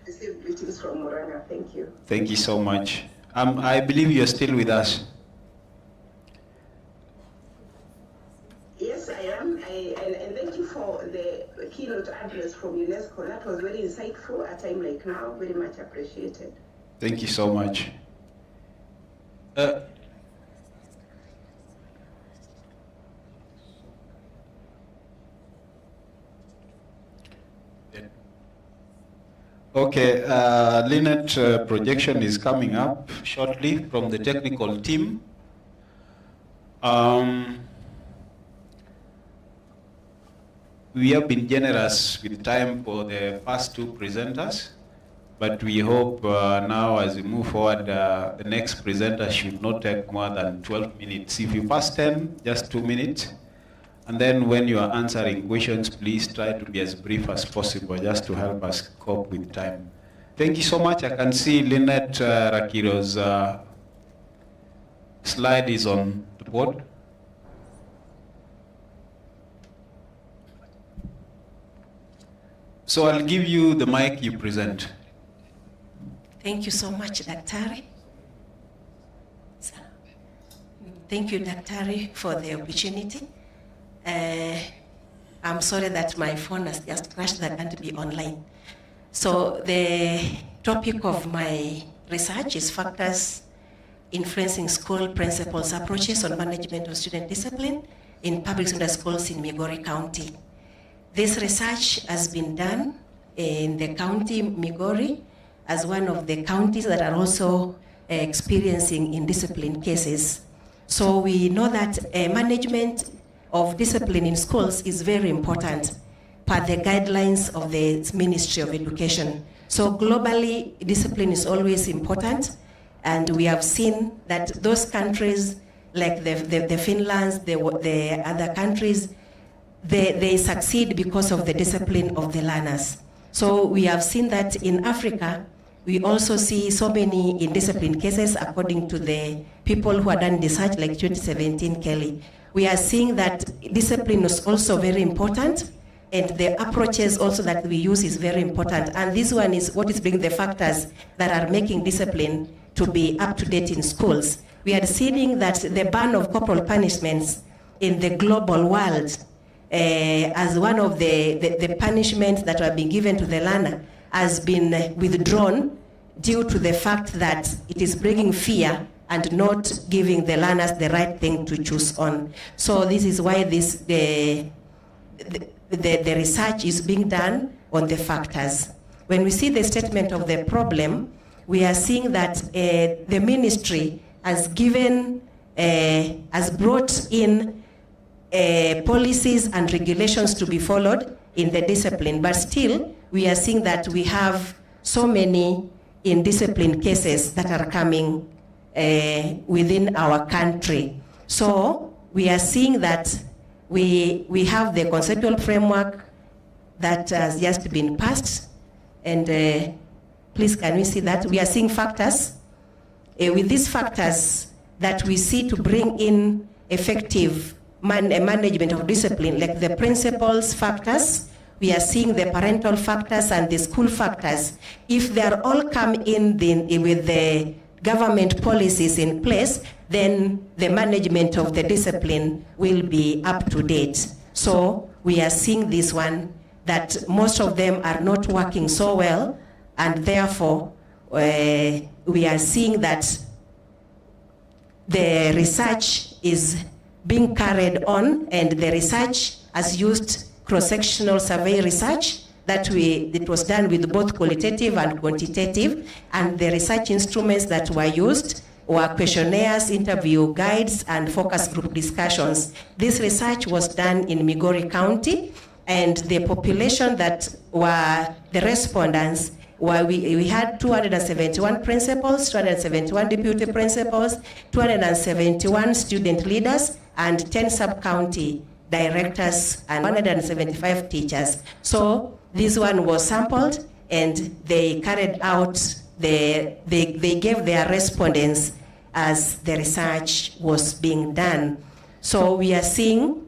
receive greetings from Murang'a. Thank you. Thank you so much. I believe you're still with us. Yes, I am. And thank you for the keynote address from UNESCO. That was very insightful at a time like now. Very much appreciated. Thank you so much. Okay, Lynette projection is coming up shortly from the technical team. We have been generous with time for the first 2 presenters, but we hope now as we move forward, the next presenter should not take more than 12 minutes. If you pass 10, just 2 minutes. And then when you are answering questions, please try to be as brief as possible, just to help us cope with time. Thank you so much. I can see Lynette Rakiro's slide is on the board. So I'll give you the mic, you present. Thank you so much, Daktari. Thank you, Daktari, for the opportunity. I'm sorry that my phone has just crashed, that I can't be online. So the topic of my research is factors influencing school principals' approaches on management of student discipline in public secondary schools in Migori County. This research has been done in the county Migori as one of the counties that are also experiencing indiscipline cases. So we know that management of discipline in schools is very important per the guidelines of the Ministry of Education. So globally, discipline is always important, and we have seen that those countries like the Finlands, the other countries, they succeed because of the discipline of the learners. So we have seen that in Africa, we also see so many indiscipline cases according to the people who are done research like 2017 Kelly. We are seeing that discipline is also very important, and the approaches also that we use is very important. And this one is what is bringing the factors that are making discipline to be up to date in schools. We are seeing that the ban of corporal punishments in the global world as one of the punishments that are being given to the learner has been withdrawn due to the fact that it is bringing fear and not giving the learners the right thing to choose on. So this is why the research is being done on the factors. When we see the statement of the problem, we are seeing that the ministry has brought in policies and regulations to be followed in the discipline, but still we are seeing that we have so many indiscipline cases that are coming within our country. So we are seeing that we have the conceptual framework that has just been passed, and please can we see that? We are seeing factors. With these factors that we see to bring in effective management of discipline, like the principals factors, we are seeing the parental factors and the school factors. If they are all come in with the government policies in place, then the management of the discipline will be up to date. So we are seeing this one, that most of them are not working so well, and therefore we are seeing that the research is being carried on, and the research has used cross-sectional survey research it was done with both qualitative and quantitative, and the research instruments that were used were questionnaires, interview guides, and focus group discussions. This research was done in Migori County, and the population that were the respondents were, we had 271 principals, 271 deputy principals, 271 student leaders, and 10 sub-county directors, and 175 teachers. So this one was sampled, and they carried out, they gave their respondents as the research was being done. So we are seeing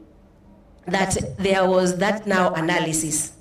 that there was that now analysis.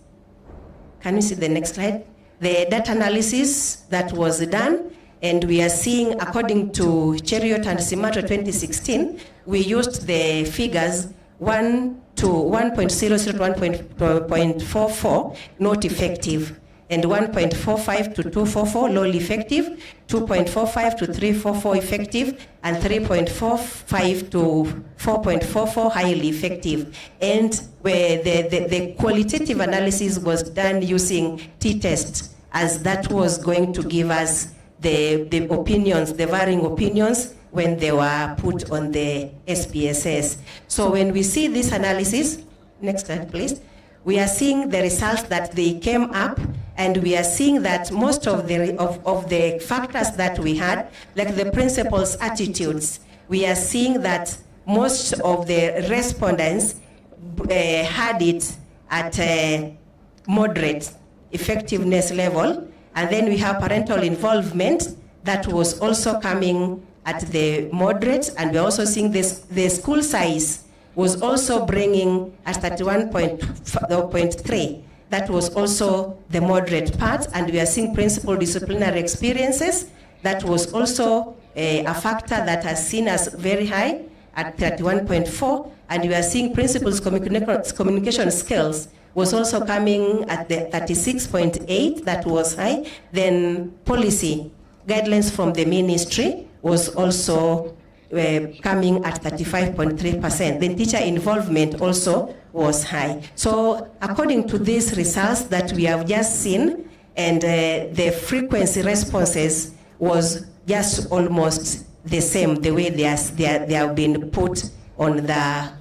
Can you see the next slide? The data analysis that was done, and we are seeing, according to Cheriot and Simato 2016, we used the figures 1 to 1.00 to 1.44 not effective, and 1.45 to 244 low effective, 2.45 to 344 effective, and 3.45 to 4.44 highly effective. And where the qualitative analysis was done using t-test, as that was going to give us the opinions, the varying opinions when they were put on the SPSS. So when we see this analysis, next slide please, we are seeing the results that they came up, and we are seeing that most of the factors that we had, like the principals' attitudes, we are seeing that most of the respondents had it at a moderate effectiveness level, and then we have parental involvement that was also coming at the moderate, and we're also seeing this, the school size was also bringing at 31.3. That was also the moderate part, and we are seeing principal disciplinary experiences. That was also a factor that has seen us very high at 31.4, and we are seeing principals' communication skills was also coming at the 36.8, that was high. Then policy guidelines from the ministry was also coming at 35.3%. The teacher involvement also was high. So according to these results that we have just seen, and the frequency responses was just almost the same, the way they have been put on the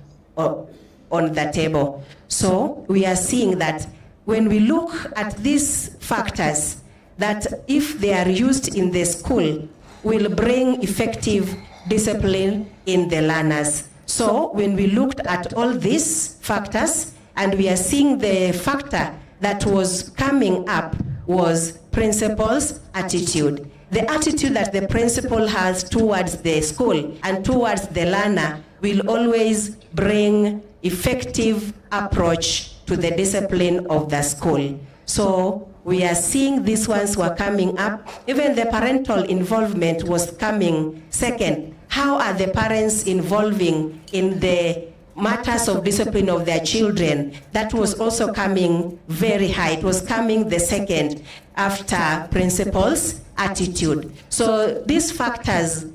table. So we are seeing that when we look at these factors, that if they are used in the school, will bring effective discipline in the learners. So when we looked at all these factors, and we are seeing the factor that was coming up was principal's attitude. The attitude that the principal has towards the school and towards the learner will always bring effective approach to the discipline of the school. So we are seeing these ones were coming up. Even the parental involvement was coming second. How are the parents involving in the matters of discipline of their children? That was also coming very high. It was coming the second after principal's attitude. So these factors,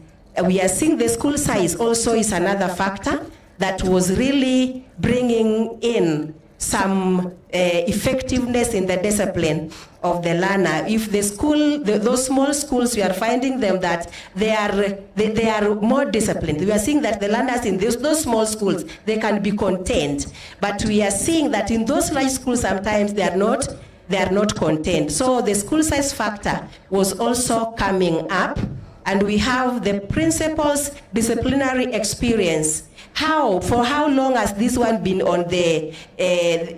we are seeing the school size also is another factor that was really bringing in some effectiveness in the discipline of the learner. If the school, those small schools, we are finding them that they are more disciplined. We are seeing that the learners in those small schools, they can be contained. But we are seeing that in those large schools, sometimes they are not contained. So the school size factor was also coming up, and we have the principal's disciplinary experience. For how long has this one been on the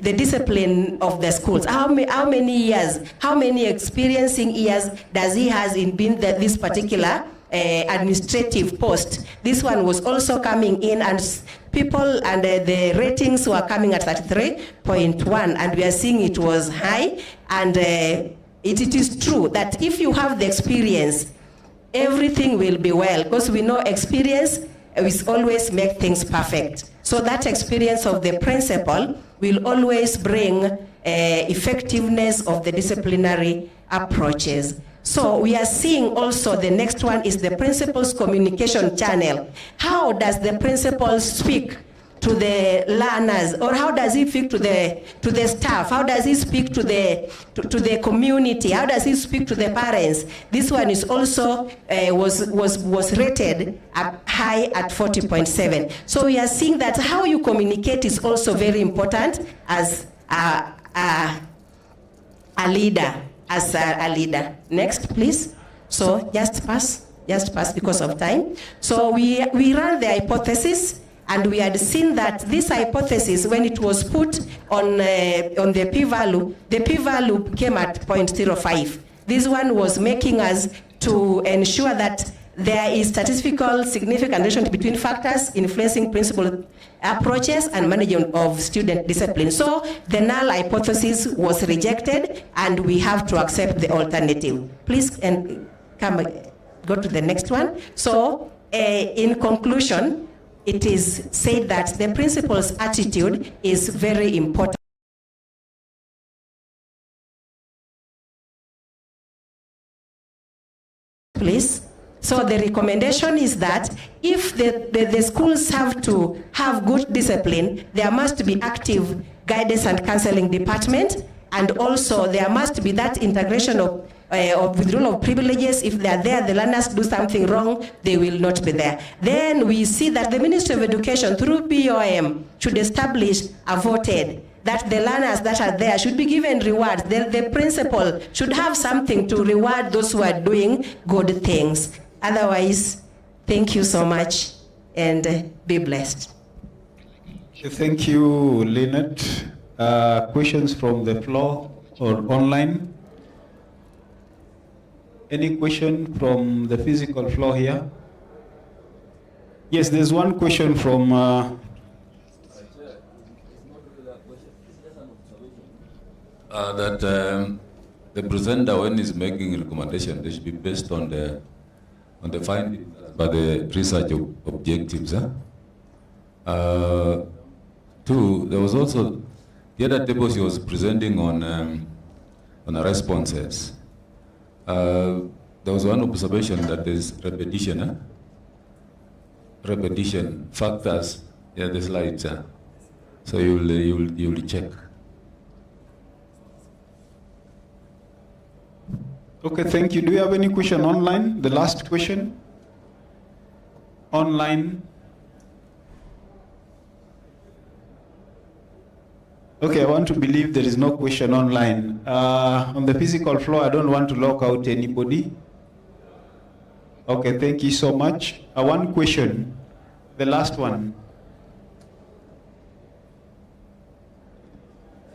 discipline of the schools? How many years, how many experiencing years does he has in being this particular administrative post? This one was also coming in, and people and the ratings were coming at 33.1, and we are seeing it was high. And it is true that if you have the experience, everything will be well, because we know experience will always make things perfect. So that experience of the principal will always bring effectiveness of the disciplinary approaches. So we are seeing also the next one is the principal's communication channel. How does the principal speak to the learners, or how does he speak to the staff? How does he speak to the community? How does he speak to the parents? This one is also was rated high at 40.7. So we are seeing that how you communicate is also very important as a leader. Next, please. So just pass because of time. So we ran the hypothesis. And we had seen that this hypothesis, when it was put on the p-value came at 0.05. This one was making us to ensure that there is statistical significant relationship between factors influencing principal approaches and management of student discipline. So the null hypothesis was rejected, and we have to accept the alternative. Please go to the next one. So in conclusion, it is said that the principal's attitude is very important. Please. So the recommendation is that if the schools have to have good discipline, there must be active guidance and counseling department, and also there must be that integration of withdrawal of privileges. If they are there, the learners do something wrong, they will not be there. Then we see that the Ministry of Education through BOM should establish a voted that the learners that are there should be given rewards. The principal should have something to reward those who are doing good things. Otherwise, thank you so much, and be blessed. Thank you, Lynette. Questions from the floor or online? Any question from the physical floor here? Yes, there's one question from... the presenter, when he's making recommendation, they should be based on the findings by the research objectives. Two, there was also the other tables he was presenting on the responses. There was one observation that there's repetition. repetition factors. Yeah, the slides. So you'll check. Okay, thank you. Do you have any question online? The last question? Online? Okay, I want to believe there is no question online. On the physical floor, I don't want to lock out anybody. Okay, thank you so much. One question, the last one.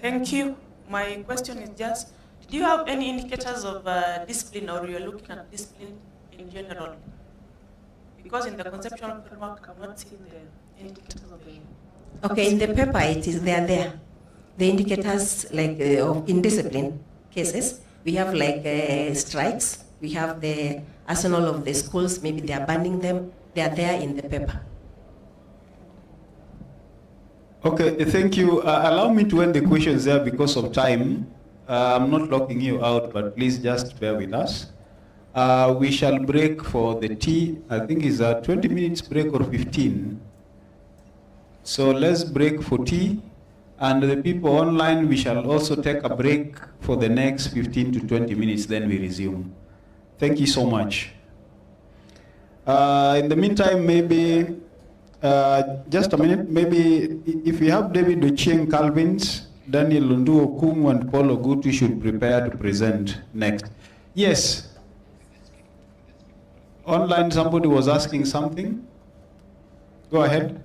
Thank you. My question is just, do you have any indicators of discipline, or you're looking at discipline in general? Because in the conceptual framework, I'm not seeing the indicators of the... Okay, in the paper they are there. The indicators like of indiscipline cases, we have like strikes, we have the arsenal of the schools, maybe they are banning them, they are there in the paper. Okay, thank you. Allow me to end the questions there because of time. I'm not locking you out, but please just bear with us. We shall break for the tea. I think it's a 20 minutes break or 15. So let's break for tea. And the people online, we shall also take a break for the next 15 to 20 minutes, then we resume. Thank you so much. In the meantime, maybe, just a minute, maybe if we have David Ochieng Calvins, Daniel Lundu Okumu and Paul Ogutu should prepare to present next. Yes. Online, somebody was asking something. Go ahead.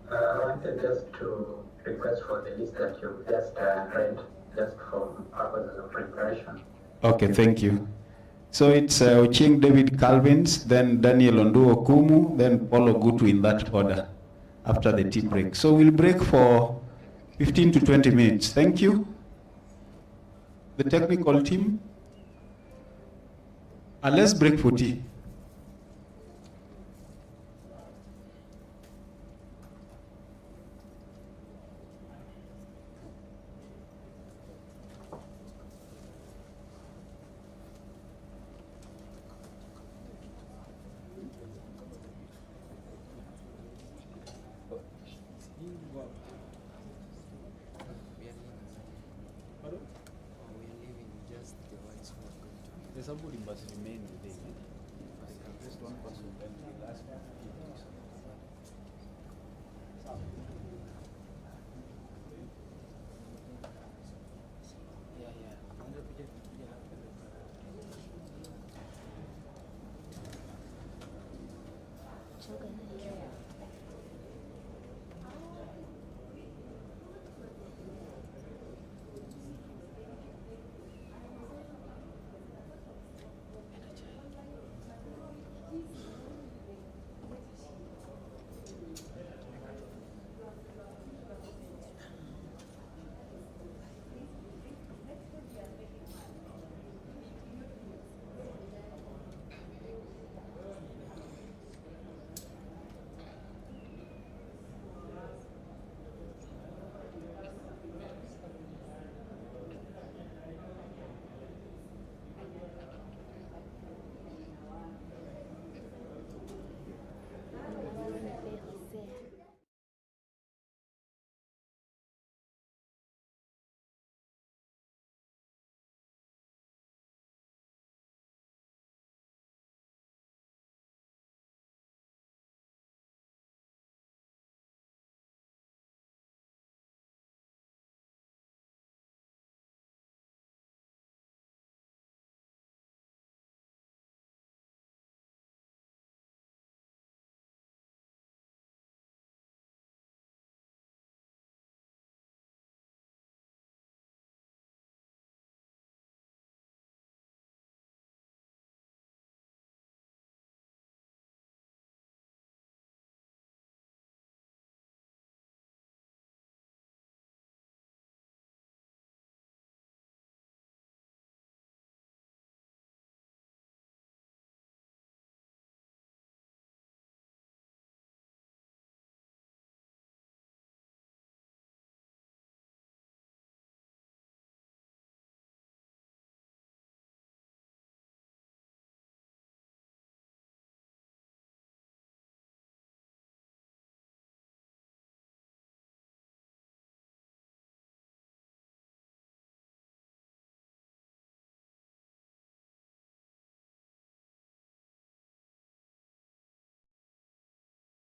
I wanted just to request for the list that you just read, just for purposes of preparation. Okay, thank you. So it's Ochieng David Calvins, then Daniel Ondu Okumu, then Paul Ogutu in that order after the tea break. So we'll break for 15 to 20 minutes. Thank you. The technical team. And let's break for tea. Somebody must remain within it. Just one person, then the last one. Okay.